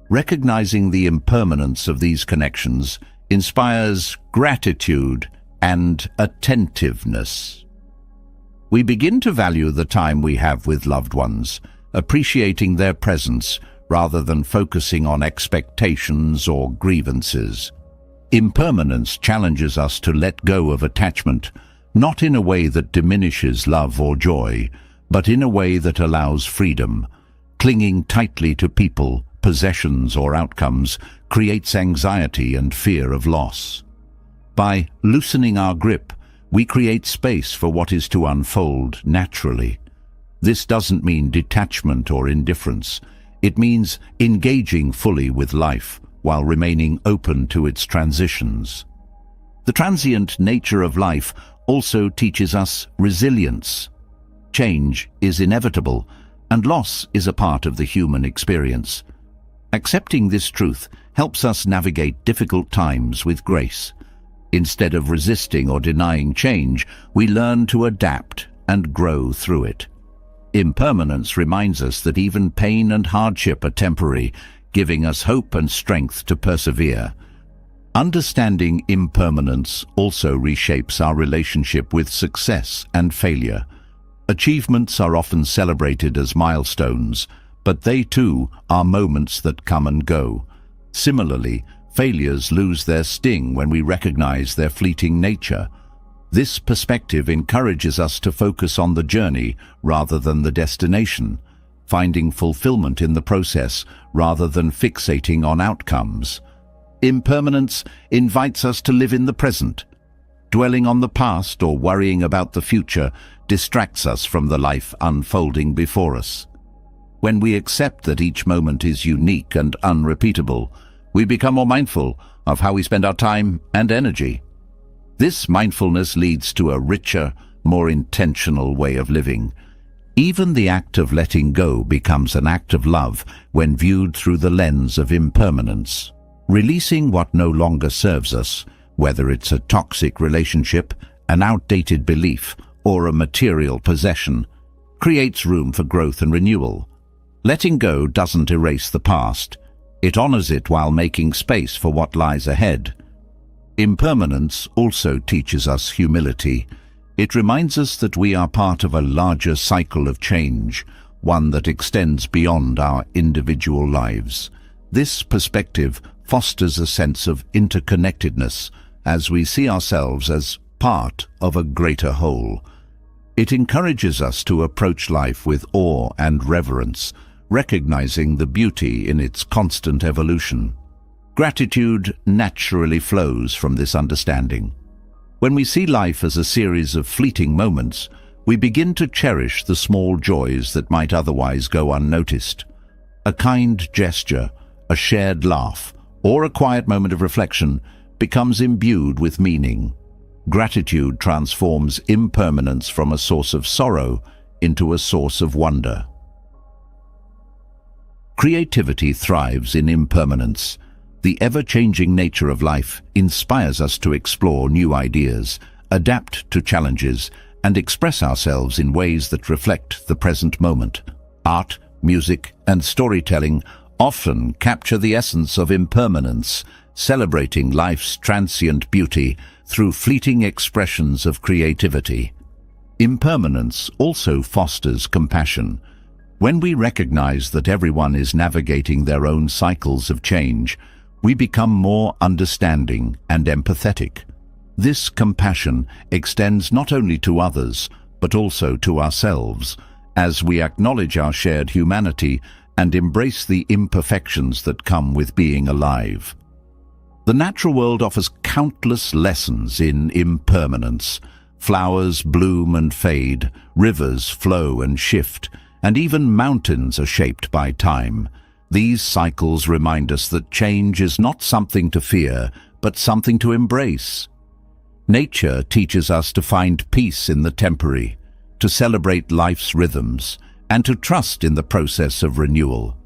Recognizing the impermanence of these connections inspires gratitude and attentiveness. We begin to value the time we have with loved ones, appreciating their presence rather than focusing on expectations or grievances. Impermanence challenges us to let go of attachment, not in a way that diminishes love or joy, but in a way that allows freedom. Clinging tightly to people, possessions, or outcomes creates anxiety and fear of loss. By loosening our grip, we create space for what is to unfold naturally. This doesn't mean detachment or indifference. It means engaging fully with life while remaining open to its transitions. The transient nature of life also teaches us resilience. Change is inevitable, and loss is a part of the human experience. Accepting this truth helps us navigate difficult times with grace. Instead of resisting or denying change, we learn to adapt and grow through it. Impermanence reminds us that even pain and hardship are temporary, giving us hope and strength to persevere. Understanding impermanence also reshapes our relationship with success and failure. Achievements are often celebrated as milestones, but they too are moments that come and go. Similarly, failures lose their sting when we recognize their fleeting nature. This perspective encourages us to focus on the journey rather than the destination. finding fulfillment in the process rather than fixating on outcomes. Impermanence invites us to live in the present. Dwelling on the past or worrying about the future distracts us from the life unfolding before us. When we accept that each moment is unique and unrepeatable, we become more mindful of how we spend our time and energy. This mindfulness leads to a richer, more intentional way of living. Even the act of letting go becomes an act of love when viewed through the lens of impermanence. Releasing what no longer serves us, whether it's a toxic relationship, an outdated belief, or a material possession, creates room for growth and renewal. Letting go doesn't erase the past. It honors it while making space for what lies ahead. Impermanence also teaches us humility. It reminds us that we are part of a larger cycle of change, one that extends beyond our individual lives. This perspective fosters a sense of interconnectedness as we see ourselves as part of a greater whole. It encourages us to approach life with awe and reverence, recognizing the beauty in its constant evolution. Gratitude naturally flows from this understanding. When we see life as a series of fleeting moments, we begin to cherish the small joys that might otherwise go unnoticed. A kind gesture, a shared laugh, or a quiet moment of reflection becomes imbued with meaning. Gratitude transforms impermanence from a source of sorrow into a source of wonder. Creativity thrives in impermanence. The ever-changing nature of life inspires us to explore new ideas, adapt to challenges, and express ourselves in ways that reflect the present moment. Art, music, and storytelling often capture the essence of impermanence, celebrating life's transient beauty through fleeting expressions of creativity. Impermanence also fosters compassion. When we recognize that everyone is navigating their own cycles of change, we become more understanding and empathetic. This compassion extends not only to others, but also to ourselves, as we acknowledge our shared humanity and embrace the imperfections that come with being alive. The natural world offers countless lessons in impermanence. Flowers bloom and fade, rivers flow and shift, and even mountains are shaped by time. These cycles remind us that change is not something to fear, but something to embrace. Nature teaches us to find peace in the temporary, to celebrate life's rhythms, and to trust in the process of renewal.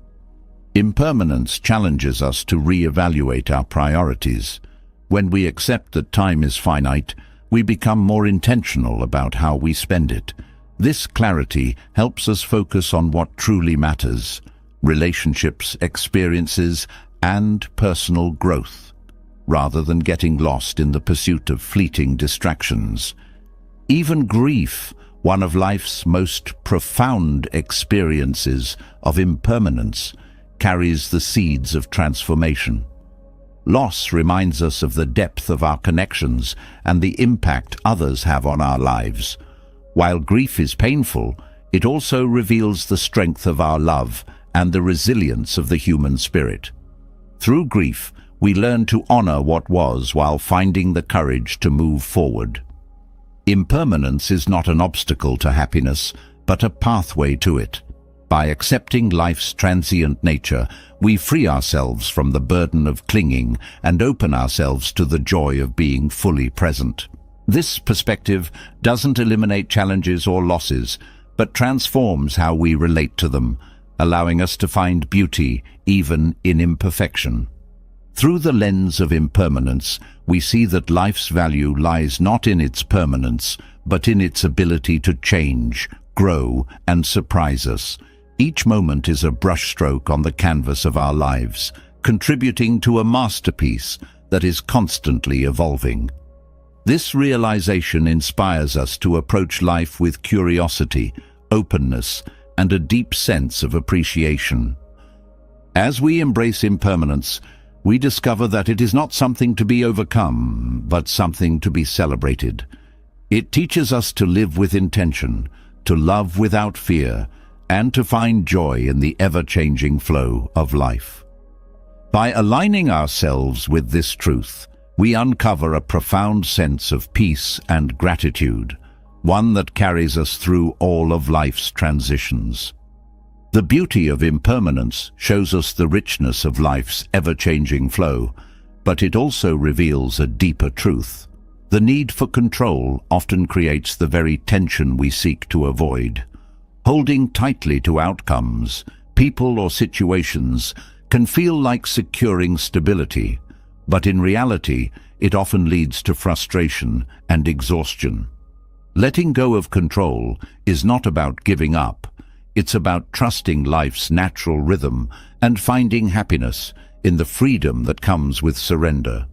Impermanence challenges us to re-evaluate our priorities. When we accept that time is finite, we become more intentional about how we spend it. This clarity helps us focus on what truly matters: relationships, experiences, and personal growth, rather than getting lost in the pursuit of fleeting distractions. Even grief, one of life's most profound experiences of impermanence, carries the seeds of transformation. Loss reminds us of the depth of our connections and the impact others have on our lives. While grief is painful, it also reveals the strength of our love and the resilience of the human spirit. Through grief, we learn to honor what was while finding the courage to move forward. Impermanence is not an obstacle to happiness, but a pathway to it. By accepting life's transient nature, we free ourselves from the burden of clinging and open ourselves to the joy of being fully present. This perspective doesn't eliminate challenges or losses, but transforms how we relate to them, allowing us to find beauty even in imperfection. Through the lens of impermanence, we see that life's value lies not in its permanence, but in its ability to change, grow, and surprise us. Each moment is a brushstroke on the canvas of our lives, contributing to a masterpiece that is constantly evolving. This realization inspires us to approach life with curiosity, openness, and a deep sense of appreciation. As we embrace impermanence, we discover that it is not something to be overcome, but something to be celebrated. It teaches us to live with intention, to love without fear, and to find joy in the ever-changing flow of life. By aligning ourselves with this truth, we uncover a profound sense of peace and gratitude, one that carries us through all of life's transitions. The beauty of impermanence shows us the richness of life's ever-changing flow, but it also reveals a deeper truth. The need for control often creates the very tension we seek to avoid. Holding tightly to outcomes, people or situations can feel like securing stability, but in reality, it often leads to frustration and exhaustion. Letting go of control is not about giving up. It's about trusting life's natural rhythm and finding happiness in the freedom that comes with surrender.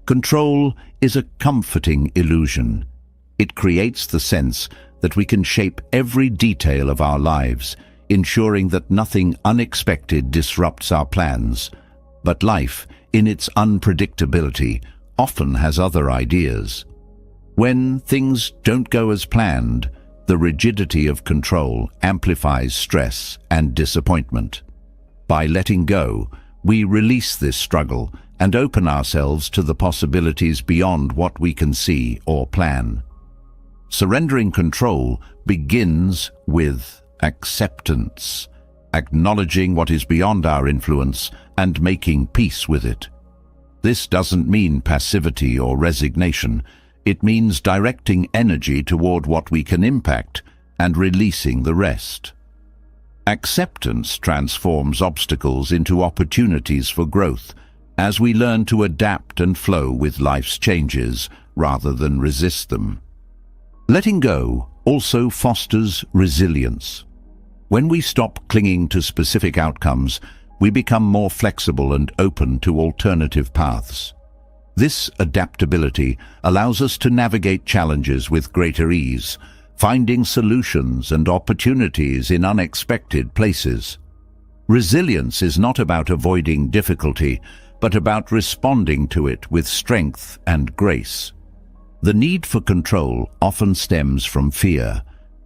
Control is a comforting illusion. It creates the sense that we can shape every detail of our lives, ensuring that nothing unexpected disrupts our plans. But life, in its unpredictability, often has other ideas. When things don't go as planned, the rigidity of control amplifies stress and disappointment. By letting go, we release this struggle and open ourselves to the possibilities beyond what we can see or plan. Surrendering control begins with acceptance, acknowledging what is beyond our influence and making peace with it. This doesn't mean passivity or resignation. It means directing energy toward what we can impact and releasing the rest. Acceptance transforms obstacles into opportunities for growth as we learn to adapt and flow with life's changes rather than resist them. Letting go also fosters resilience. When we stop clinging to specific outcomes, we become more flexible and open to alternative paths. This adaptability allows us to navigate challenges with greater ease, finding solutions and opportunities in unexpected places. Resilience is not about avoiding difficulty, but about responding to it with strength and grace. The need for control often stems from fear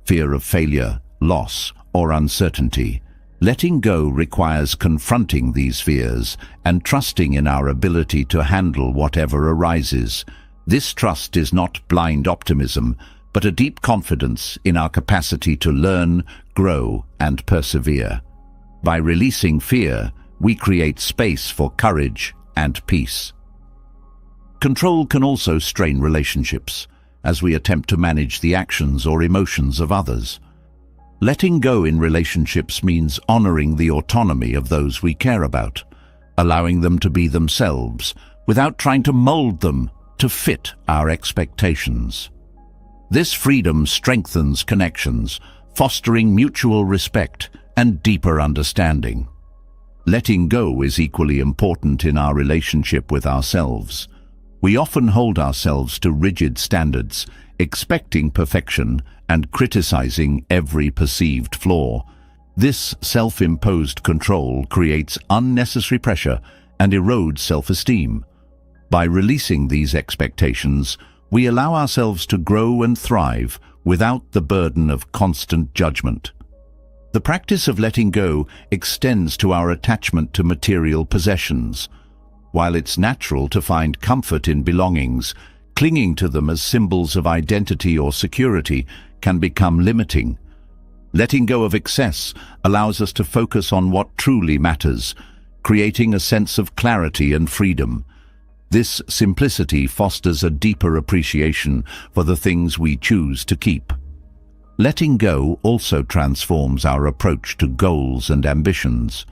of failure, loss, or uncertainty. Letting go requires confronting these fears and trusting in our ability to handle whatever arises. This trust is not blind optimism, but a deep confidence in our capacity to learn, grow, and persevere. By releasing fear, we create space for courage and peace. Control can also strain relationships as we attempt to manage the actions or emotions of others. Letting go in relationships means honoring the autonomy of those we care about, allowing them to be themselves without trying to mold them to fit our expectations. This freedom strengthens connections, fostering mutual respect and deeper understanding. Letting go is equally important in our relationship with ourselves. We often hold ourselves to rigid standards, expecting perfection and criticizing every perceived flaw. This self-imposed control creates unnecessary pressure and erodes self-esteem. By releasing these expectations, we allow ourselves to grow and thrive without the burden of constant judgment. The practice of letting go extends to our attachment to material possessions. While it's natural to find comfort in belongings, clinging to them as symbols of identity or security can become limiting. Letting go of excess allows us to focus on what truly matters, creating a sense of clarity and freedom. This simplicity fosters a deeper appreciation for the things we choose to keep. Letting go also transforms our approach to goals and ambitions.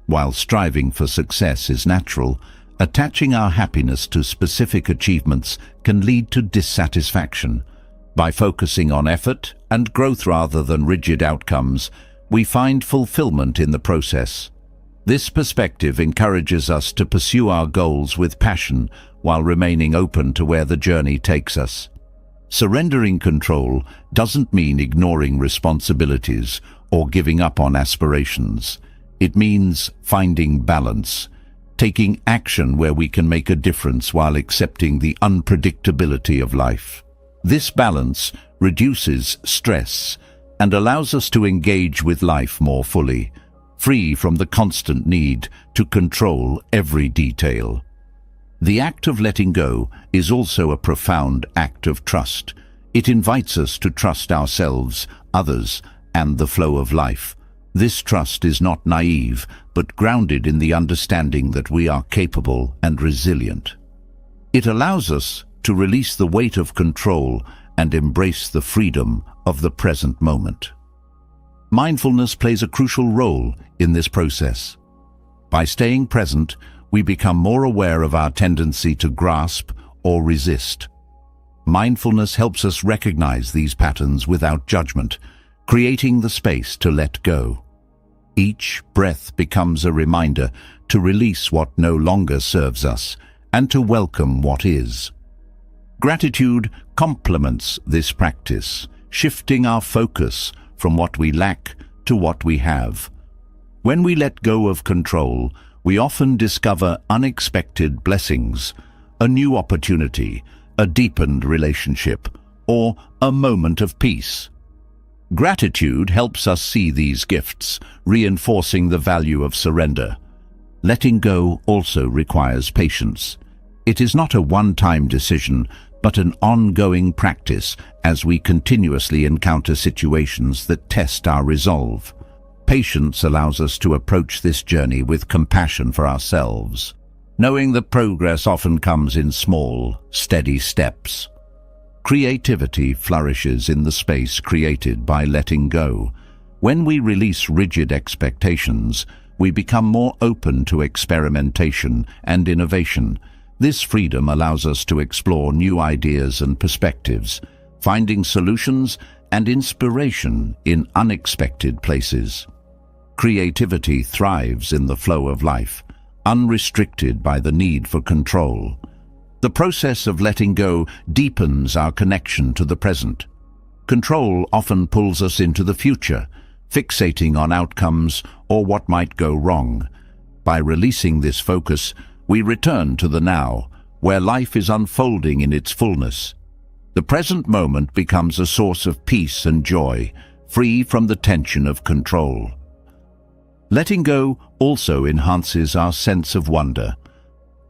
While striving for success is natural, attaching our happiness to specific achievements can lead to dissatisfaction. By focusing on effort and growth rather than rigid outcomes, we find fulfillment in the process. This perspective encourages us to pursue our goals with passion while remaining open to where the journey takes us. Surrendering control doesn't mean ignoring responsibilities or giving up on aspirations. It means finding balance, taking action where we can make a difference while accepting the unpredictability of life. This balance reduces stress and allows us to engage with life more fully, free from the constant need to control every detail. The act of letting go is also a profound act of trust. It invites us to trust ourselves, others, and the flow of life. This trust is not naive, but grounded in the understanding that we are capable and resilient. It allows us to release the weight of control and embrace the freedom of the present moment. Mindfulness plays a crucial role in this process. By staying present, we become more aware of our tendency to grasp or resist. Mindfulness helps us recognize these patterns without judgment, creating the space to let go. Each breath becomes a reminder to release what no longer serves us and to welcome what is. Gratitude complements this practice, shifting our focus from what we lack to what we have. When we let go of control, we often discover unexpected blessings, a new opportunity, a deepened relationship, or a moment of peace. Gratitude helps us see these gifts, reinforcing the value of surrender. Letting go also requires patience. It is not a one-time decision, but an ongoing practice as we continuously encounter situations that test our resolve. Patience allows us to approach this journey with compassion for ourselves, knowing that progress often comes in small, steady steps. Creativity flourishes in the space created by letting go. When we release rigid expectations, we become more open to experimentation and innovation. This freedom allows us to explore new ideas and perspectives, finding solutions and inspiration in unexpected places. Creativity thrives in the flow of life, unrestricted by the need for control. The process of letting go deepens our connection to the present. Control often pulls us into the future, fixating on outcomes or what might go wrong. By releasing this focus, we return to the now, where life is unfolding in its fullness. The present moment becomes a source of peace and joy, free from the tension of control. Letting go also enhances our sense of wonder.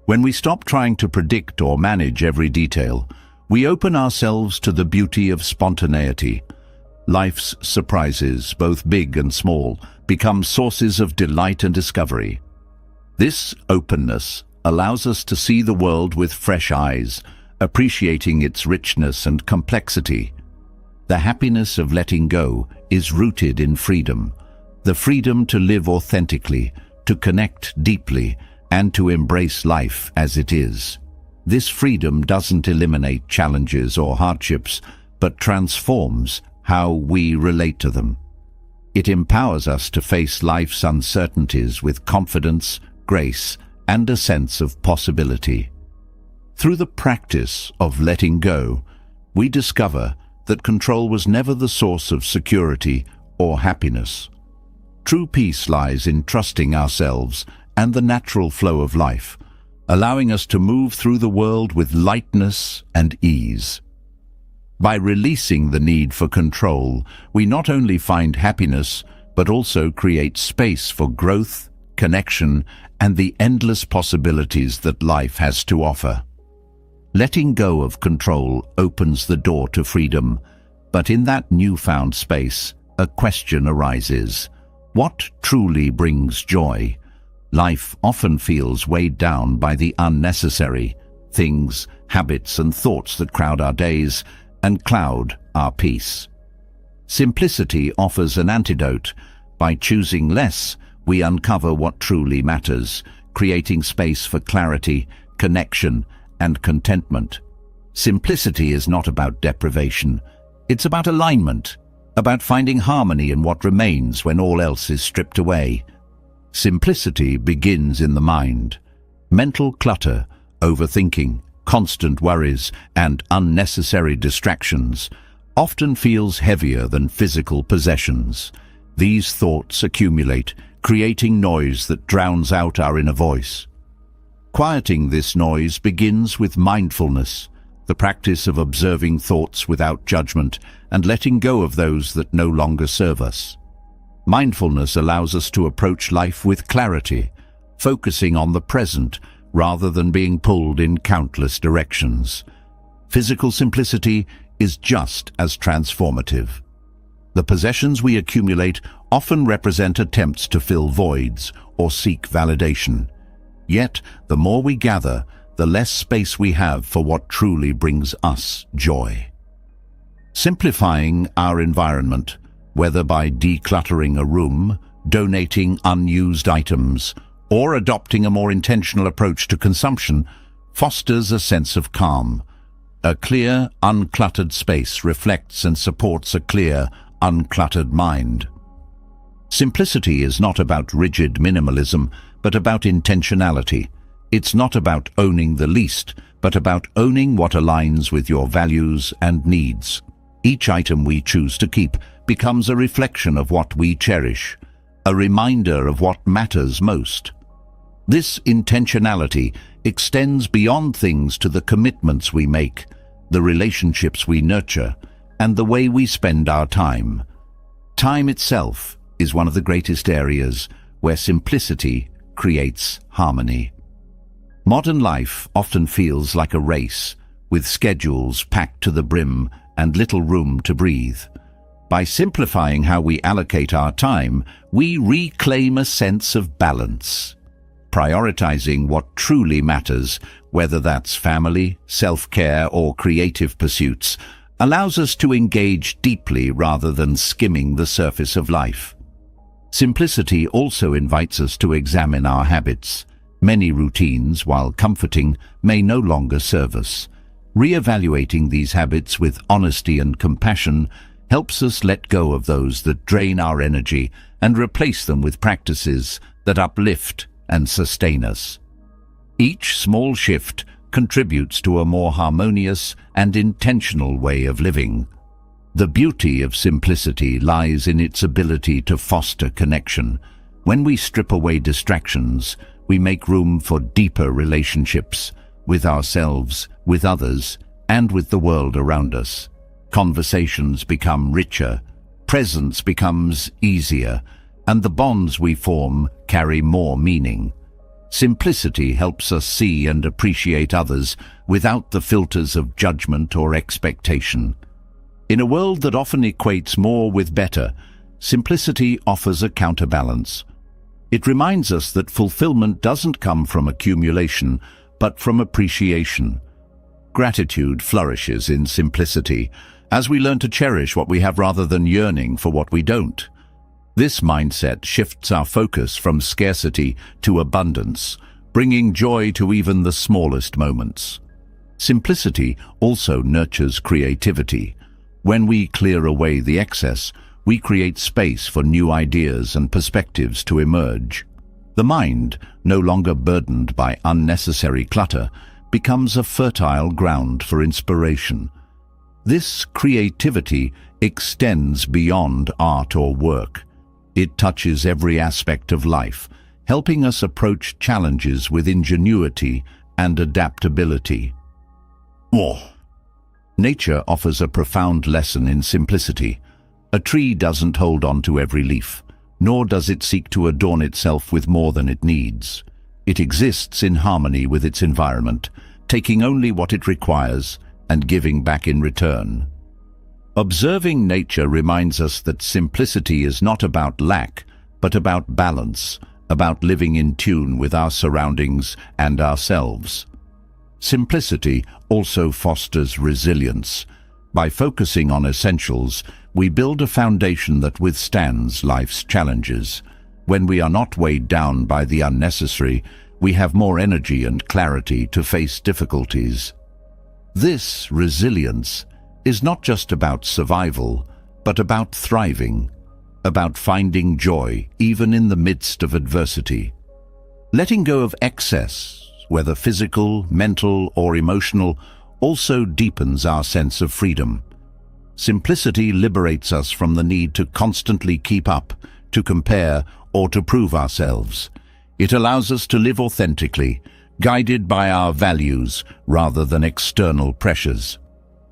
When we stop trying to predict or manage every detail, we open ourselves to the beauty of spontaneity. Life's surprises, both big and small, become sources of delight and discovery. This openness allows us to see the world with fresh eyes, appreciating its richness and complexity. The happiness of letting go is rooted in freedom, the freedom to live authentically, to connect deeply, and to embrace life as it is. This freedom doesn't eliminate challenges or hardships, but transforms how we relate to them. It empowers us to face life's uncertainties with confidence, grace, and a sense of possibility. Through the practice of letting go, we discover that control was never the source of security or happiness. True peace lies in trusting ourselves and the natural flow of life, allowing us to move through the world with lightness and ease. By releasing the need for control, we not only find happiness, but also create space for growth, connection, and the endless possibilities that life has to offer. Letting go of control opens the door to freedom, but in that newfound space, a question arises. What truly brings joy? Life often feels weighed down by the unnecessary things, habits, and thoughts that crowd our days and cloud our peace. Simplicity offers an antidote. By choosing less, we uncover what truly matters, creating space for clarity, connection, and contentment. Simplicity is not about deprivation. It's about alignment, about finding harmony in what remains when all else is stripped away. Simplicity begins in the mind. Mental clutter, overthinking, constant worries, and unnecessary distractions often feels heavier than physical possessions. These thoughts accumulate, creating noise that drowns out our inner voice. Quieting this noise begins with mindfulness, the practice of observing thoughts without judgment and letting go of those that no longer serve us. Mindfulness allows us to approach life with clarity, focusing on the present rather than being pulled in countless directions. Physical simplicity is just as transformative. The possessions we accumulate often represent attempts to fill voids or seek validation. Yet, the more we gather, the less space we have for what truly brings us joy. Simplifying our environment, whether by decluttering a room, donating unused items, or adopting a more intentional approach to consumption, fosters a sense of calm. A clear, uncluttered space reflects and supports a clear, uncluttered mind. Simplicity is not about rigid minimalism, but about intentionality. It's not about owning the least, but about owning what aligns with your values and needs. Each item we choose to keep becomes a reflection of what we cherish, a reminder of what matters most. This intentionality extends beyond things to the commitments we make, the relationships we nurture, and the way we spend our time. Time itself is one of the greatest areas where simplicity creates harmony. Modern life often feels like a race, with schedules packed to the brim and little room to breathe. By simplifying how we allocate our time, we reclaim a sense of balance. Prioritizing what truly matters, whether that's family, self-care, or creative pursuits, allows us to engage deeply rather than skimming the surface of life. Simplicity also invites us to examine our habits. Many routines, while comforting, may no longer serve us. Re-evaluating these habits with honesty and compassion helps us let go of those that drain our energy and replace them with practices that uplift and sustain us. Each small shift contributes to a more harmonious and intentional way of living. The beauty of simplicity lies in its ability to foster connection. When we strip away distractions, we make room for deeper relationships with ourselves, with others, and with the world around us. Conversations become richer, presence becomes easier, and the bonds we form carry more meaning. Simplicity helps us see and appreciate others without the filters of judgment or expectation. In a world that often equates more with better, simplicity offers a counterbalance. It reminds us that fulfillment doesn't come from accumulation, but from appreciation. Gratitude flourishes in simplicity, as we learn to cherish what we have rather than yearning for what we don't. This mindset shifts our focus from scarcity to abundance, bringing joy to even the smallest moments. Simplicity also nurtures creativity. When we clear away the excess, we create space for new ideas and perspectives to emerge. The mind, no longer burdened by unnecessary clutter, becomes a fertile ground for inspiration. This creativity extends beyond art or work. It touches every aspect of life, helping us approach challenges with ingenuity and adaptability. Nature offers a profound lesson in simplicity. A tree doesn't hold on to every leaf, nor does it seek to adorn itself with more than it needs. It exists in harmony with its environment, taking only what it requires and giving back in return. Observing nature reminds us that simplicity is not about lack, but about balance, about living in tune with our surroundings and ourselves. Simplicity also fosters resilience. By focusing on essentials, we build a foundation that withstands life's challenges. When we are not weighed down by the unnecessary, we have more energy and clarity to face difficulties. This resilience is not just about survival, but about thriving, about finding joy even in the midst of adversity. Letting go of excess, whether physical, mental, or emotional, also deepens our sense of freedom. Simplicity liberates us from the need to constantly keep up, to compare, or to prove ourselves. It allows us to live authentically, guided by our values rather than external pressures.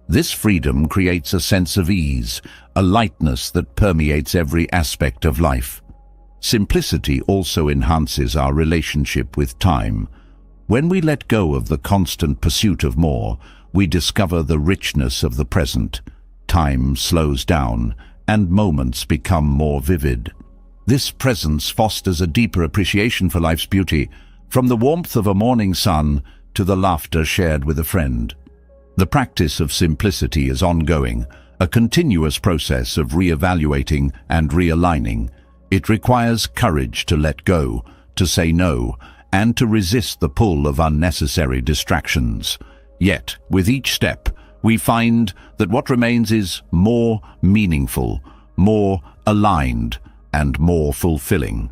This freedom creates a sense of ease, a lightness that permeates every aspect of life. Simplicity also enhances our relationship with time. When we let go of the constant pursuit of more, we discover the richness of the present. Time slows down, and moments become more vivid. This presence fosters a deeper appreciation for life's beauty, from the warmth of a morning sun to the laughter shared with a friend. The practice of simplicity is ongoing, a continuous process of re-evaluating and realigning. It requires courage to let go, to say no, and to resist the pull of unnecessary distractions. Yet, with each step, we find that what remains is more meaningful, more aligned, and more fulfilling.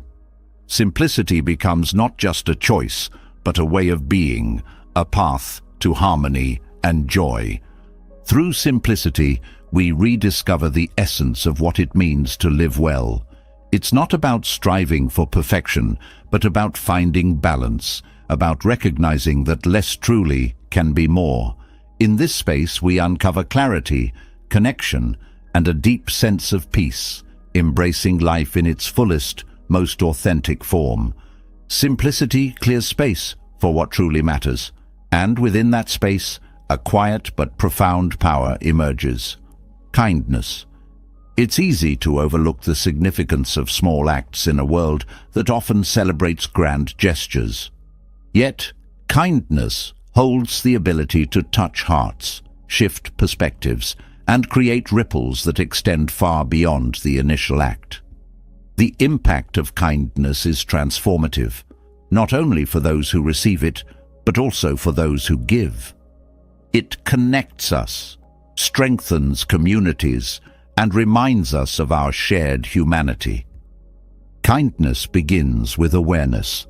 Simplicity becomes not just a choice, but a way of being, a path to harmony and joy. Through simplicity, we rediscover the essence of what it means to live well. It's not about striving for perfection, but about finding balance, about recognizing that less truly can be more. In this space, we uncover clarity, connection, and a deep sense of peace, embracing life in its fullest, most authentic form. Simplicity clears space for what truly matters, and within that space, a quiet but profound power emerges. Kindness. It's easy to overlook the significance of small acts in a world that often celebrates grand gestures. Yet, kindness holds the ability to touch hearts, shift perspectives, and create ripples that extend far beyond the initial act. The impact of kindness is transformative, not only for those who receive it, but also for those who give. It connects us, strengthens communities, and reminds us of our shared humanity. Kindness begins with awareness.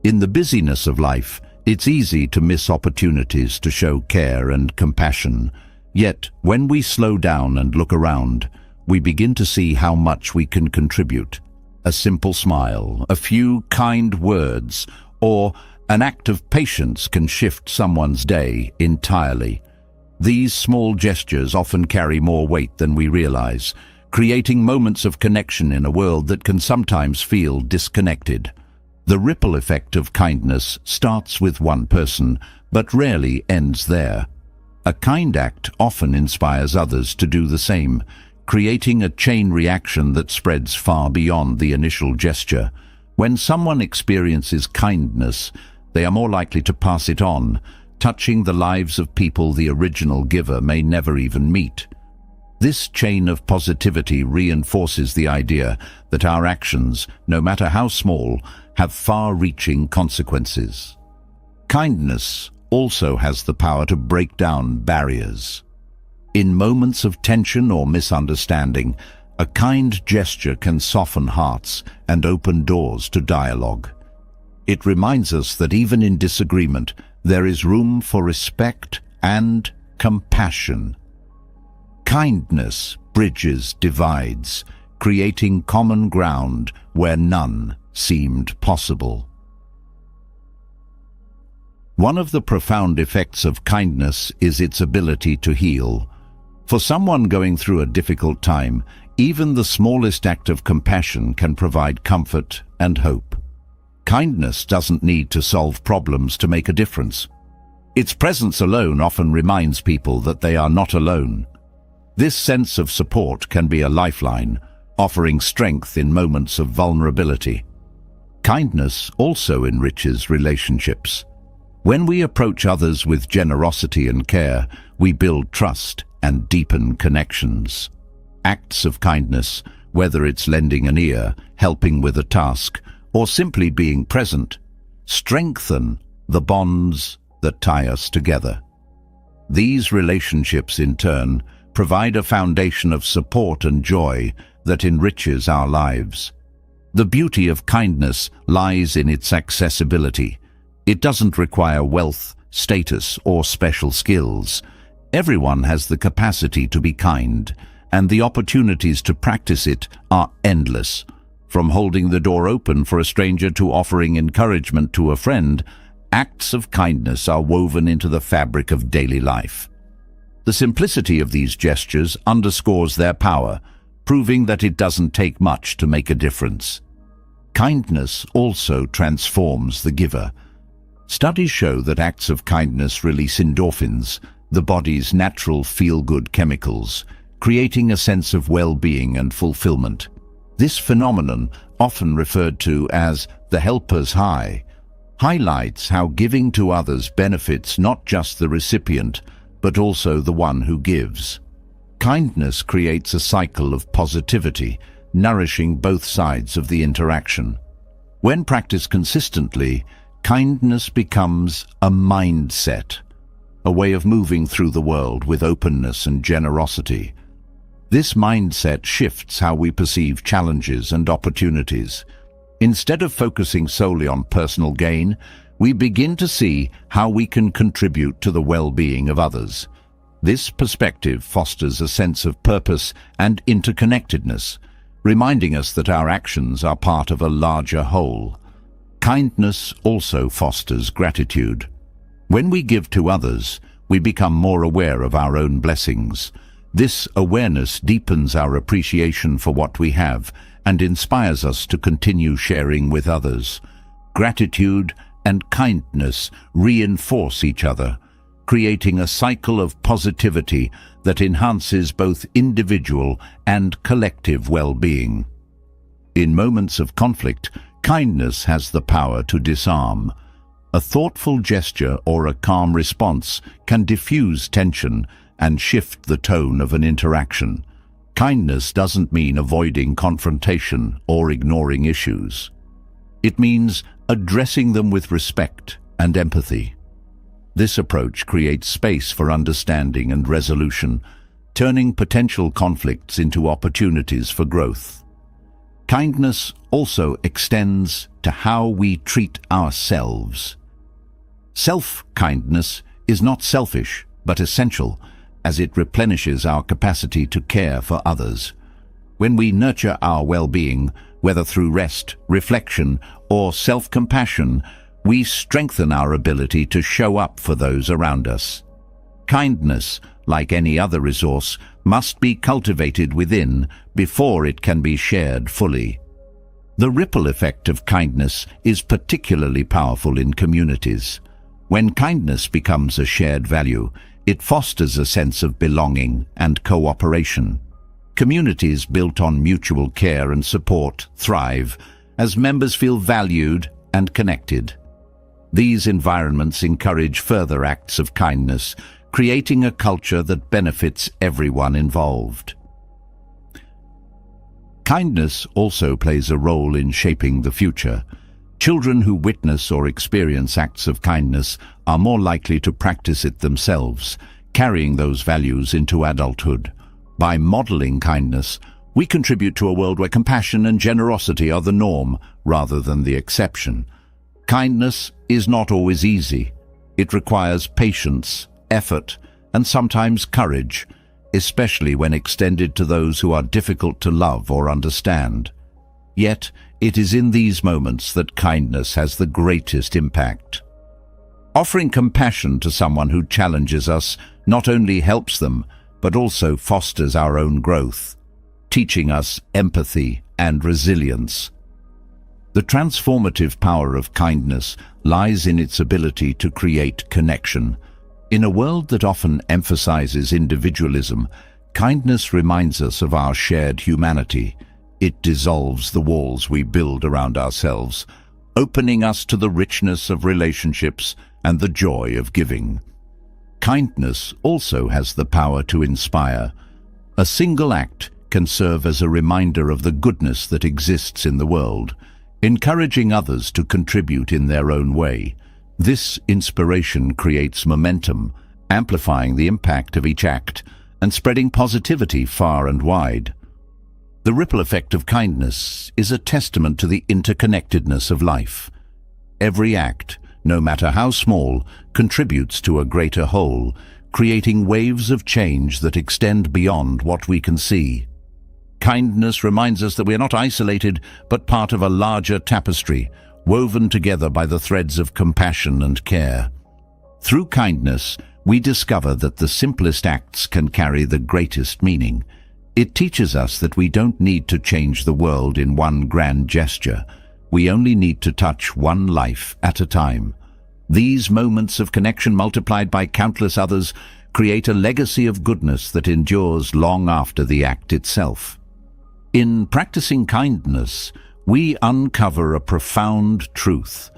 In the busyness of life, it's easy to miss opportunities to show care and compassion. Yet, when we slow down and look around, we begin to see how much we can contribute. A simple smile, a few kind words, or an act of patience can shift someone's day entirely. These small gestures often carry more weight than we realize, creating moments of connection in a world that can sometimes feel disconnected. The ripple effect of kindness starts with one person, but rarely ends there. A kind act often inspires others to do the same, creating a chain reaction that spreads far beyond the initial gesture. When someone experiences kindness, they are more likely to pass it on, touching the lives of people the original giver may never even meet. This chain of positivity reinforces the idea that our actions, no matter how small, have far-reaching consequences. Kindness also has the power to break down barriers. In moments of tension or misunderstanding, a kind gesture can soften hearts and open doors to dialogue. It reminds us that even in disagreement, there is room for respect and compassion. Kindness bridges divides, creating common ground where none seemed possible. One of the profound effects of kindness is its ability to heal. For someone going through a difficult time, even the smallest act of compassion can provide comfort and hope. Kindness doesn't need to solve problems to make a difference. Its presence alone often reminds people that they are not alone. This sense of support can be a lifeline, offering strength in moments of vulnerability. Kindness also enriches relationships. When we approach others with generosity and care, we build trust and deepen connections. Acts of kindness, whether it's lending an ear, helping with a task, or simply being present, strengthen the bonds that tie us together. These relationships, in turn, provide a foundation of support and joy that enriches our lives. The beauty of kindness lies in its accessibility. It doesn't require wealth, status, or special skills. Everyone has the capacity to be kind, and the opportunities to practice it are endless. From holding the door open for a stranger to offering encouragement to a friend, acts of kindness are woven into the fabric of daily life. The simplicity of these gestures underscores their power, proving that it doesn't take much to make a difference. Kindness also transforms the giver. Studies show that acts of kindness release endorphins, the body's natural feel-good chemicals, creating a sense of well-being and fulfillment. This phenomenon, often referred to as the helper's high, highlights how giving to others benefits not just the recipient, but also the one who gives. Kindness creates a cycle of positivity, nourishing both sides of the interaction. When practiced consistently, kindness becomes a mindset, a way of moving through the world with openness and generosity. This mindset shifts how we perceive challenges and opportunities. Instead of focusing solely on personal gain, we begin to see how we can contribute to the well-being of others. This perspective fosters a sense of purpose and interconnectedness, reminding us that our actions are part of a larger whole. Kindness also fosters gratitude. When we give to others, we become more aware of our own blessings. This awareness deepens our appreciation for what we have and inspires us to continue sharing with others. Gratitude and kindness reinforce each other, creating a cycle of positivity that enhances both individual and collective well-being. In moments of conflict, kindness has the power to disarm. A thoughtful gesture or a calm response can diffuse tension and shift the tone of an interaction. Kindness doesn't mean avoiding confrontation or ignoring issues. It means addressing them with respect and empathy. This approach creates space for understanding and resolution, turning potential conflicts into opportunities for growth. Kindness also extends to how we treat ourselves. Self-kindness is not selfish, but essential, as it replenishes our capacity to care for others. When we nurture our well-being, whether through rest, reflection, or self-compassion, we strengthen our ability to show up for those around us. Kindness, like any other resource, must be cultivated within before it can be shared fully. The ripple effect of kindness is particularly powerful in communities. When kindness becomes a shared value, it fosters a sense of belonging and cooperation. Communities built on mutual care and support thrive as members feel valued and connected. These environments encourage further acts of kindness, creating a culture that benefits everyone involved. Kindness also plays a role in shaping the future. Children who witness or experience acts of kindness are more likely to practice it themselves, carrying those values into adulthood. By modeling kindness, we contribute to a world where compassion and generosity are the norm rather than the exception. Kindness is not always easy. It requires patience, effort, and sometimes courage, especially when extended to those who are difficult to love or understand. Yet, it is in these moments that kindness has the greatest impact. Offering compassion to someone who challenges us not only helps them, but also fosters our own growth, teaching us empathy and resilience. The transformative power of kindness lies in its ability to create connection. In a world that often emphasizes individualism, kindness reminds us of our shared humanity. It dissolves the walls we build around ourselves, opening us to the richness of relationships and the joy of giving. Kindness also has the power to inspire. A single act can serve as a reminder of the goodness that exists in the world, encouraging others to contribute in their own way. This inspiration creates momentum, amplifying the impact of each act and spreading positivity far and wide. The ripple effect of kindness is a testament to the interconnectedness of life. Every act, no matter how small, contributes to a greater whole, creating waves of change that extend beyond what we can see. Kindness reminds us that we are not isolated, but part of a larger tapestry, woven together by the threads of compassion and care. Through kindness, we discover that the simplest acts can carry the greatest meaning. It teaches us that we don't need to change the world in one grand gesture. We only need to touch one life at a time. These moments of connection, multiplied by countless others, create a legacy of goodness that endures long after the act itself. In practicing kindness, we uncover a profound truth,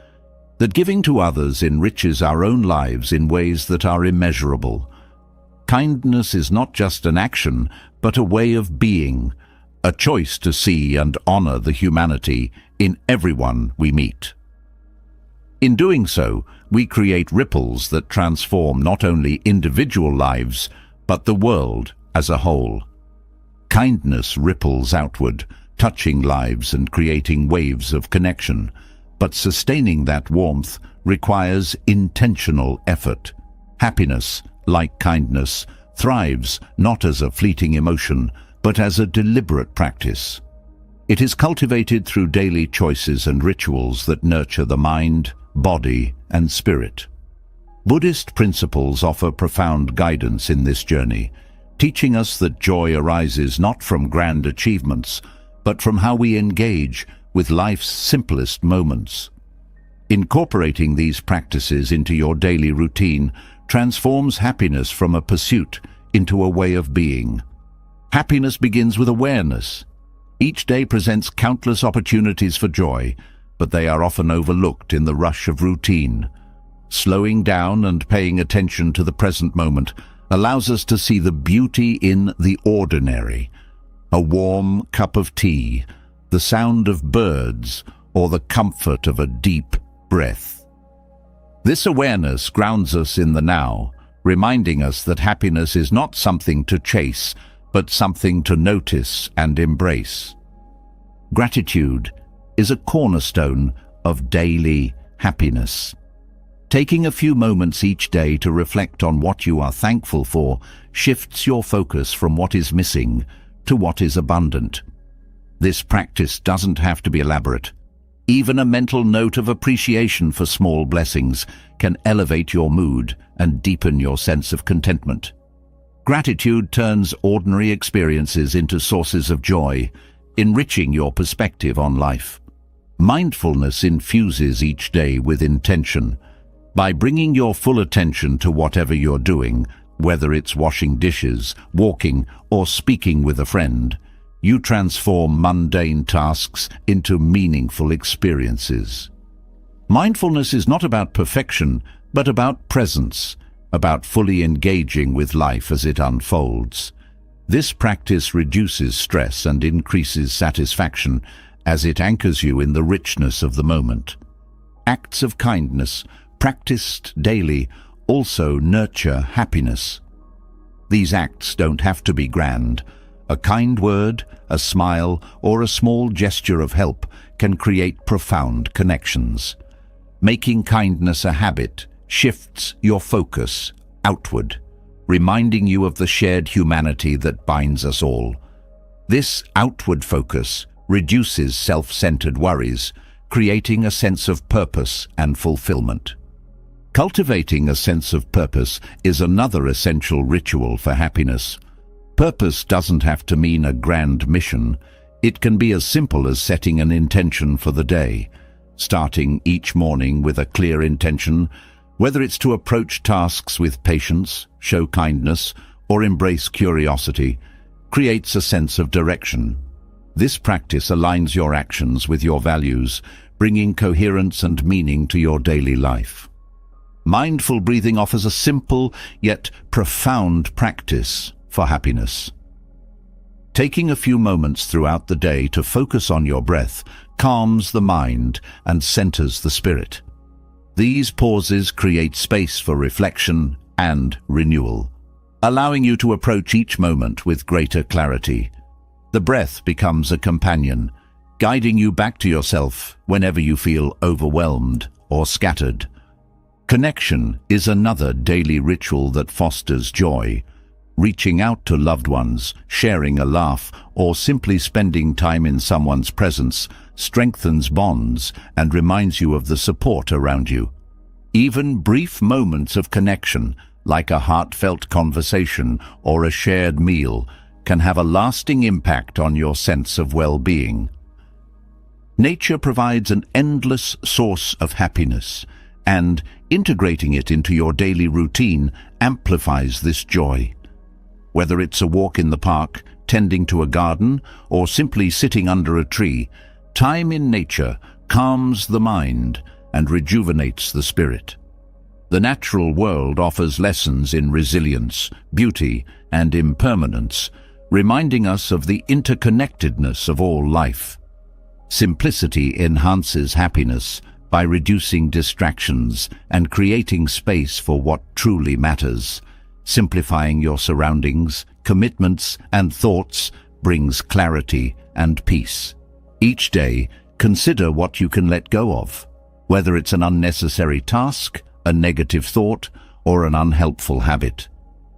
that giving to others enriches our own lives in ways that are immeasurable. Kindness is not just an action, but a way of being, a choice to see and honor the humanity in everyone we meet. In doing so, we create ripples that transform not only individual lives, but the world as a whole. Kindness ripples outward, touching lives and creating waves of connection. But sustaining that warmth requires intentional effort. Happiness, like kindness, thrives not as a fleeting emotion, but as a deliberate practice. It is cultivated through daily choices and rituals that nurture the mind, body, and spirit. Buddhist principles offer profound guidance in this journey, teaching us that joy arises not from grand achievements, but from how we engage with life's simplest moments. Incorporating these practices into your daily routine transforms happiness from a pursuit into a way of being. Happiness begins with awareness. Each day presents countless opportunities for joy, but they are often overlooked in the rush of routine. Slowing down and paying attention to the present moment allows us to see the beauty in the ordinary. A warm cup of tea, the sound of birds, or the comfort of a deep breath. This awareness grounds us in the now, reminding us that happiness is not something to chase, but something to notice and embrace. Gratitude is a cornerstone of daily happiness. Taking a few moments each day to reflect on what you are thankful for shifts your focus from what is missing to what is abundant. This practice doesn't have to be elaborate. Even a mental note of appreciation for small blessings can elevate your mood and deepen your sense of contentment. Gratitude turns ordinary experiences into sources of joy, enriching your perspective on life. Mindfulness infuses each day with intention. By bringing your full attention to whatever you're doing, whether it's washing dishes, walking, or speaking with a friend, you transform mundane tasks into meaningful experiences. Mindfulness is not about perfection, but about presence, about fully engaging with life as it unfolds. This practice reduces stress and increases satisfaction as it anchors you in the richness of the moment. Acts of kindness, practiced daily, also nurture happiness. These acts don't have to be grand. A kind word, a smile, or a small gesture of help can create profound connections. Making kindness a habit shifts your focus outward, reminding you of the shared humanity that binds us all. This outward focus reduces self-centered worries, creating a sense of purpose and fulfillment. Cultivating a sense of purpose is another essential ritual for happiness. Purpose doesn't have to mean a grand mission. It can be as simple as setting an intention for the day, starting each morning with a clear intention, whether it's to approach tasks with patience, show kindness, or embrace curiosity, creates a sense of direction. This practice aligns your actions with your values, bringing coherence and meaning to your daily life. Mindful breathing offers a simple yet profound practice for happiness. Taking a few moments throughout the day to focus on your breath calms the mind and centers the spirit. These pauses create space for reflection and renewal, allowing you to approach each moment with greater clarity. The breath becomes a companion, guiding you back to yourself whenever you feel overwhelmed or scattered. Connection is another daily ritual that fosters joy. Reaching out to loved ones, sharing a laugh, or simply spending time in someone's presence strengthens bonds, and reminds you of the support around you. Even brief moments of connection, like a heartfelt conversation or a shared meal, can have a lasting impact on your sense of well-being. Nature provides an endless source of happiness, and integrating it into your daily routine amplifies this joy. Whether it's a walk in the park, tending to a garden, or simply sitting under a tree, time in nature calms the mind and rejuvenates the spirit. The natural world offers lessons in resilience, beauty, and impermanence, reminding us of the interconnectedness of all life. Simplicity enhances happiness by reducing distractions and creating space for what truly matters. Simplifying your surroundings, commitments, and thoughts brings clarity and peace. Each day, consider what you can let go of, whether it's an unnecessary task, a negative thought, or an unhelpful habit.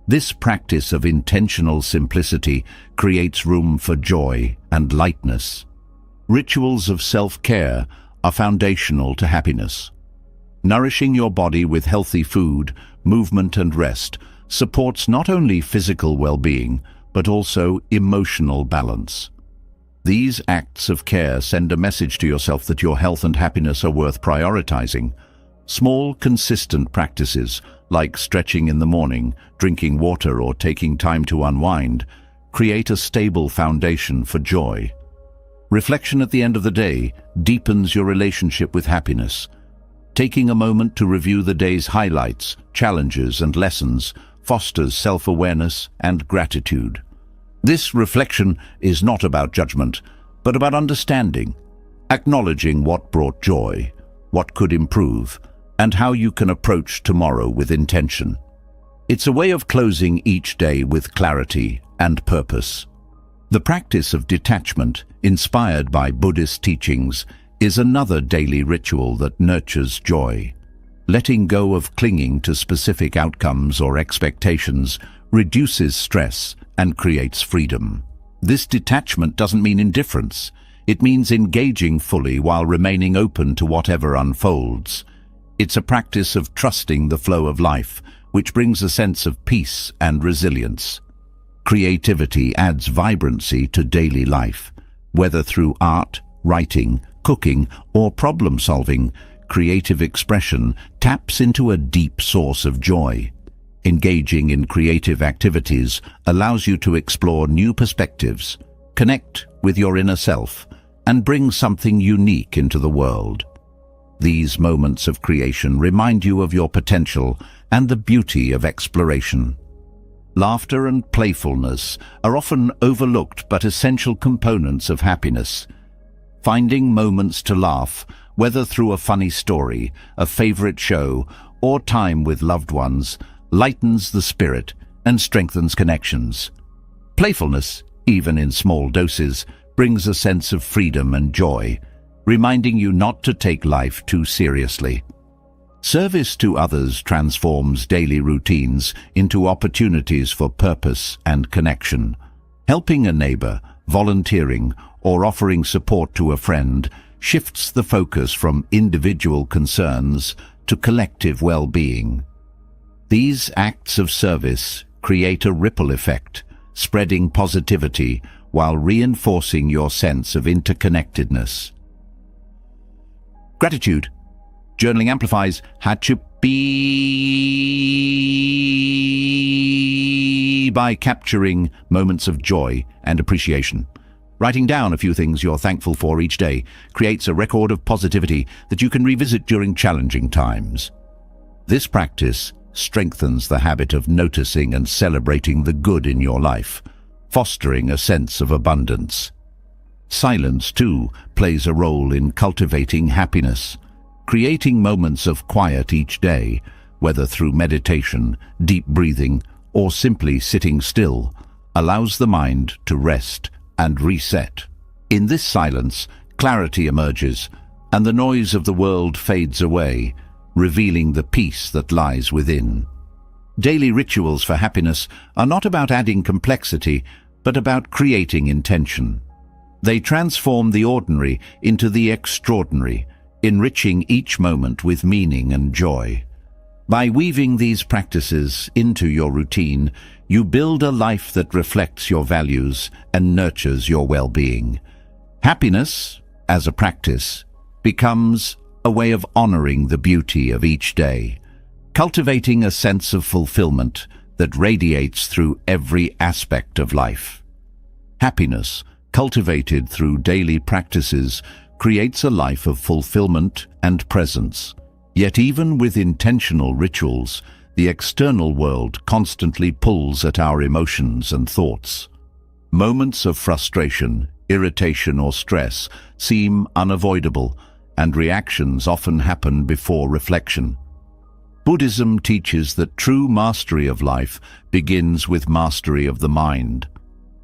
This practice of intentional simplicity creates room for joy and lightness. Rituals of self-care are foundational to happiness. Nourishing your body with healthy food, movement, and rest supports not only physical well-being, but also emotional balance. These acts of care send a message to yourself that your health and happiness are worth prioritizing. Small, consistent practices, like stretching in the morning, drinking water, or taking time to unwind, create a stable foundation for joy. Reflection at the end of the day deepens your relationship with happiness. Taking a moment to review the day's highlights, challenges, and lessons fosters self-awareness and gratitude. This reflection is not about judgment, but about understanding, acknowledging what brought joy, what could improve, and how you can approach tomorrow with intention. It's a way of closing each day with clarity and purpose. The practice of detachment, inspired by Buddhist teachings, is another daily ritual that nurtures joy. Letting go of clinging to specific outcomes or expectations reduces stress and creates freedom. This detachment doesn't mean indifference. It means engaging fully while remaining open to whatever unfolds. It's a practice of trusting the flow of life, which brings a sense of peace and resilience. Creativity adds vibrancy to daily life. Whether through art, writing, cooking, or problem-solving, creative expression taps into a deep source of joy. Engaging in creative activities allows you to explore new perspectives, connect with your inner self, and bring something unique into the world. These moments of creation remind you of your potential and the beauty of exploration. Laughter and playfulness are often overlooked but essential components of happiness. Finding moments to laugh, whether through a funny story, a favorite show, or time with loved ones, lightens the spirit and strengthens connections. Playfulness, even in small doses, brings a sense of freedom and joy, reminding you not to take life too seriously. Service to others transforms daily routines into opportunities for purpose and connection. Helping a neighbor, volunteering, or offering support to a friend shifts the focus from individual concerns to collective well-being. These acts of service create a ripple effect, spreading positivity while reinforcing your sense of interconnectedness. Gratitude. Journaling amplifies Hachupi by capturing moments of joy and appreciation. Writing down a few things you're thankful for each day creates a record of positivity that you can revisit during challenging times. This practice strengthens the habit of noticing and celebrating the good in your life, fostering a sense of abundance. Silence, too, plays a role in cultivating happiness. Creating moments of quiet each day, whether through meditation, deep breathing, or simply sitting still, allows the mind to rest and reset. In this silence, clarity emerges, and the noise of the world fades away, revealing the peace that lies within. Daily rituals for happiness are not about adding complexity, but about creating intention. They transform the ordinary into the extraordinary, enriching each moment with meaning and joy. By weaving these practices into your routine, you build a life that reflects your values and nurtures your well-being. Happiness, as a practice, becomes a way of honoring the beauty of each day, cultivating a sense of fulfillment that radiates through every aspect of life. Happiness, cultivated through daily practices, creates a life of fulfillment and presence. Yet even with intentional rituals, the external world constantly pulls at our emotions and thoughts. Moments of frustration, irritation or stress seem unavoidable, and reactions often happen before reflection. Buddhism teaches that true mastery of life begins with mastery of the mind.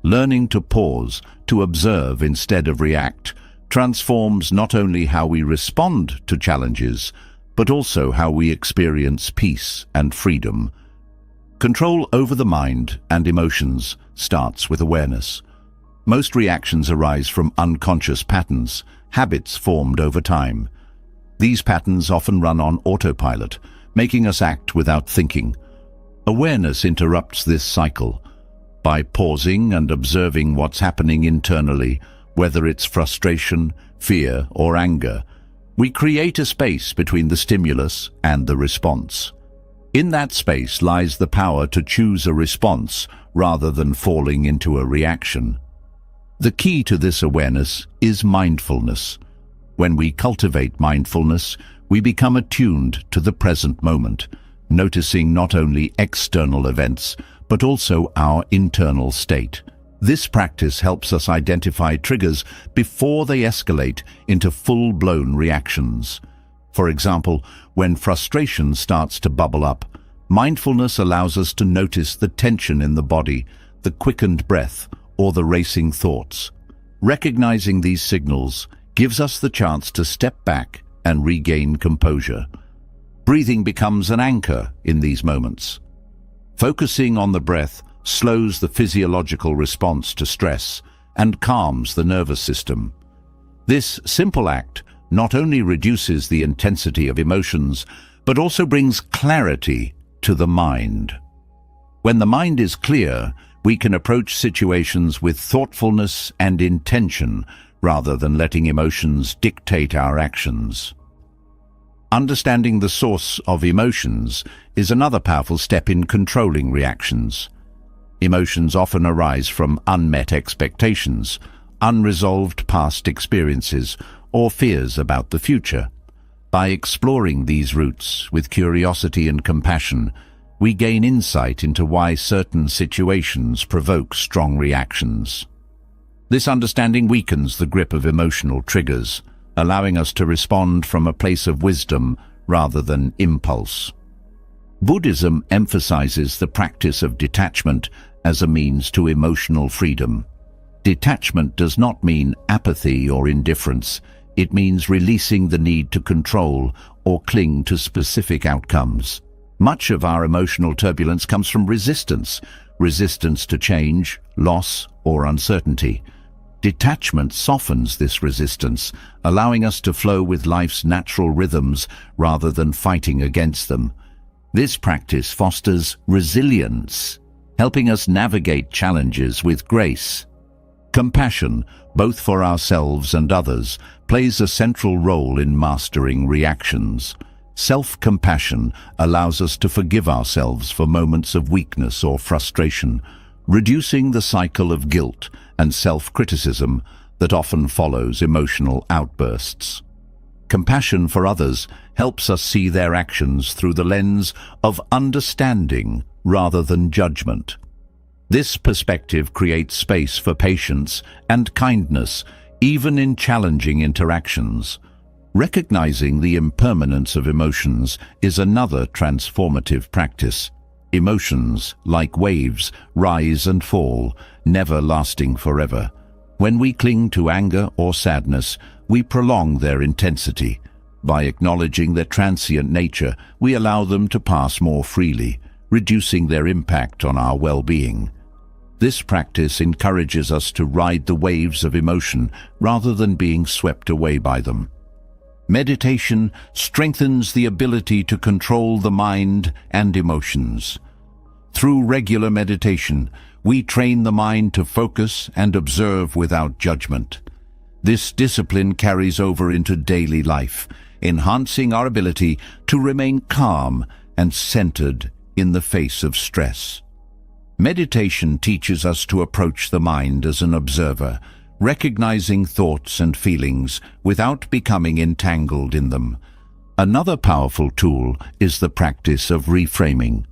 Learning to pause, to observe instead of react, transforms not only how we respond to challenges, but also how we experience peace and freedom. Control over the mind and emotions starts with awareness. Most reactions arise from unconscious patterns, habits formed over time. These patterns often run on autopilot, making us act without thinking. Awareness interrupts this cycle. By pausing and observing what's happening internally, whether it's frustration, fear, or anger, we create a space between the stimulus and the response. In that space lies the power to choose a response rather than falling into a reaction. The key to this awareness is mindfulness. When we cultivate mindfulness, we become attuned to the present moment, noticing not only external events, but also our internal state. This practice helps us identify triggers before they escalate into full-blown reactions. For example, when frustration starts to bubble up, mindfulness allows us to notice the tension in the body, the quickened breath, or the racing thoughts. Recognizing these signals gives us the chance to step back and regain composure. Breathing becomes an anchor in these moments. Focusing on the breath slows the physiological response to stress and calms the nervous system. This simple act not only reduces the intensity of emotions, but also brings clarity to the mind. When the mind is clear, we can approach situations with thoughtfulness and intention rather than letting emotions dictate our actions. Understanding the source of emotions is another powerful step in controlling reactions. Emotions often arise from unmet expectations, unresolved past experiences, or fears about the future. By exploring these roots with curiosity and compassion, we gain insight into why certain situations provoke strong reactions. This understanding weakens the grip of emotional triggers, allowing us to respond from a place of wisdom rather than impulse. Buddhism emphasizes the practice of detachment as a means to emotional freedom. Detachment does not mean apathy or indifference. It means releasing the need to control or cling to specific outcomes. Much of our emotional turbulence comes from resistance to change, loss, or uncertainty. Detachment softens this resistance, allowing us to flow with life's natural rhythms rather than fighting against them. This practice fosters resilience, helping us navigate challenges with grace. Compassion, both for ourselves and others, plays a central role in mastering reactions. Self-compassion allows us to forgive ourselves for moments of weakness or frustration, reducing the cycle of guilt and self-criticism that often follows emotional outbursts. Compassion for others helps us see their actions through the lens of understanding rather than judgment. This perspective creates space for patience and kindness, even in challenging interactions. Recognizing the impermanence of emotions is another transformative practice. Emotions, like waves, rise and fall, never lasting forever. When we cling to anger or sadness, we prolong their intensity. By acknowledging their transient nature, we allow them to pass more freely, reducing their impact on our well-being. This practice encourages us to ride the waves of emotion rather than being swept away by them. Meditation strengthens the ability to control the mind and emotions. Through regular meditation, we train the mind to focus and observe without judgment. This discipline carries over into daily life, enhancing our ability to remain calm and centered in the face of stress. Meditation teaches us to approach the mind as an observer, recognizing thoughts and feelings without becoming entangled in them. Another powerful tool is the practice of reframing.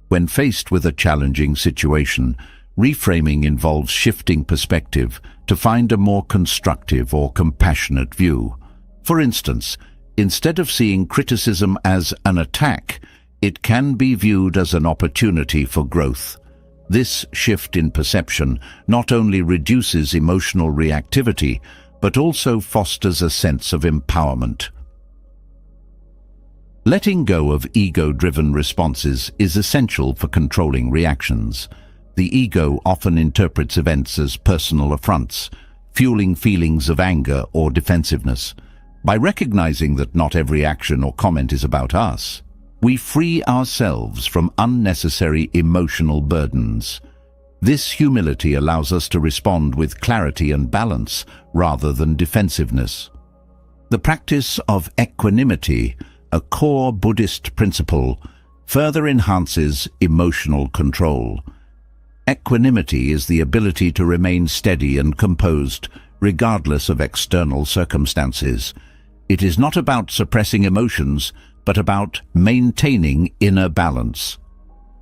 When faced with a challenging situation, reframing involves shifting perspective to find a more constructive or compassionate view. For instance, instead of seeing criticism as an attack, it can be viewed as an opportunity for growth. This shift in perception not only reduces emotional reactivity, but also fosters a sense of empowerment. Letting go of ego-driven responses is essential for controlling reactions. The ego often interprets events as personal affronts, fueling feelings of anger or defensiveness. By recognizing that not every action or comment is about us, we free ourselves from unnecessary emotional burdens. This humility allows us to respond with clarity and balance rather than defensiveness. The practice of equanimity, a core Buddhist principle, further enhances emotional control. Equanimity is the ability to remain steady and composed, regardless of external circumstances. It is not about suppressing emotions, but about maintaining inner balance.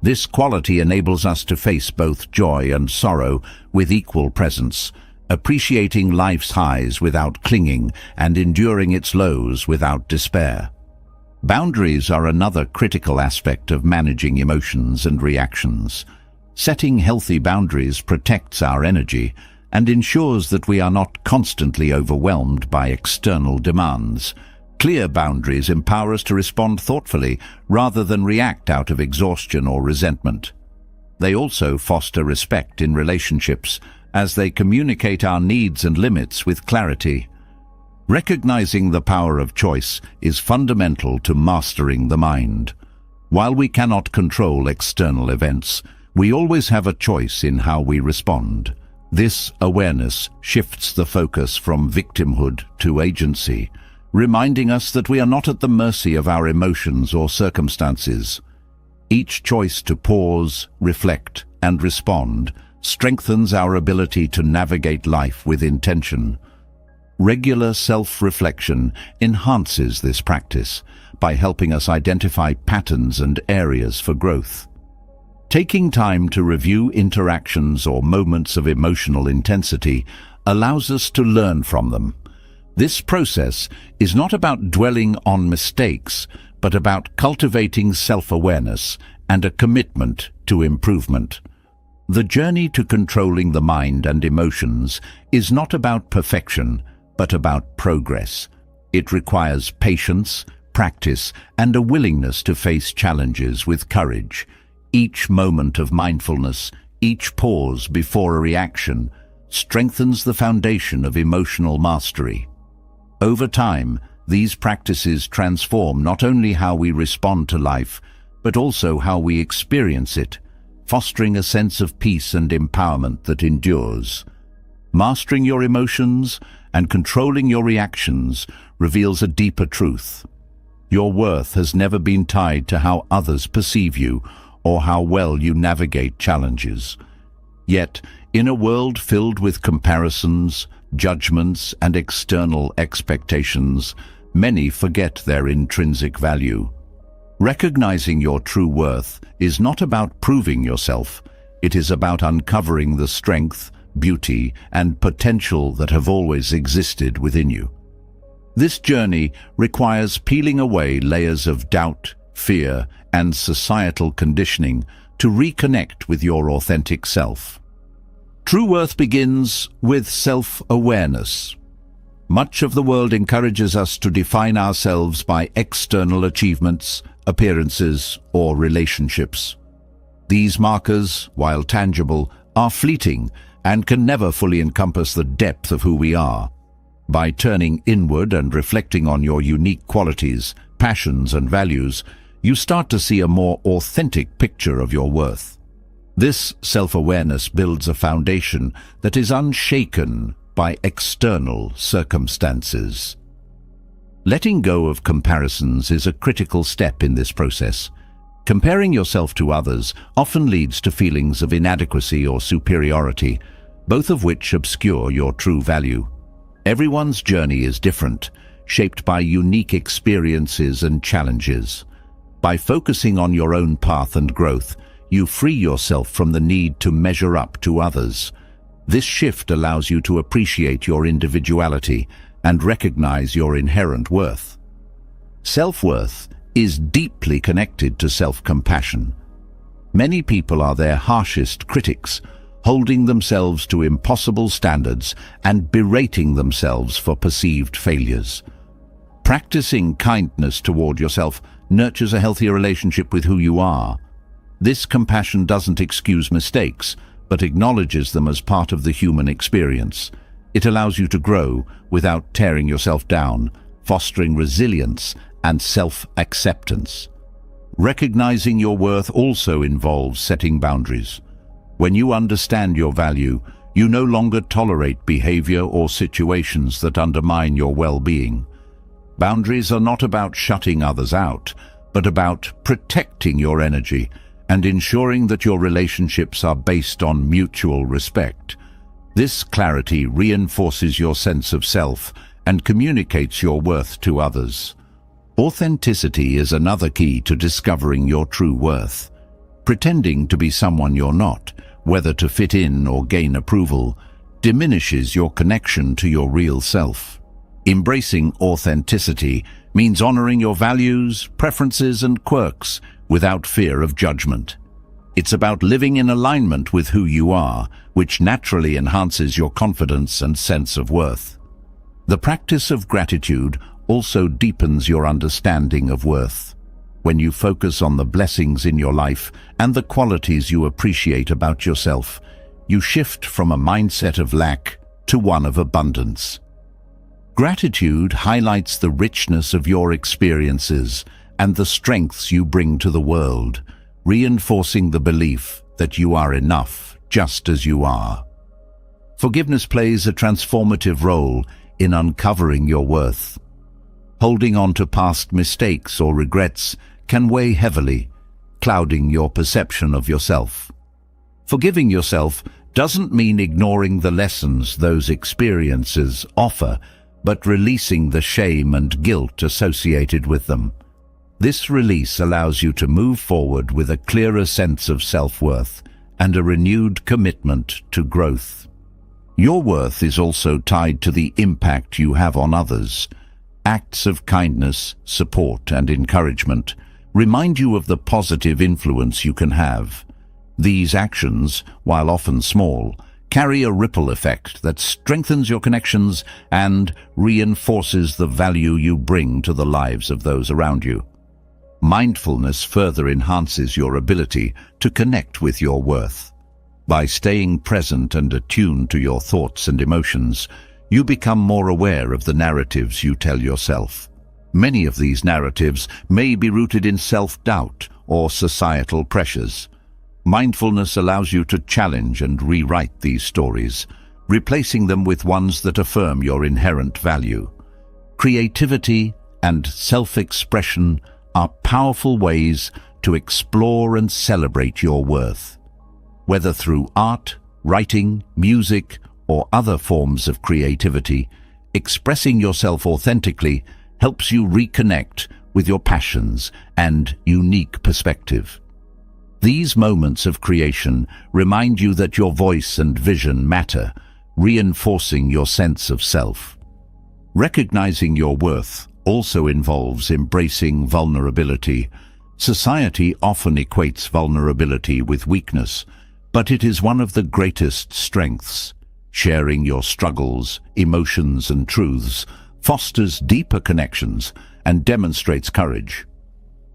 This quality enables us to face both joy and sorrow with equal presence, appreciating life's highs without clinging and enduring its lows without despair. Boundaries are another critical aspect of managing emotions and reactions. Setting healthy boundaries protects our energy and ensures that we are not constantly overwhelmed by external demands. Clear boundaries empower us to respond thoughtfully rather than react out of exhaustion or resentment. They also foster respect in relationships as they communicate our needs and limits with clarity. Recognizing the power of choice is fundamental to mastering the mind. While we cannot control external events, we always have a choice in how we respond. This awareness shifts the focus from victimhood to agency, reminding us that we are not at the mercy of our emotions or circumstances. Each choice to pause, reflect, and respond strengthens our ability to navigate life with intention. Regular self-reflection enhances this practice by helping us identify patterns and areas for growth. Taking time to review interactions or moments of emotional intensity allows us to learn from them. This process is not about dwelling on mistakes, but about cultivating self-awareness and a commitment to improvement. The journey to controlling the mind and emotions is not about perfection, but about progress. It requires patience, practice, and a willingness to face challenges with courage. Each moment of mindfulness, each pause before a reaction, strengthens the foundation of emotional mastery. Over time, these practices transform not only how we respond to life, but also how we experience it, fostering a sense of peace and empowerment that endures. Mastering your emotions and controlling your reactions reveals a deeper truth. Your worth has never been tied to how others perceive you or how well you navigate challenges. Yet, in a world filled with comparisons, judgments, and external expectations, many forget their intrinsic value. Recognizing your true worth is not about proving yourself. It is about uncovering the strength, beauty, and potential that have always existed within you. This journey requires peeling away layers of doubt, fear, and societal conditioning to reconnect with your authentic self. True worth begins with self-awareness. Much of the world encourages us to define ourselves by external achievements, appearances, or relationships. These markers, while tangible, are fleeting and can never fully encompass the depth of who we are. By turning inward and reflecting on your unique qualities, passions and values, you start to see a more authentic picture of your worth. This self-awareness builds a foundation that is unshaken by external circumstances. Letting go of comparisons is a critical step in this process. Comparing yourself to others often leads to feelings of inadequacy or superiority, both of which obscure your true value. Everyone's journey is different, shaped by unique experiences and challenges. By focusing on your own path and growth, you free yourself from the need to measure up to others. This shift allows you to appreciate your individuality and recognize your inherent worth. Self-worth is deeply connected to self-compassion. Many people are their harshest critics, holding themselves to impossible standards and berating themselves for perceived failures. Practicing kindness toward yourself nurtures a healthier relationship with who you are. This compassion doesn't excuse mistakes, but acknowledges them as part of the human experience. It allows you to grow without tearing yourself down, fostering resilience and self-acceptance. Recognizing your worth also involves setting boundaries. When you understand your value, you no longer tolerate behavior or situations that undermine your well-being. Boundaries are not about shutting others out, but about protecting your energy and ensuring that your relationships are based on mutual respect. This clarity reinforces your sense of self and communicates your worth to others. Authenticity is another key to discovering your true worth. Pretending to be someone you're not, whether to fit in or gain approval, diminishes your connection to your real self. Embracing authenticity means honoring your values, preferences, and quirks without fear of judgment. It's about living in alignment with who you are, which naturally enhances your confidence and sense of worth. The practice of gratitude also deepens your understanding of worth. When you focus on the blessings in your life and the qualities you appreciate about yourself, you shift from a mindset of lack to one of abundance. Gratitude highlights the richness of your experiences and the strengths you bring to the world, reinforcing the belief that you are enough just as you are. Forgiveness plays a transformative role in uncovering your worth. Holding on to past mistakes or regrets can weigh heavily, clouding your perception of yourself. Forgiving yourself doesn't mean ignoring the lessons those experiences offer, but releasing the shame and guilt associated with them. This release allows you to move forward with a clearer sense of self-worth and a renewed commitment to growth. Your worth is also tied to the impact you have on others. Acts of kindness, support, and encouragement remind you of the positive influence you can have. These actions, while often small, carry a ripple effect that strengthens your connections and reinforces the value you bring to the lives of those around you. Mindfulness further enhances your ability to connect with your worth. By staying present and attuned to your thoughts and emotions, you become more aware of the narratives you tell yourself. Many of these narratives may be rooted in self-doubt or societal pressures. Mindfulness allows you to challenge and rewrite these stories, replacing them with ones that affirm your inherent value. Creativity and self-expression are powerful ways to explore and celebrate your worth. Whether through art, writing, music, or other forms of creativity, expressing yourself authentically helps you reconnect with your passions and unique perspective. These moments of creation remind you that your voice and vision matter, reinforcing your sense of self. Recognizing your worth also involves embracing vulnerability. Society often equates vulnerability with weakness, but it is one of the greatest strengths. Sharing your struggles, emotions, and truths fosters deeper connections and demonstrates courage.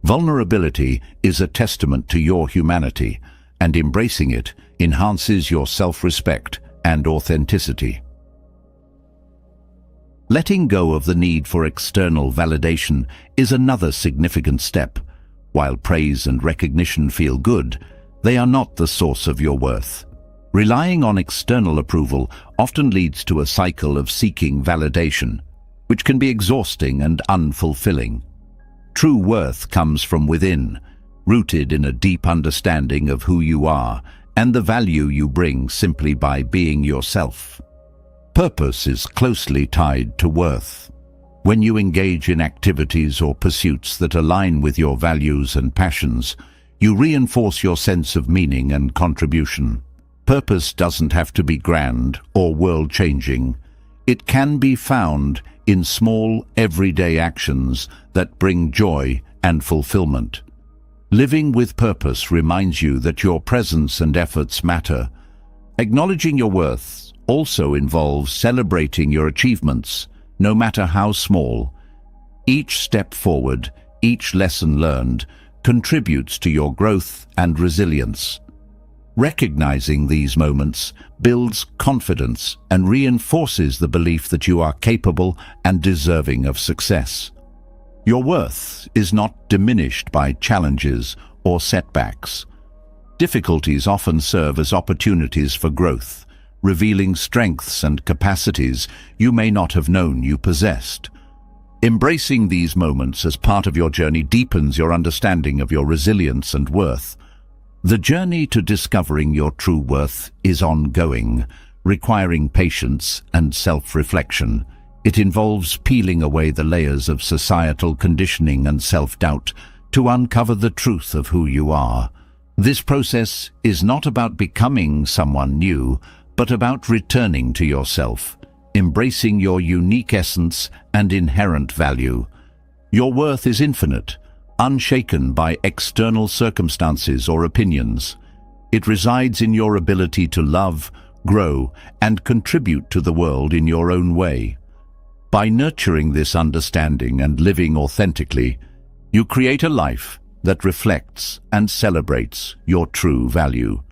Vulnerability is a testament to your humanity and embracing it enhances your self-respect and authenticity. Letting go of the need for external validation is another significant step. While praise and recognition feel good, they are not the source of your worth. Relying on external approval often leads to a cycle of seeking validation, which can be exhausting and unfulfilling. True worth comes from within, rooted in a deep understanding of who you are and the value you bring simply by being yourself. Purpose is closely tied to worth. When you engage in activities or pursuits that align with your values and passions, you reinforce your sense of meaning and contribution. Purpose doesn't have to be grand or world-changing. It can be found in small, everyday actions that bring joy and fulfillment. Living with purpose reminds you that your presence and efforts matter. Acknowledging your worth also involves celebrating your achievements, no matter how small. Each step forward, each lesson learned, contributes to your growth and resilience. Recognizing these moments builds confidence and reinforces the belief that you are capable and deserving of success. Your worth is not diminished by challenges or setbacks. Difficulties often serve as opportunities for growth, revealing strengths and capacities you may not have known you possessed. Embracing these moments as part of your journey deepens your understanding of your resilience and worth. The journey to discovering your true worth is ongoing, requiring patience and self-reflection. It involves peeling away the layers of societal conditioning and self-doubt to uncover the truth of who you are. This process is not about becoming someone new, but about returning to yourself, embracing your unique essence and inherent value. Your worth is infinite, unshaken by external circumstances or opinions. It resides in your ability to love, grow, and contribute to the world in your own way. By nurturing this understanding and living authentically, you create a life that reflects and celebrates your true value.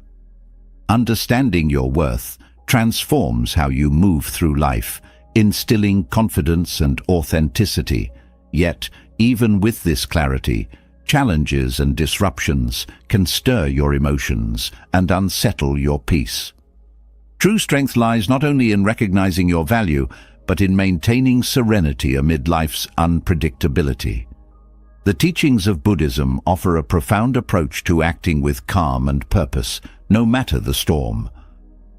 Understanding your worth transforms how you move through life, instilling confidence and authenticity. Yet, even with this clarity, challenges and disruptions can stir your emotions and unsettle your peace. True strength lies not only in recognizing your value, but in maintaining serenity amid life's unpredictability. The teachings of Buddhism offer a profound approach to acting with calm and purpose, no matter the storm.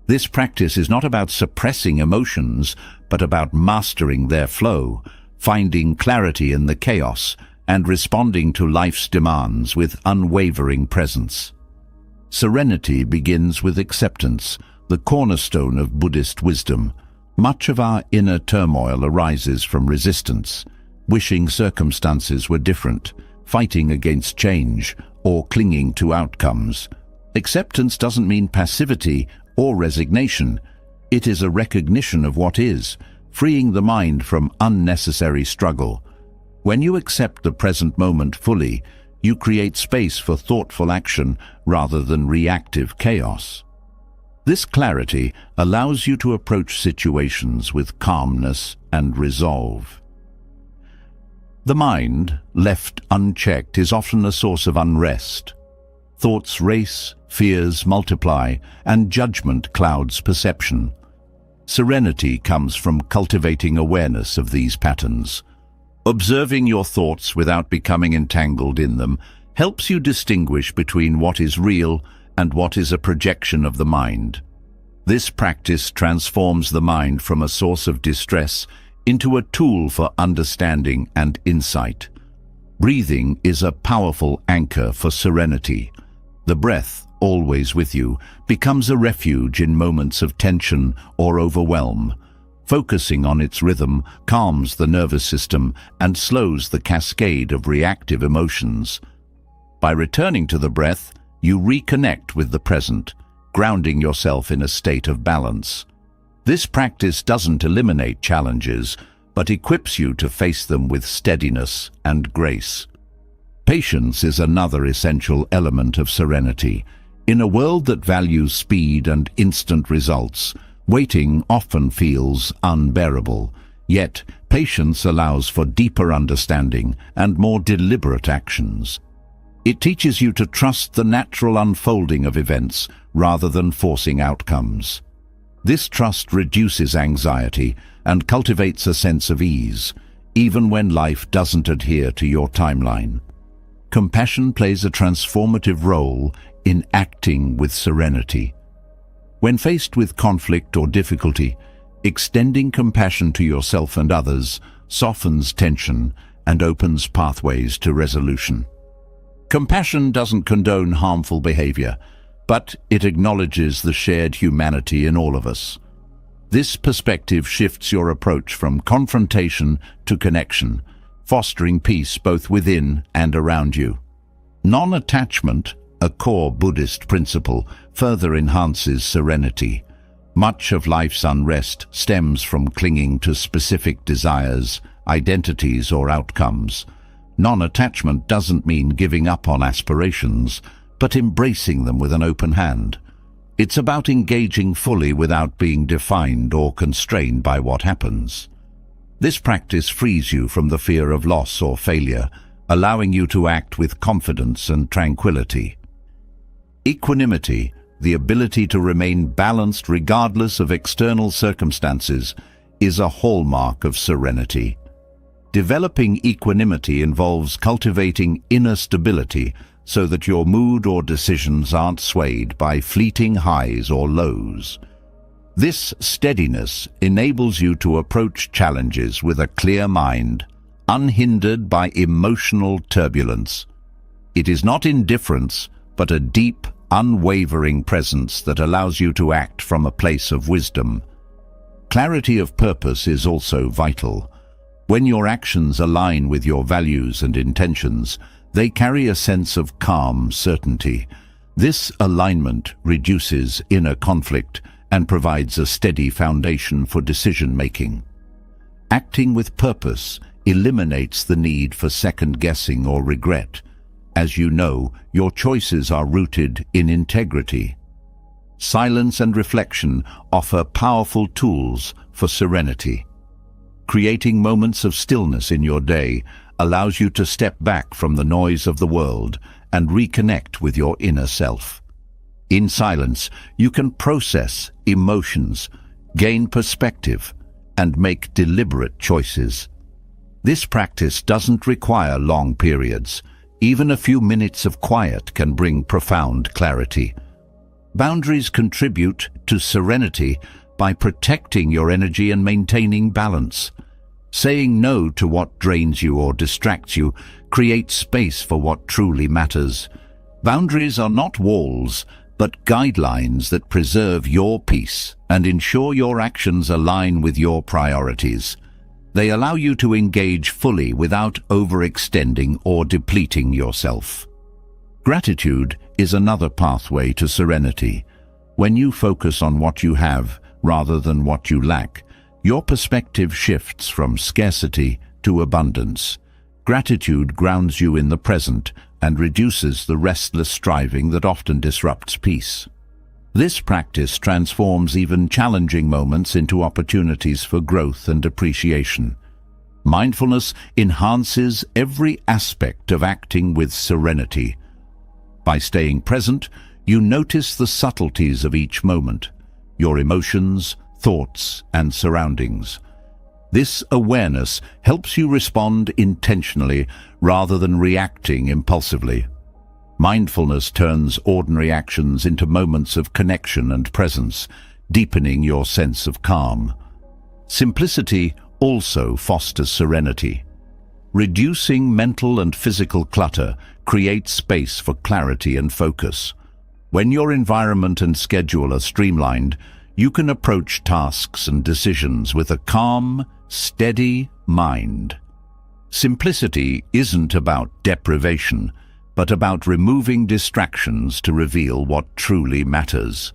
This practice is not about suppressing emotions, but about mastering their flow, finding clarity in the chaos, and responding to life's demands with unwavering presence. Serenity begins with acceptance, the cornerstone of Buddhist wisdom. Much of our inner turmoil arises from resistance, wishing circumstances were different, fighting against change, or clinging to outcomes. Acceptance doesn't mean passivity or resignation. It is a recognition of what is, freeing the mind from unnecessary struggle. When you accept the present moment fully, you create space for thoughtful action rather than reactive chaos. This clarity allows you to approach situations with calmness and resolve. The mind, left unchecked, is often a source of unrest. Thoughts race, fears multiply, and judgment clouds perception. Serenity comes from cultivating awareness of these patterns. Observing your thoughts without becoming entangled in them helps you distinguish between what is real and what is a projection of the mind. This practice transforms the mind from a source of distress into a tool for understanding and insight. Breathing is a powerful anchor for serenity. The breath, always with you, becomes a refuge in moments of tension or overwhelm. Focusing on its rhythm calms the nervous system and slows the cascade of reactive emotions. By returning to the breath, you reconnect with the present, grounding yourself in a state of balance. This practice doesn't eliminate challenges, but equips you to face them with steadiness and grace. Patience is another essential element of serenity. In a world that values speed and instant results, waiting often feels unbearable. Yet, patience allows for deeper understanding and more deliberate actions. It teaches you to trust the natural unfolding of events rather than forcing outcomes. This trust reduces anxiety and cultivates a sense of ease, even when life doesn't adhere to your timeline. Compassion plays a transformative role in acting with serenity. When faced with conflict or difficulty, extending compassion to yourself and others softens tension and opens pathways to resolution. Compassion doesn't condone harmful behavior, but it acknowledges the shared humanity in all of us. This perspective shifts your approach from confrontation to connection, fostering peace both within and around you. Non-attachment, a core Buddhist principle, further enhances serenity. Much of life's unrest stems from clinging to specific desires, identities, or outcomes. Non-attachment doesn't mean giving up on aspirations, but embracing them with an open hand. It's about engaging fully without being defined or constrained by what happens. This practice frees you from the fear of loss or failure, allowing you to act with confidence and tranquility. Equanimity, the ability to remain balanced regardless of external circumstances, is a hallmark of serenity. Developing equanimity involves cultivating inner stability so that your mood or decisions aren't swayed by fleeting highs or lows. This steadiness enables you to approach challenges with a clear mind, unhindered by emotional turbulence. It is not indifference, but a deep, unwavering presence that allows you to act from a place of wisdom. Clarity of purpose is also vital. When your actions align with your values and intentions, they carry a sense of calm certainty. This alignment reduces inner conflict and provides a steady foundation for decision-making. Acting with purpose eliminates the need for second-guessing or regret. As you know, your choices are rooted in integrity. Silence and reflection offer powerful tools for serenity. Creating moments of stillness in your day allows you to step back from the noise of the world and reconnect with your inner self. In silence, you can process emotions, gain perspective, and make deliberate choices. This practice doesn't require long periods. Even a few minutes of quiet can bring profound clarity. Boundaries contribute to serenity by protecting your energy and maintaining balance. Saying no to what drains you or distracts you creates space for what truly matters. Boundaries are not walls, but guidelines that preserve your peace and ensure your actions align with your priorities. They allow you to engage fully without overextending or depleting yourself. Gratitude is another pathway to serenity. When you focus on what you have rather than what you lack, your perspective shifts from scarcity to abundance. Gratitude grounds you in the present and reduces the restless striving that often disrupts peace. This practice transforms even challenging moments into opportunities for growth and appreciation. Mindfulness enhances every aspect of acting with serenity. By staying present, you notice the subtleties of each moment, your emotions, thoughts, and surroundings. This awareness helps you respond intentionally rather than reacting impulsively. Mindfulness turns ordinary actions into moments of connection and presence, deepening your sense of calm. Simplicity also fosters serenity. Reducing mental and physical clutter creates space for clarity and focus. When your environment and schedule are streamlined, you can approach tasks and decisions with a calm, steady mind. Simplicity isn't about deprivation, but about removing distractions to reveal what truly matters.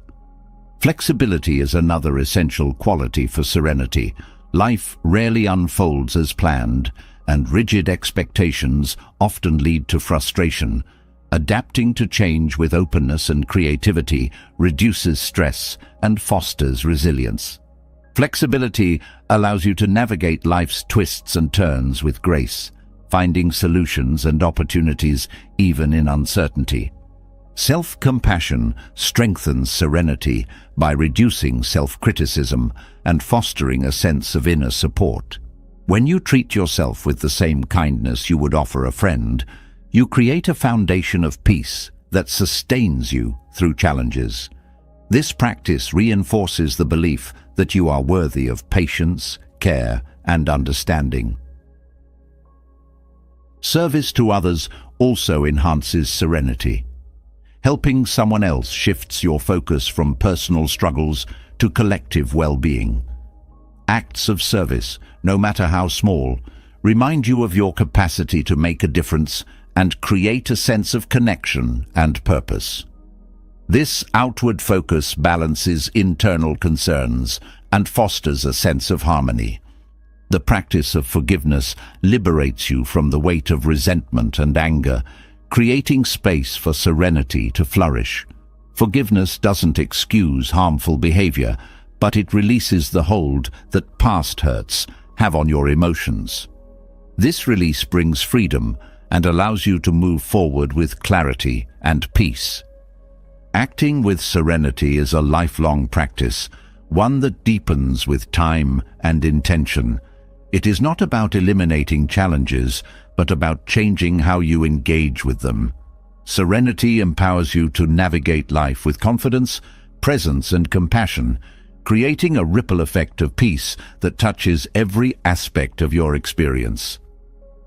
Flexibility is another essential quality for serenity. Life rarely unfolds as planned, and rigid expectations often lead to frustration. Adapting to change with openness and creativity reduces stress and fosters resilience. Flexibility allows you to navigate life's twists and turns with grace, finding solutions and opportunities even in uncertainty. Self-compassion strengthens serenity by reducing self-criticism and fostering a sense of inner support. When you treat yourself with the same kindness you would offer a friend, you create a foundation of peace that sustains you through challenges. This practice reinforces the belief that you are worthy of patience, care, and understanding. Service to others also enhances serenity. Helping someone else shifts your focus from personal struggles to collective well-being. Acts of service, no matter how small, remind you of your capacity to make a difference and create a sense of connection and purpose. This outward focus balances internal concerns and fosters a sense of harmony. The practice of forgiveness liberates you from the weight of resentment and anger, creating space for serenity to flourish. Forgiveness doesn't excuse harmful behavior, but it releases the hold that past hurts have on your emotions. This release brings freedom and allows you to move forward with clarity and peace. Acting with serenity is a lifelong practice, one that deepens with time and intention. It is not about eliminating challenges, but about changing how you engage with them. Serenity empowers you to navigate life with confidence, presence, and compassion, creating a ripple effect of peace that touches every aspect of your experience.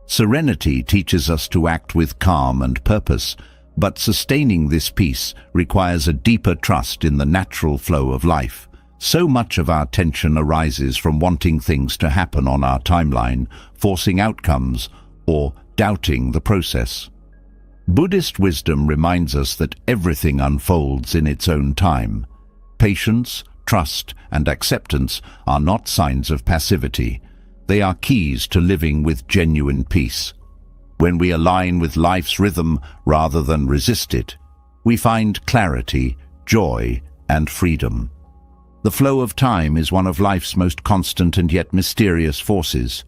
Serenity teaches us to act with calm and purpose, but sustaining this peace requires a deeper trust in the natural flow of life. So much of our tension arises from wanting things to happen on our timeline, forcing outcomes, or doubting the process. Buddhist wisdom reminds us that everything unfolds in its own time. Patience, trust, and acceptance are not signs of passivity. They are keys to living with genuine peace. When we align with life's rhythm rather than resist it, we find clarity, joy, and freedom. The flow of time is one of life's most constant and yet mysterious forces.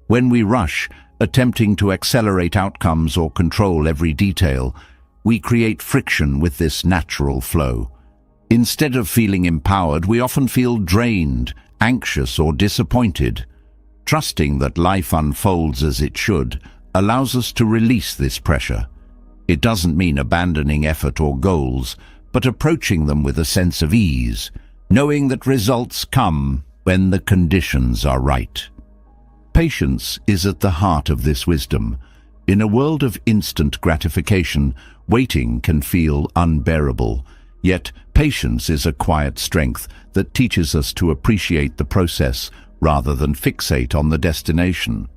When we rush, attempting to accelerate outcomes or control every detail, we create friction with this natural flow. Instead of feeling empowered, we often feel drained, anxious, or disappointed. Trusting that life unfolds as it should allows us to release this pressure. It doesn't mean abandoning effort or goals, but approaching them with a sense of ease, knowing that results come when the conditions are right. Patience is at the heart of this wisdom. In a world of instant gratification, waiting can feel unbearable. Yet, patience is a quiet strength that teaches us to appreciate the process rather than fixate on the destination.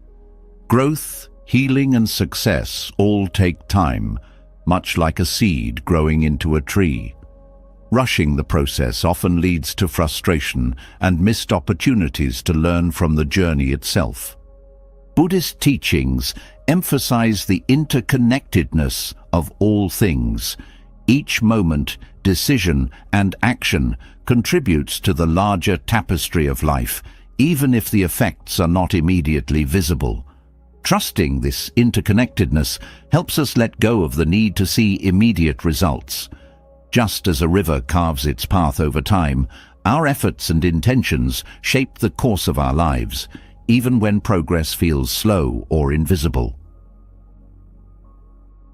Growth, healing, and success all take time, much like a seed growing into a tree. Rushing the process often leads to frustration and missed opportunities to learn from the journey itself. Buddhist teachings emphasize the interconnectedness of all things. Each moment, decision, and action contributes to the larger tapestry of life, even if the effects are not immediately visible. Trusting this interconnectedness helps us let go of the need to see immediate results. Just as a river carves its path over time, our efforts and intentions shape the course of our lives, even when progress feels slow or invisible.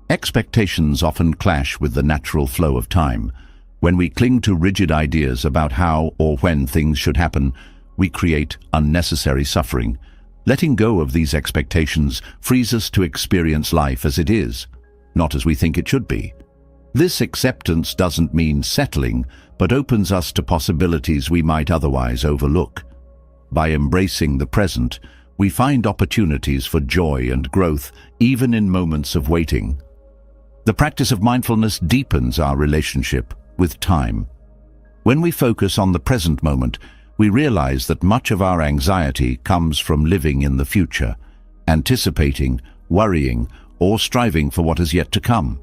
Expectations often clash with the natural flow of time. When we cling to rigid ideas about how or when things should happen, we create unnecessary suffering. Letting go of these expectations frees us to experience life as it is, not as we think it should be. This acceptance doesn't mean settling, but opens us to possibilities we might otherwise overlook. By embracing the present, we find opportunities for joy and growth, even in moments of waiting. The practice of mindfulness deepens our relationship with time. When we focus on the present moment, we realize that much of our anxiety comes from living in the future, anticipating, worrying, or striving for what is yet to come.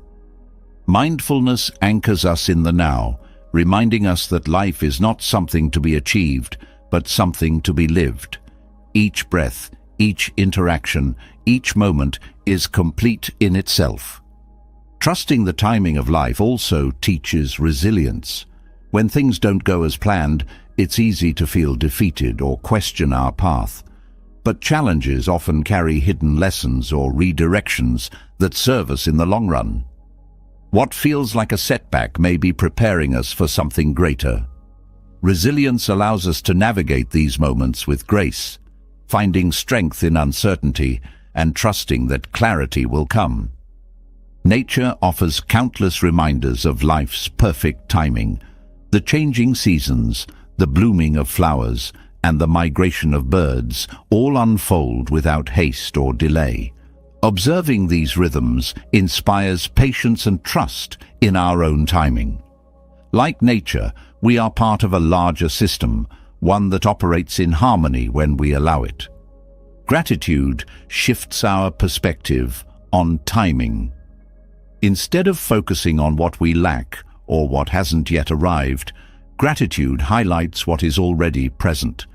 Mindfulness anchors us in the now, reminding us that life is not something to be achieved, but something to be lived. Each breath, each interaction, each moment is complete in itself. Trusting the timing of life also teaches resilience. When things don't go as planned, it's easy to feel defeated or question our path. But challenges often carry hidden lessons or redirections that serve us in the long run. What feels like a setback may be preparing us for something greater. Resilience allows us to navigate these moments with grace, finding strength in uncertainty and trusting that clarity will come. Nature offers countless reminders of life's perfect timing. The changing seasons, the blooming of flowers, and the migration of birds all unfold without haste or delay. Observing these rhythms inspires patience and trust in our own timing. Like nature, we are part of a larger system, one that operates in harmony when we allow it. Gratitude shifts our perspective on timing. Instead of focusing on what we lack or what hasn't yet arrived, gratitude highlights what is already present.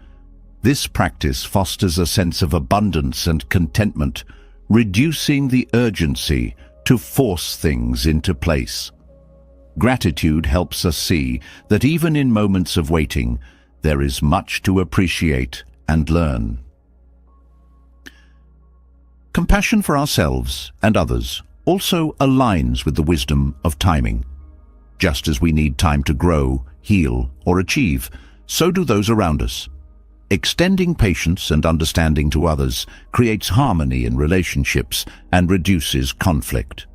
This practice fosters a sense of abundance and contentment, reducing the urgency to force things into place. Gratitude helps us see that even in moments of waiting, there is much to appreciate and learn. Compassion for ourselves and others also aligns with the wisdom of timing. Just as we need time to grow, heal, or achieve, so do those around us. Extending patience and understanding to others creates harmony in relationships and reduces conflict.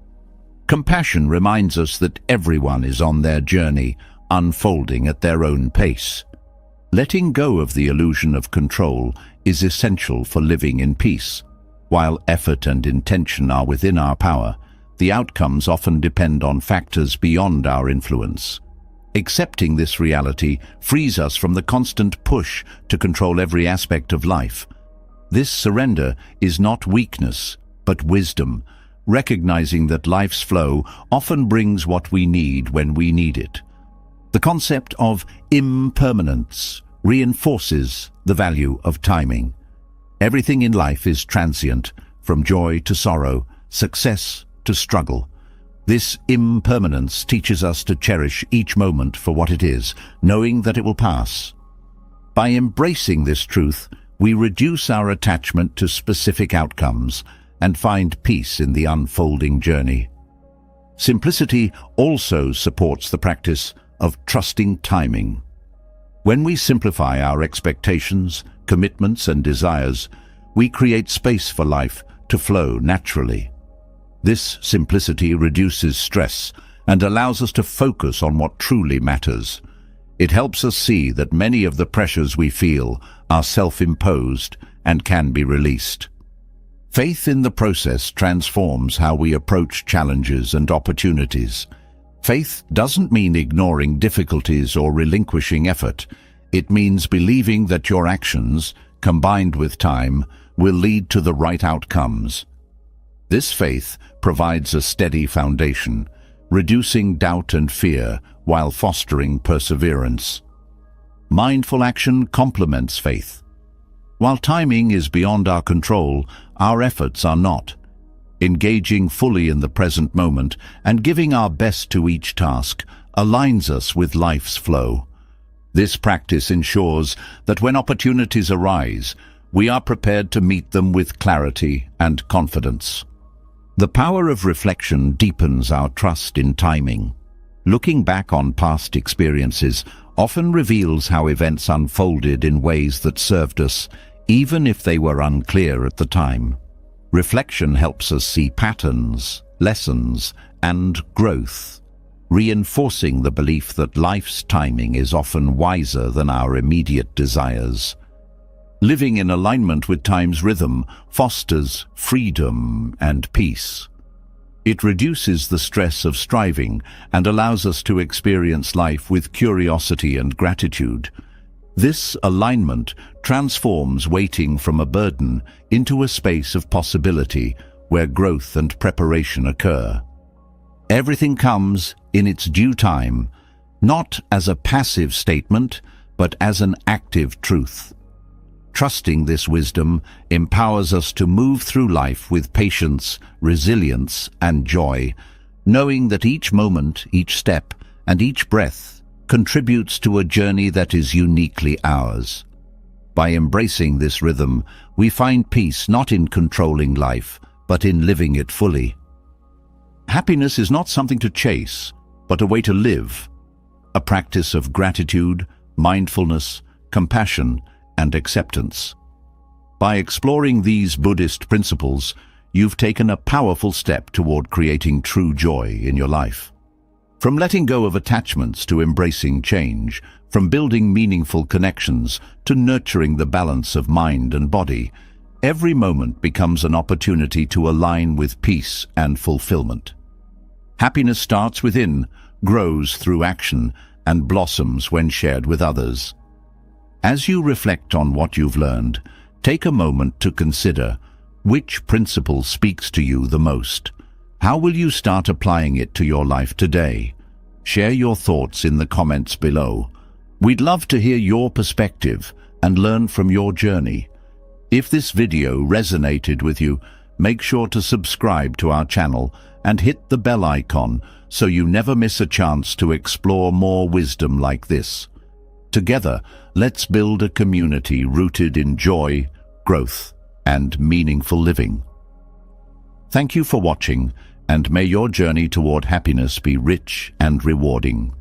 Compassion reminds us that everyone is on their journey, unfolding at their own pace. Letting go of the illusion of control is essential for living in peace. While effort and intention are within our power, the outcomes often depend on factors beyond our influence. Accepting this reality frees us from the constant push to control every aspect of life. This surrender is not weakness, but wisdom, recognizing that life's flow often brings what we need when we need it. The concept of impermanence reinforces the value of timing. Everything in life is transient, from joy to sorrow, success to struggle. This impermanence teaches us to cherish each moment for what it is, knowing that it will pass. By embracing this truth, we reduce our attachment to specific outcomes and find peace in the unfolding journey. Simplicity also supports the practice of trusting timing. When we simplify our expectations, commitments, and desires, we create space for life to flow naturally. This simplicity reduces stress and allows us to focus on what truly matters. It helps us see that many of the pressures we feel are self-imposed and can be released. Faith in the process transforms how we approach challenges and opportunities. Faith doesn't mean ignoring difficulties or relinquishing effort. It means believing that your actions, combined with time, will lead to the right outcomes. This faith provides a steady foundation, reducing doubt and fear while fostering perseverance. Mindful action complements faith. While timing is beyond our control, our efforts are not. Engaging fully in the present moment and giving our best to each task aligns us with life's flow. This practice ensures that when opportunities arise, we are prepared to meet them with clarity and confidence. The power of reflection deepens our trust in timing. Looking back on past experiences often reveals how events unfolded in ways that served us, even if they were unclear at the time. Reflection helps us see patterns, lessons, and growth, reinforcing the belief that life's timing is often wiser than our immediate desires. Living in alignment with time's rhythm fosters freedom and peace. It reduces the stress of striving and allows us to experience life with curiosity and gratitude. This alignment transforms waiting from a burden into a space of possibility where growth and preparation occur. Everything comes in its due time, not as a passive statement, but as an active truth. Trusting this wisdom empowers us to move through life with patience, resilience, and joy, knowing that each moment, each step, and each breath contributes to a journey that is uniquely ours. By embracing this rhythm, we find peace not in controlling life, but in living it fully. Happiness is not something to chase, but a way to live, a practice of gratitude, mindfulness, compassion, and acceptance. By exploring these Buddhist principles, you've taken a powerful step toward creating true joy in your life. From letting go of attachments to embracing change, from building meaningful connections to nurturing the balance of mind and body, every moment becomes an opportunity to align with peace and fulfillment. Happiness starts within, grows through action, and blossoms when shared with others. As you reflect on what you've learned, take a moment to consider which principle speaks to you the most. How will you start applying it to your life today? Share your thoughts in the comments below. We'd love to hear your perspective and learn from your journey. If this video resonated with you, make sure to subscribe to our channel and hit the bell icon so you never miss a chance to explore more wisdom like this. Together, let's build a community rooted in joy, growth, and meaningful living. Thank you for watching, and may your journey toward happiness be rich and rewarding.